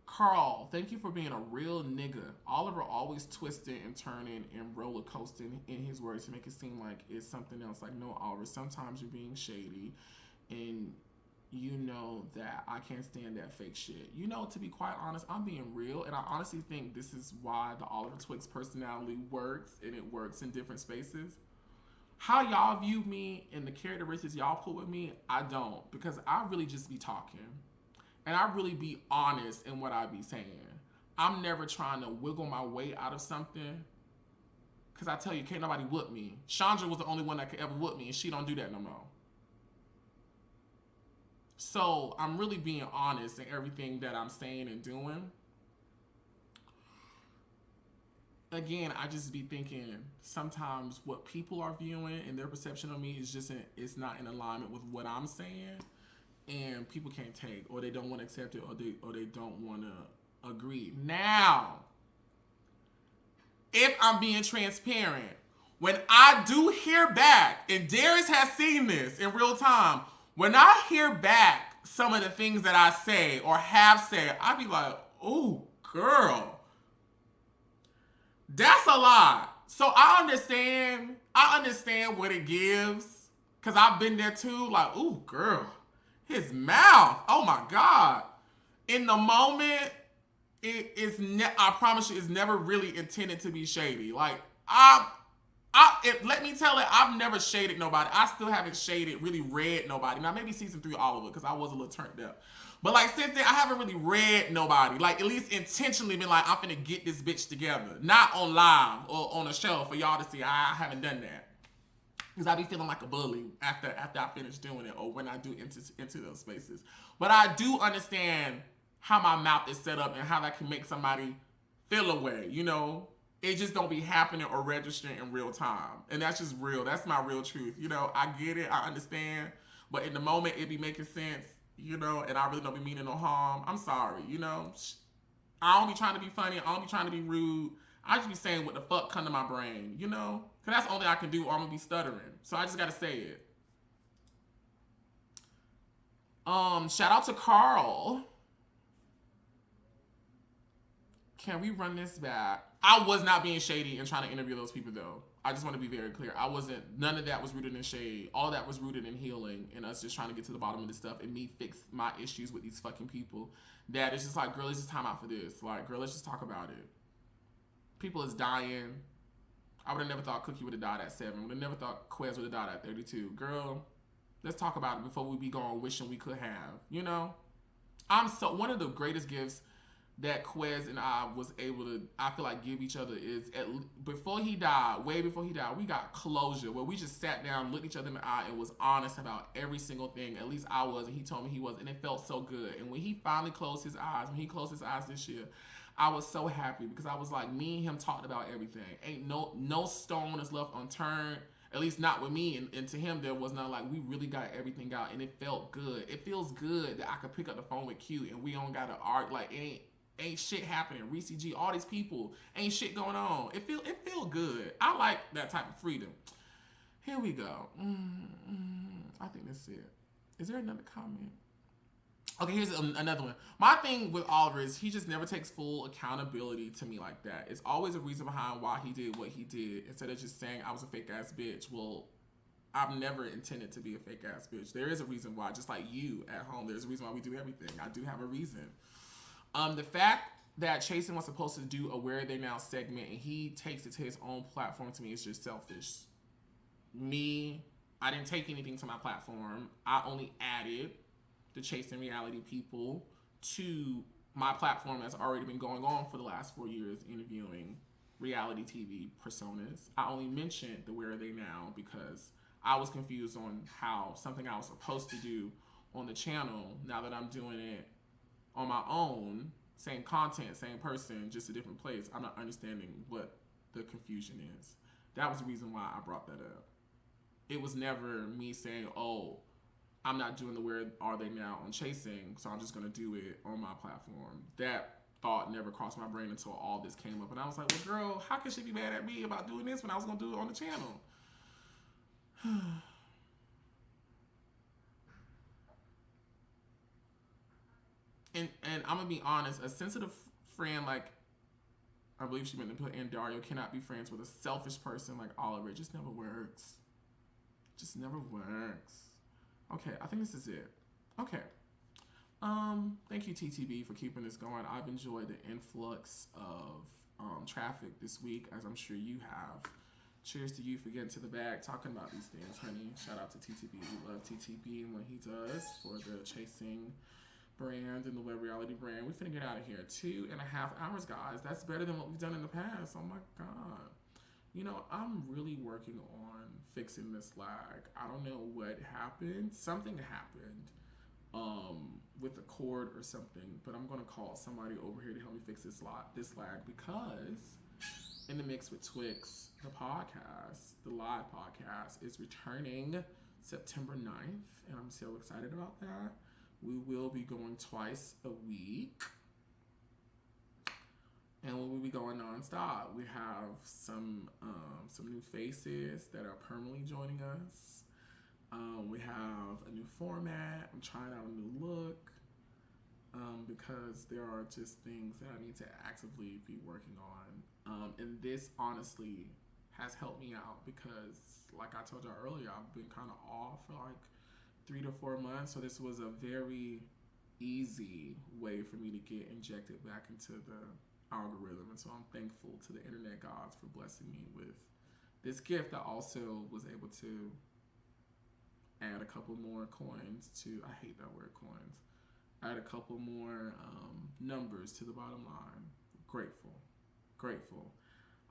Carl, thank you for being a real nigga. Oliver always twisting and turning and roller coasting in his words to make it seem like it's something else. Like, no, Oliver, sometimes you're being shady, and you know that I can't stand that fake shit. You know, to be quite honest, I'm being real, and I honestly think this is why the Oliver Twixt personality works, and it works in different spaces. How y'all view me and the characteristics y'all put with me, I don't, because I really just be talking. And I really be honest in what I be saying. I'm never trying to wiggle my way out of something. Because I tell you, can't nobody whoop me. Chandra was the only one that could ever whoop me, and she don't do that no more. So I'm really being honest in everything that I'm saying and doing. Again, I just be thinking sometimes what people are viewing and their perception of me is just it's not in alignment with what I'm saying. And people can't take, or they don't want to accept it, or they don't want to agree. Now, if I'm being transparent, when I do hear back, and Darius has seen this in real time, when I hear back some of the things that I say or have said, I be like, oh, girl, that's a lot. So I understand what it gives, because I've been there too, like, oh, girl. His mouth, oh my God. In the moment, I promise you, it's never really intended to be shady. Like, let me tell it, I've never shaded nobody. I still haven't really read nobody. Now, maybe season 3 all of it, because I was a little turned up. But like, since then, I haven't really read nobody. Like, at least intentionally been like, I'm finna get this bitch together. Not on live or on a show for y'all to see. I haven't done that. Because I be feeling like a bully after I finish doing it, or when I do into those spaces. But I do understand how my mouth is set up and how that can make somebody feel away, you know? It just don't be happening or registering in real time. And that's just real. That's my real truth. You know, I get it. I understand. But in the moment, it be making sense, you know, and I really don't be meaning no harm. I'm sorry, you know? I don't be trying to be funny. I don't be trying to be rude. I just be saying what the fuck come to my brain, you know? Because that's the only thing I can do, or I'm going to be stuttering. So I just got to say it. Shout out to Carl. Can we run this back? I was not being shady and trying to interview those people, though. I just want to be very clear. None of that was rooted in shade. All that was rooted in healing and us just trying to get to the bottom of this stuff and me fix my issues with these fucking people. That is just like, girl, it's just time out for this. Like, girl, let's just talk about it. People is dying. I would have never thought Cookie would have died at 7. Would have never thought Quez would have died at 32. Girl, let's talk about it before we be going wishing we could have. You know? One of the greatest gifts that Quez and I was able to, I feel like, give each other is, before he died, way before he died, we got closure where we just sat down, looked each other in the eye, and was honest about every single thing. At least I was, and he told me he was, and it felt so good. And when he finally closed his eyes, this year, I was so happy because I was like, me and him talked about everything. Ain't no stone is left unturned, at least not with me. And to him, there was none. Like, we really got everything out, and it felt good. It feels good that I could pick up the phone with Q and we don't got to argue. Like, ain't shit happening. Reese G, all these people, ain't shit going on. It feel good. I like that type of freedom. Here we go. I think that's it. Is there another comment? Okay, here's another one. My thing with Oliver is he just never takes full accountability to me like that. It's always a reason behind why he did what he did instead of just saying I was a fake ass bitch. Well, I've never intended to be a fake ass bitch. There is a reason why, just like you at home, there's a reason why we do everything. I do have a reason. The fact that Chasen was supposed to do a Where Are They Now segment and he takes it to his own platform, to me is just selfish. Me, I didn't take anything to my platform. I only added the Chasing Reality people to my platform that's already been going on for the last 4 years, interviewing reality TV personas. I only mentioned the Where Are They Now because I was confused on how something I was supposed to do on the channel, now that I'm doing it on my own, same content, same person, just a different place, I'm not understanding what the confusion is. That was the reason why I brought that up. It was never me saying, oh, I'm not doing the Where Are They Now on Chasing, so I'm just going to do it on my platform. That thought never crossed my brain until all this came up. And I was like, well, girl, how could she be mad at me about doing this when I was going to do it on the channel? And I'm going to be honest, a sensitive friend like, I believe she meant to put in Dario, cannot be friends with a selfish person like Oliver. It just never works. Just never works. Okay, I think this is it. Okay. Thank you, TTB, for keeping this going. I've enjoyed the influx of traffic this week, as I'm sure you have. Cheers to you for getting to the bag, talking about these things, honey. Shout out to TTB. We love TTB and what he does for the Chasing brand and the web reality brand. We're finna get out of here. 2.5 hours, guys. That's better than what we've done in the past. Oh my God. You know, I'm really working on fixing this lag. I don't know what happened. Something happened with the cord or something, but I'm gonna call somebody over here to help me fix this lag, because in the mix with Twixt, the podcast, the live podcast, is returning September 9th, and I'm so excited about that. We will be going twice a week. And we will be going nonstop. We have some new faces that are permanently joining us. We have a new format. I'm trying out a new look because there are just things that I need to actively be working on. And this honestly has helped me out because, like I told y'all earlier, I've been kind of off for like 3 to 4 months. So this was a very easy way for me to get injected back into the algorithm, and so I'm thankful to the internet gods for blessing me with this gift. I also was able to add a couple more coins to, I hate that word, coins, add a couple more numbers to the bottom line. Grateful.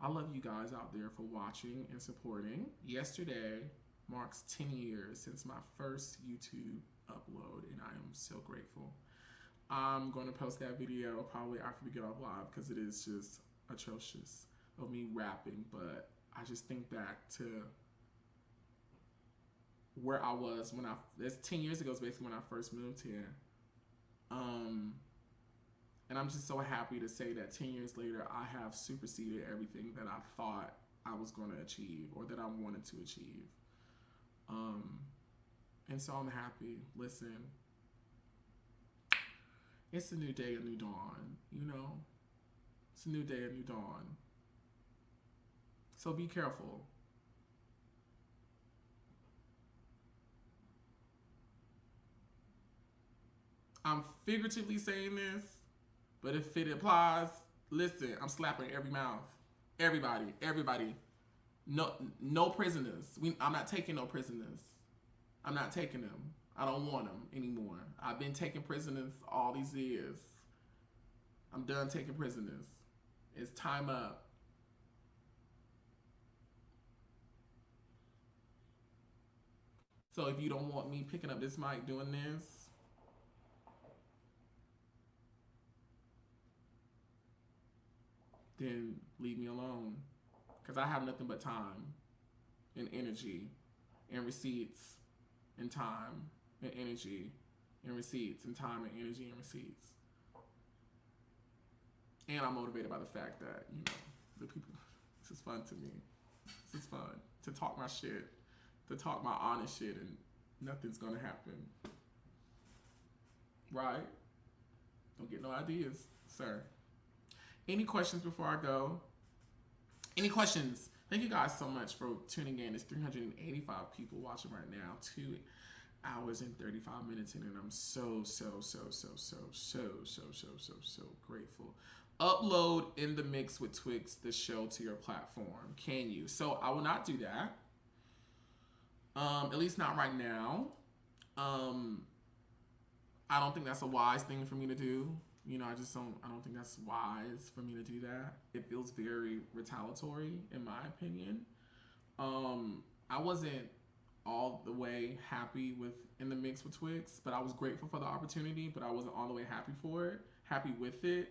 I love you guys out there for watching and supporting. Yesterday marks 10 years since my first YouTube upload, and I am so grateful. I'm going to post that video probably after we get off live because it is just atrocious of me rapping, but I just think back to where I was when that's 10 years ago is basically when I first moved here. And I'm just so happy to say that 10 years later, I have superseded everything that I thought I was going to achieve or that I wanted to achieve. And so I'm happy. Listen, it's a new day, a new dawn, you know? It's a new day, a new dawn. So be careful. I'm figuratively saying this, but if it applies, listen, I'm slapping every mouth. Everybody. No prisoners. I'm not taking no prisoners. I'm not taking them. I don't want them anymore. I've been taking prisoners all these years. I'm done taking prisoners. It's time up. So if you don't want me picking up this mic doing this, then leave me alone. Because I have nothing but time and energy and receipts and time and energy and receipts and time and energy and receipts. And I'm motivated by the fact that, you know, the people, this is fun to me. This is fun to talk my shit to talk my honest shit and nothing's gonna happen. Right? Don't get no ideas, sir. Any questions before I go? Any questions? Thank you guys so much for tuning in. It's 385 people watching right now. 2 hours and 35 minutes in, and I'm so grateful. Upload In the Mix with Twixt, the show, to your platform. Can you? So I will not do that. At least not right now. I don't think that's a wise thing for me to do. You know, I don't think that's wise for me to do that. It feels very retaliatory, in my opinion. I wasn't all the way happy with In the Mix with Twixt, but I was grateful for the opportunity, but I wasn't all the way happy with it.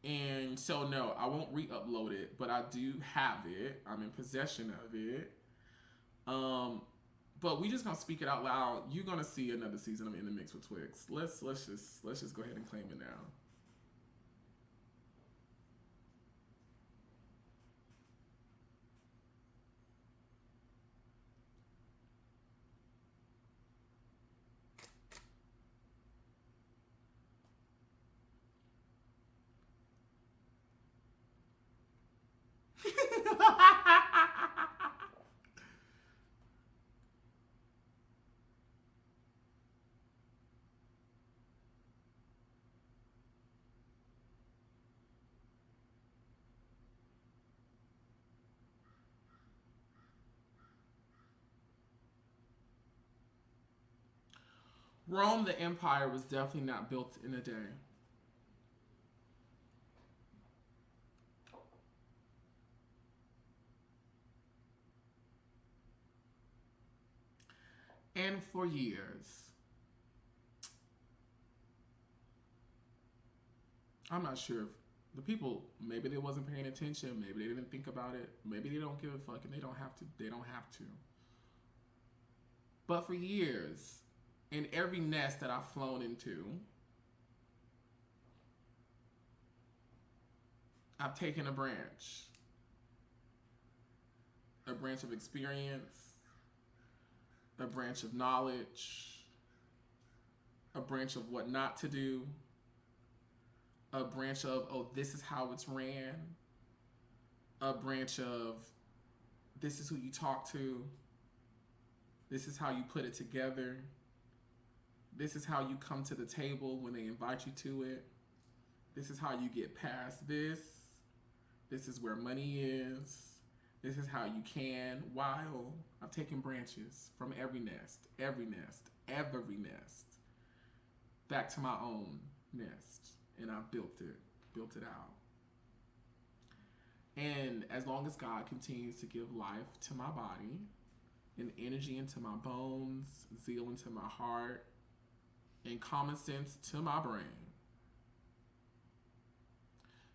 And so no, I won't re-upload it, but I do have it. I'm in possession of it. But we just gonna speak it out loud. You're gonna see another season of In the Mix with Twixt. Let's just go ahead and claim it now. Rome, the empire, was definitely not built in a day. And for years, I'm not sure if the people, maybe they wasn't paying attention, maybe they didn't think about it, maybe they don't give a fuck and they don't have to. But for years, in every nest that I've flown into, I've taken a branch of experience, a branch of knowledge, a branch of what not to do, a branch of, oh, this is how it's ran, a branch of, this is who you talk to, this is how you put it together, this is how you come to the table when they invite you to it, this is how you get past this is where money is, this is how you can, while I've taken branches from every nest, back to my own nest, and I've built it out. And as long as God continues to give life to my body, and energy into my bones, zeal into my heart, and common sense to my brain,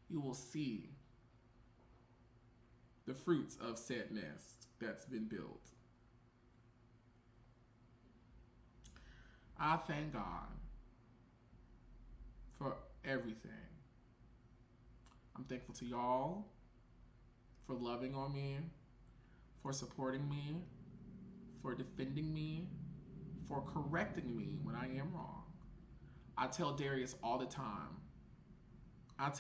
you will see the fruits of said nest that's been built. I thank God for everything. I'm thankful to y'all for loving on me, for supporting me, for defending me, for correcting me when I am wrong. I tell Darius all the time. I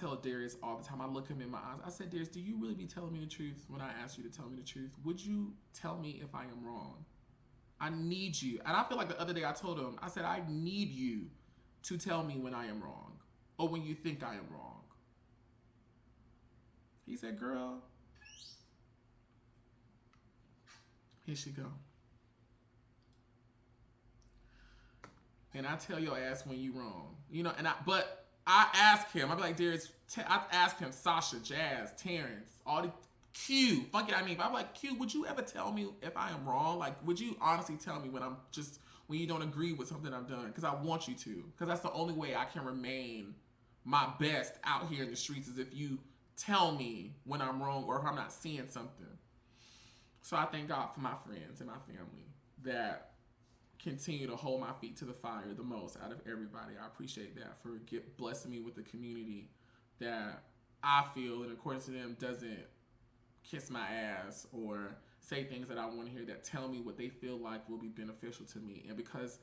look him in my eyes. I said, Darius, do you really be telling me the truth when I ask you to tell me the truth? Would you tell me if I am wrong? I need you. And I feel like the other day I told him, I said, I need you to tell me when I am wrong or when you think I am wrong. He said, girl, here she go. And I tell your ass when you wrong. You know, but I ask him, I be like, Darius, I ask him, Sasha, Jazz, Terrence, all the Q, fuck it, I mean, but I'm like, Q, would you ever tell me if I am wrong? Like, would you honestly tell me when you don't agree with something I've done? Because I want you to. Because that's the only way I can remain my best out here in the streets is if you tell me when I'm wrong or if I'm not seeing something. So I thank God for my friends and my family that continue to hold my feet to the fire the most out of everybody. I appreciate that for blessing me with the community that I feel, in accordance to them, doesn't kiss my ass or say things that I want to hear that tell me what they feel like will be beneficial to me. And because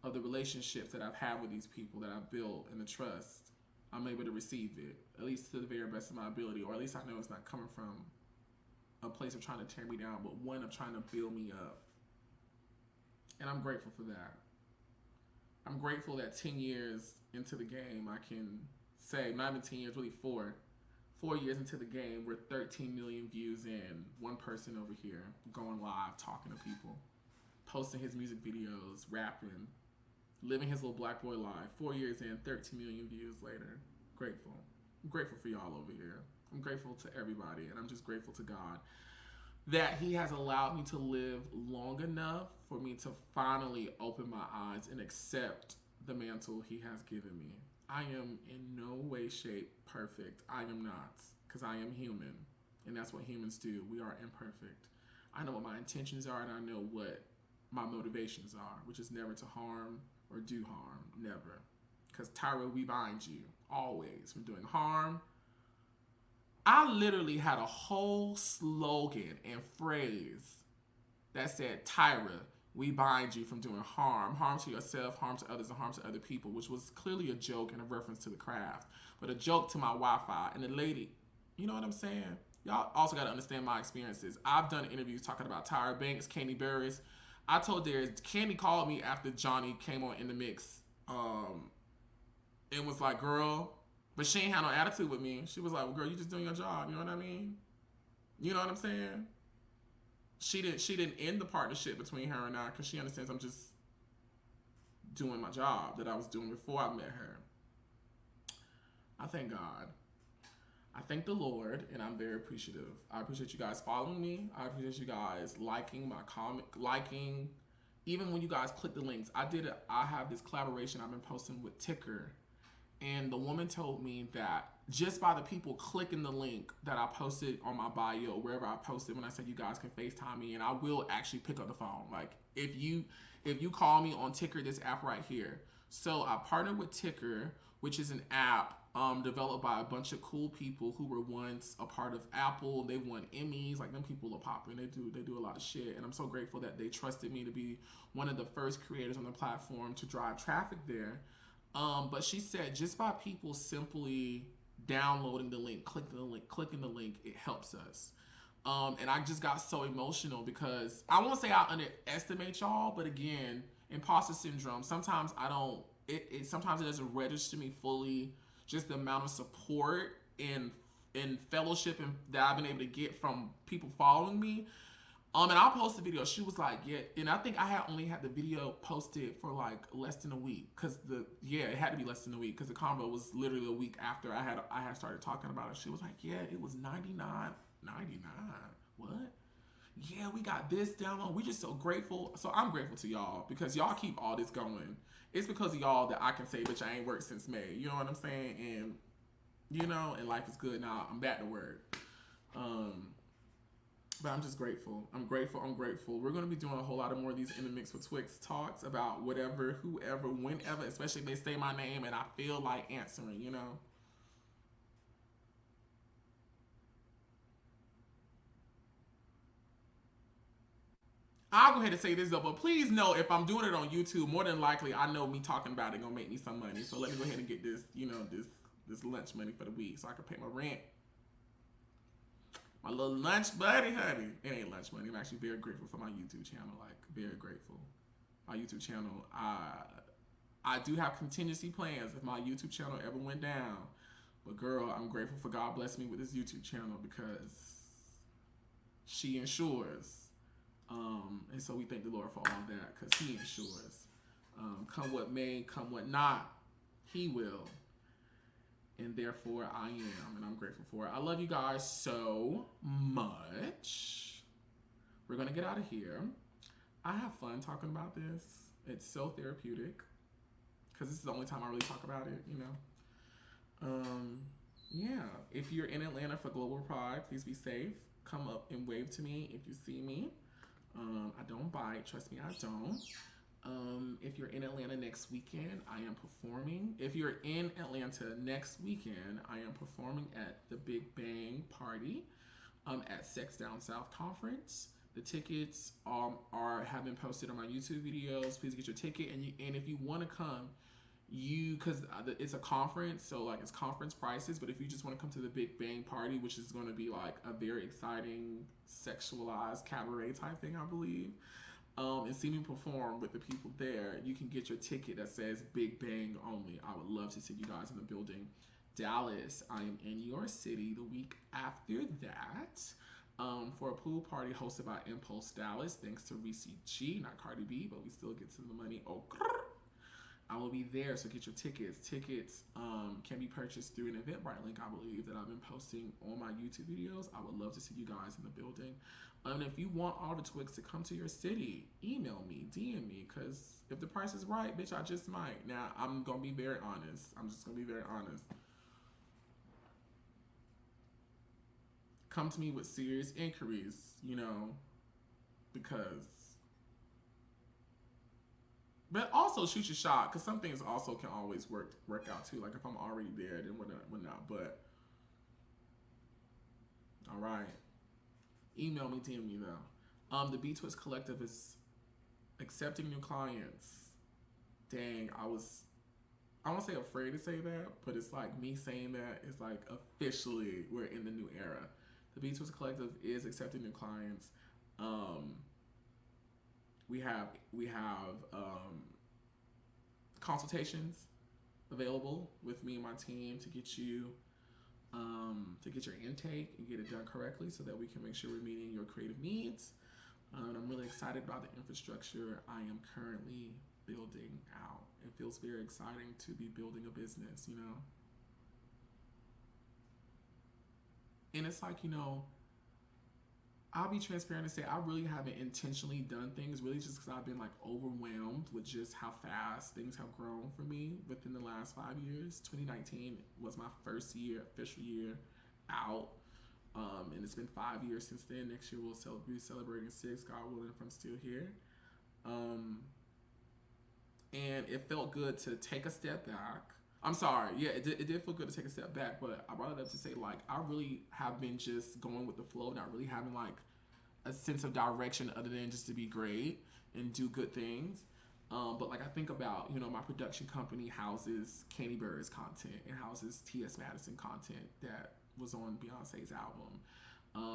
of the relationships that I've had with these people that I've built and the trust, I'm able to receive it, at least to the very best of my ability, or at least I know it's not coming from a place of trying to tear me down, but one of trying to build me up. And I'm grateful for that. I'm grateful that 10 years into the game, I can say, not even 10 years, really 4 years into the game, we're 13 million views in, one person over here going live, talking to people, posting his music videos, rapping, living his little black boy life. 4 years in, 13 million views later. Grateful. I'm grateful for y'all over here. I'm grateful to everybody, and I'm just grateful to God that he has allowed me to live long enough for me to finally open my eyes and accept the mantle he has given me. I am in no way, shape, perfect. I am not, because I am human, and that's what humans do. We are imperfect. I know what my intentions are, and I know what my motivations are, which is never to harm or do harm, never. Because Tyra, we bind you, always, from doing harm. I literally had a whole slogan and phrase that said, Tyra, we bind you from doing harm to yourself, harm to others, and harm to other people, which was clearly a joke and a reference to the craft, but a joke to my Wi-Fi. And the lady, you know what I'm saying? Y'all also got to understand my experiences. I've done interviews talking about Tyra Banks, Candy Burris. I told Darius, Candy called me after Johnny came on In the Mix and was like, girl, but she ain't had no attitude with me. She was like, well, girl, you just doing your job. You know what I mean? You know what I'm saying? She didn't end the partnership between her and I because she understands I'm just doing my job that I was doing before I met her. I thank God. I thank the Lord, and I'm very appreciative. I appreciate you guys following me. I appreciate you guys liking my comment, even when you guys click the links. I have this collaboration I've been posting with Ticker, and the woman told me that just by the people clicking the link that I posted on my bio, wherever I posted, when I said you guys can FaceTime me, and I will actually pick up the phone. Like if you call me on Ticker, this app right here. So I partnered with Ticker, which is an app developed by a bunch of cool people who were once a part of Apple. They won Emmys. Like, them people are popping. They do a lot of shit, and I'm so grateful that they trusted me to be one of the first creators on the platform to drive traffic there. But she said just by people simply downloading the link, clicking the link, it helps us. And I just got so emotional because I won't say I underestimate y'all, but again, imposter syndrome. Sometimes sometimes it doesn't register me fully, just the amount of support and fellowship that I've been able to get from people following me. And I posted a video. She was like, yeah, and I think I had only had the video posted for like less than a week, because it had to be less than a week because the convo was literally a week after I had started talking about it. She was like, yeah, it was 99. What? Yeah, we got this download. We just so grateful. So I'm grateful to y'all because y'all keep all this going. It's because of y'all that I can say, bitch, I ain't worked since May. You know what I'm saying? And and life is good now. I'm back to work. But I'm just grateful. I'm grateful. We're going to be doing a whole lot of more of these In the Mix with Twixt talks about whatever, whoever, whenever, especially if they say my name and I feel like answering, I'll go ahead and say this though, but please know if I'm doing it on YouTube, more than likely I know me talking about it gonna make me some money. So let me go ahead and get this, this lunch money for the week so I can pay my rent. My little lunch buddy, honey. It ain't lunch money. I'm actually very grateful for my YouTube channel. Like, very grateful. My YouTube channel, I do have contingency plans if my YouTube channel ever went down. But girl, I'm grateful for God blessing me with this YouTube channel because she ensures. And so we thank the Lord for all that because he ensures. Come what may, come what not, he will. And therefore I am, and I'm grateful for it. I love you guys so much. We're going to get out of here. I have fun talking about this. It's so therapeutic because this is the only time I really talk about it, Yeah, if you're in Atlanta for Global Pride, please be safe. Come up and wave to me if you see me. I don't bite. Trust me, I don't. If you're in Atlanta next weekend, I am performing. If you're in Atlanta next weekend, I am performing at the Big Bang Party, at Sex Down South Conference. The tickets have been posted on my YouTube videos. Please get your ticket, and if you want to come, because it's a conference, so like it's conference prices. But if you just want to come to the Big Bang Party, which is going to be like a very exciting sexualized cabaret type thing, I believe, and see me perform with the people there, you can get your ticket that says Big Bang only. I would love to see you guys in the building. Dallas, I am in your city the week after that for a pool party hosted by Impulse Dallas. Thanks to Reese G, not Cardi B, but we still get some of the money. Oh, I will be there, so get your tickets. Tickets can be purchased through an Eventbrite link, I believe, that I've been posting on my YouTube videos. I would love to see you guys in the building. And if you want Oliver Twixt to come to your city, email me, DM me, because if the price is right, bitch, I just might. Now, I'm going to be very honest. I'm just going to be very honest. Come to me with serious inquiries, you know, because... But also shoot your shot, because some things also can always work out too. Like if I'm already there, then whatnot. But all right, email me, DM me though. The B Twist Collective is accepting new clients. Dang, I won't say afraid to say that, but it's like me saying that is like officially we're in the new era. The B Twist Collective is accepting new clients. We have consultations available with me and my team to get you to get your intake and get it done correctly, so that we can make sure we're meeting your creative needs. And I'm really excited about the infrastructure I am currently building out. It feels very exciting to be building a business, you know. And it's like, you know, I'll be transparent and say I really haven't intentionally done things, really just because I've been like overwhelmed with just how fast things have grown for me within the last 5 years. 2019 was my first year, official year out. And it's been 5 years since then. Next year we'll be celebrating 6, God willing, if I'm still here. And it felt good to take a step back. I'm sorry, yeah, it did feel good to take a step back, but I brought it up to say, like, I really have been just going with the flow, not really having, like, a sense of direction other than just to be great and do good things. But, like, I think about, you know, my production company houses Candy Bird's content. It houses T.S. Madison content that was on Beyonce's album.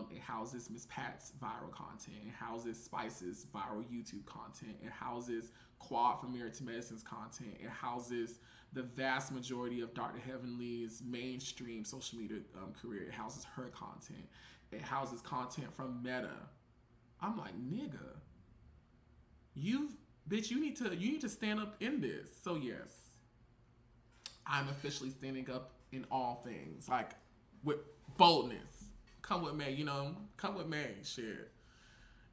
It houses Miss Pat's viral content. It houses Spice's viral YouTube content. It houses Quad from Merit to Medicine's content. It houses the vast majority of Dr. Heavenly's mainstream social media career. It houses her content. It houses content from Meta. I'm like, nigga, you need to stand up in this. So yes, I'm officially standing up in all things, like with boldness. Come with me, you know, come with me, shit.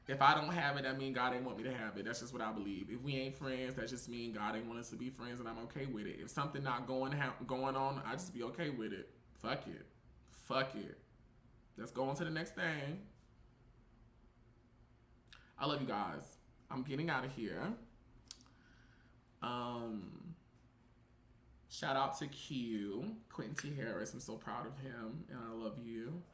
If I don't have it, that means God ain't want me to have it. That's just what I believe. If we ain't friends, that just means God ain't want us to be friends, and I'm okay with it. If something not going on, I just be okay with it. Fuck it. Fuck it. Let's go on to the next thing. I love you guys. I'm getting out of here. Shout out to Q, Quentin T. Harris. I'm so proud of him, and I love you.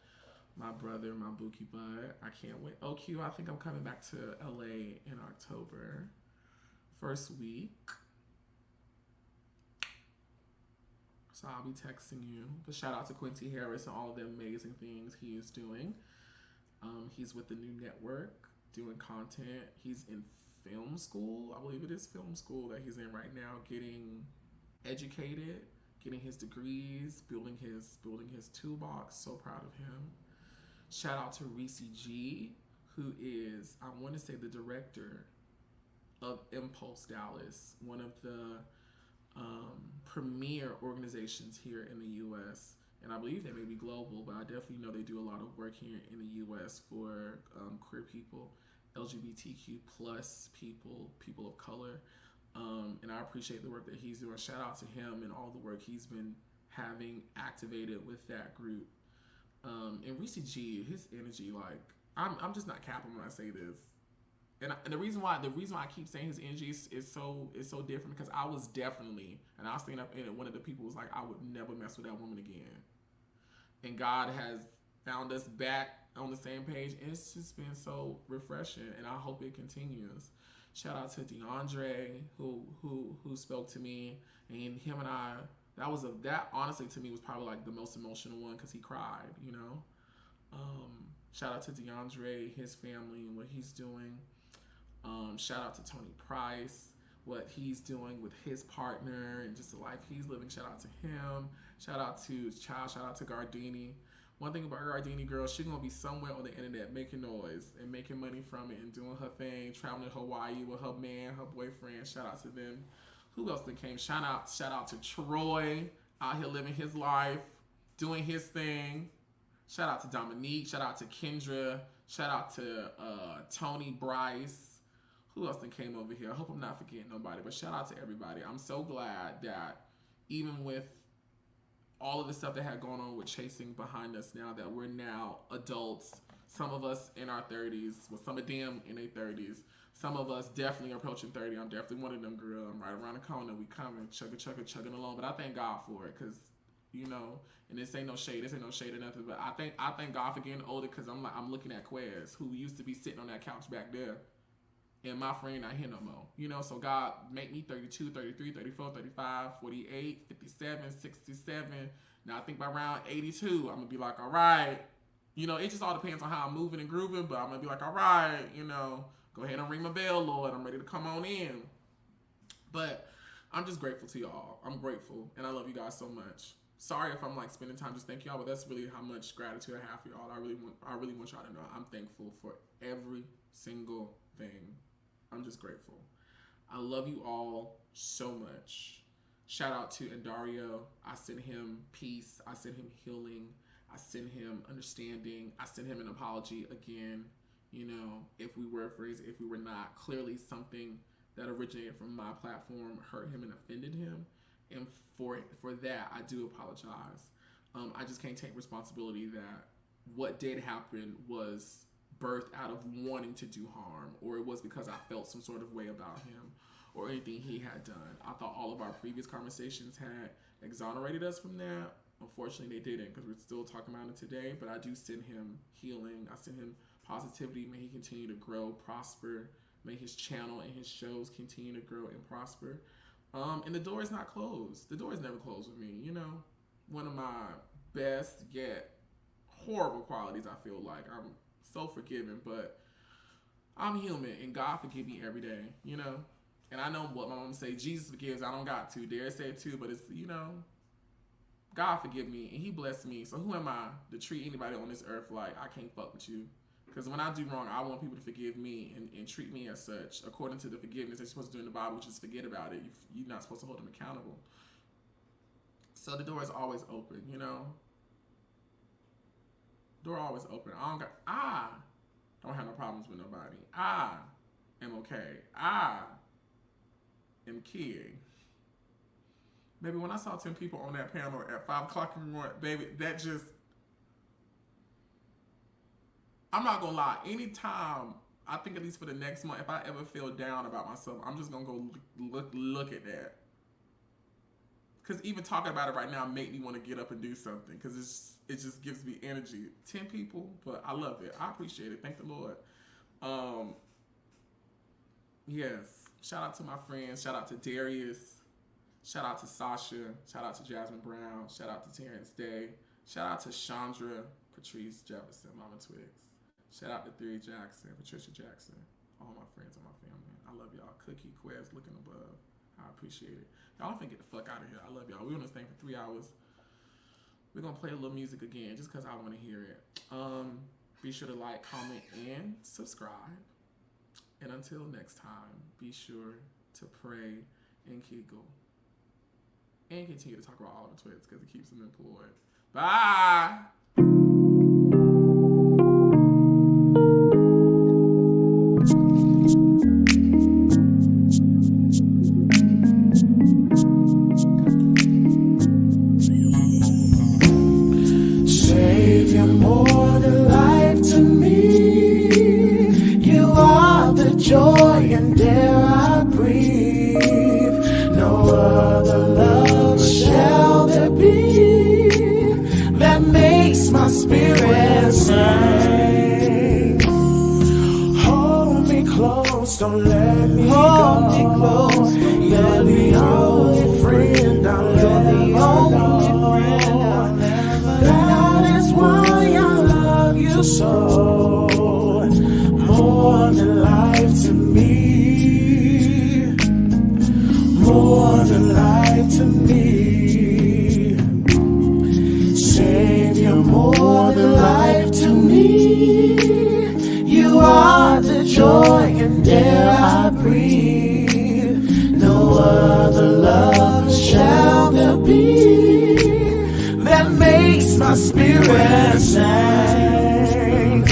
My brother, my bookie bud. I can't wait. Oh, Q, I think I'm coming back to LA in October. First week. So I'll be texting you. But shout out to Quincy Harris and all of the amazing things he is doing. He's with the new network doing content. He's in film school. I believe it is film school that he's in right now, getting educated, getting his degrees, building his toolbox. So proud of him. Shout out to Reese G, who is, I want to say, the director of Impulse Dallas, one of the premier organizations here in the U.S. And I believe they may be global, but I definitely know they do a lot of work here in the U.S. for queer people, LGBTQ plus people of color. And I appreciate the work that he's doing. Shout out to him and all the work he's been having activated with that group. And Reese G, his energy, like, I'm just not capping when I say this. And the reason why I keep saying his energy is so different, because I was definitely, and I'll stand up in it, one of the people was like, I would never mess with that woman again. And God has found us back on the same page, and it's just been so refreshing, and I hope it continues. Shout out to DeAndre who spoke to me, and him and I, that honestly to me was probably like the most emotional one because he cried, you know. Shout out to DeAndre, his family, and what he's doing. Shout out to Tony Price, what he's doing with his partner and just the life he's living. Shout out to him. Shout out to Gardini. One thing about Gardini, girl, she's gonna be somewhere on the internet making noise and making money from it and doing her thing, traveling to Hawaii with her man, her boyfriend. Shout out to them. Who else that came? Shout out to Troy, out here living his life, doing his thing. Shout out to Dominique. Shout out to Kendra. Shout out to Tony Bryce. Who else that came over here? I hope I'm not forgetting nobody, but shout out to everybody. I'm so glad that even with all of the stuff that had gone on with chasing behind us now, that we're now adults, some of us in our 30s, with some of them in their 30s, some of us definitely approaching 30. I'm definitely one of them, girl. I'm right around the corner. We coming, chugging along. But I thank God for it, because, you know, and this ain't no shade or nothing, but I thank God for getting older, because I'm looking at Quez, who used to be sitting on that couch back there, and my friend not here no more. You know, so God make me 32, 33, 34, 35, 48, 57, 67. Now I think by around 82, I'm going to be like, all right. You know, it just all depends on how I'm moving and grooving, but I'm going to be like, all right, you know, go ahead and ring my bell, Lord. I'm ready to come on in. But I'm just grateful to y'all. I'm grateful, and I love you guys so much. Sorry if I'm like spending time just thanking y'all, but that's really how much gratitude I have for y'all. I really want y'all to know I'm thankful for every single thing. I'm just grateful. I love you all so much. Shout out to Andario. I send him peace. I send him healing. I send him understanding. I send him an apology again. You know, if we were phrased, if we were not, clearly something that originated from my platform hurt him and offended him. And for that, I do apologize. I just can't take responsibility that what did happen was birthed out of wanting to do harm, or it was because I felt some sort of way about him or anything he had done. I thought all of our previous conversations had exonerated us from that. Unfortunately, they didn't, because we're still talking about it today, but I do send him healing. I send him positivity. May he continue to grow, prosper. May his channel and his shows continue to grow and prosper. And the door is not closed. The door is never closed with me. You know, one of my best yet horrible qualities, I feel like. I'm so forgiving, but I'm human, and God forgive me every day, you know? And I know what my mom say, Jesus forgives, I don't got to. Dare say it too, but it's, you know, God forgive me, and he blessed me. So who am I to treat anybody on this earth like I can't fuck with you? Because when I do wrong, I want people to forgive me and treat me as such, according to the forgiveness they're supposed to do in the Bible, which is forget about it. You're not supposed to hold them accountable. So the door is always open, you know? Door always open. I don't have no problems with nobody. I am okay. I am kidding. Baby, when I saw 10 people on that panel at 5 o'clock in the morning, baby, that just, I'm not gonna lie, anytime, I think at least for the next month, if I ever feel down about myself, I'm just gonna go look at that. Because even talking about it right now make me want to get up and do something, because it just gives me energy. 10 people, but I love it. I appreciate it. Thank the Lord. Yes. Shout out to my friends. Shout out to Darius. Shout out to Sasha. Shout out to Jasmine Brown. Shout out to Terrence Day. Shout out to Chandra, Patrice Jefferson, Mama Twixt. Shout out to Theory Jackson, Patricia Jackson. All my friends and my family. I love y'all. Cookie, Quez, looking above. I appreciate it. Y'all don't get the fuck out of here. I love y'all. We on this thing for 3 hours. We're going to play a little music again just because I want to hear it. Be sure to like, comment, and subscribe. And until next time, be sure to pray and giggle. And continue to talk about Oliver Twixt because it keeps them employed. Bye! Savior, more than life to me. You are the joy and air I breathe. No other love shall there be that makes my spirit You're more than life to me. You are the joy and air I breathe. No other love shall there be that makes my spirit sing.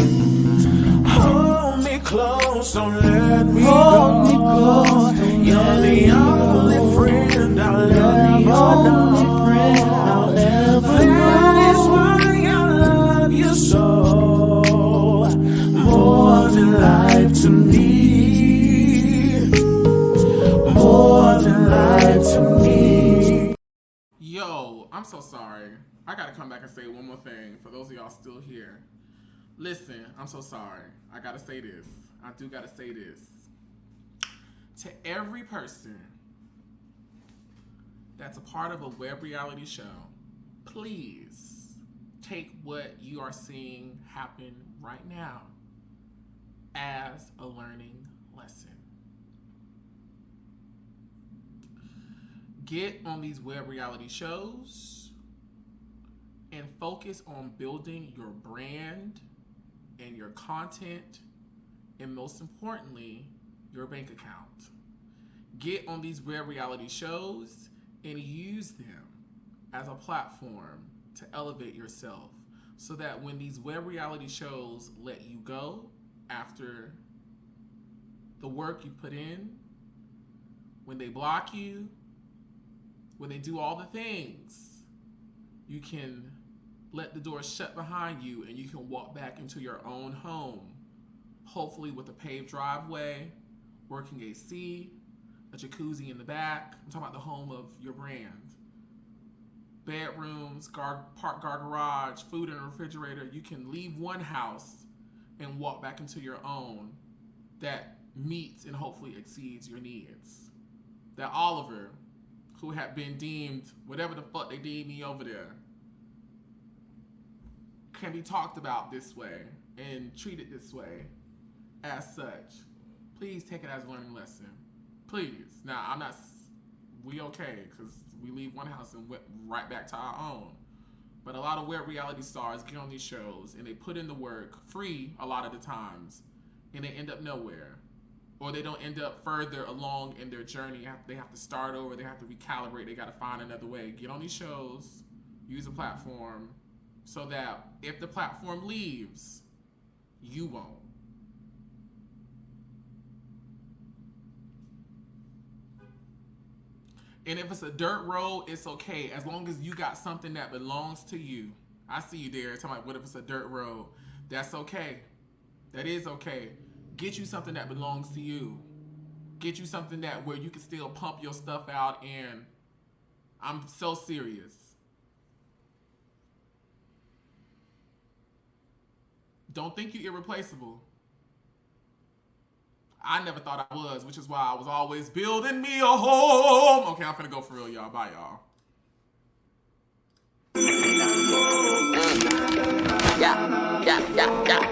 Hold me close, don't let me go. You're the only friend I'll ever know. That is why I love you so. More than life to me. More than life to me. Yo, I'm so sorry. I gotta come back and say one more thing for those of y'all still here. Listen, I'm so sorry. I gotta say this. I do gotta say this. To every person that's a part of a web reality show, please take what you are seeing happen right now as a learning lesson. Get on these web reality shows and focus on building your brand and your content, and most importantly, your bank account. Get on these web reality shows and use them as a platform to elevate yourself so that when these web reality shows let you go after the work you put in, when they block you, when they do all the things, you can let the door shut behind you and you can walk back into your own home, hopefully with a paved driveway, working AC, a jacuzzi in the back. I'm talking about the home of your brand. Bedrooms, parked car garage, food in a refrigerator. You can leave one house and walk back into your own that meets and hopefully exceeds your needs. That Oliver, who had been deemed whatever the fuck they deemed me over there, can be talked about this way and treated this way as such. Please take it as a learning lesson. Please. Now, I'm not, we okay, because we leave one house and went right back to our own. But a lot of web reality stars get on these shows and they put in the work free a lot of the times and they end up nowhere. Or they don't end up further along in their journey. They have to start over, they have to recalibrate, they got to find another way. Get on these shows, use a platform, so that if the platform leaves, you won't. And if it's a dirt road, it's okay, as long as you got something that belongs to you. I see you there. Talking about what if it's a dirt road? That's okay. That is okay. Get you something that belongs to you. Get you something that where you can still pump your stuff out, and I'm so serious. Don't think you're irreplaceable. I never thought I was, which is why I was always building me a home. Okay, I'm finna go for real, y'all. Bye, y'all. Yeah.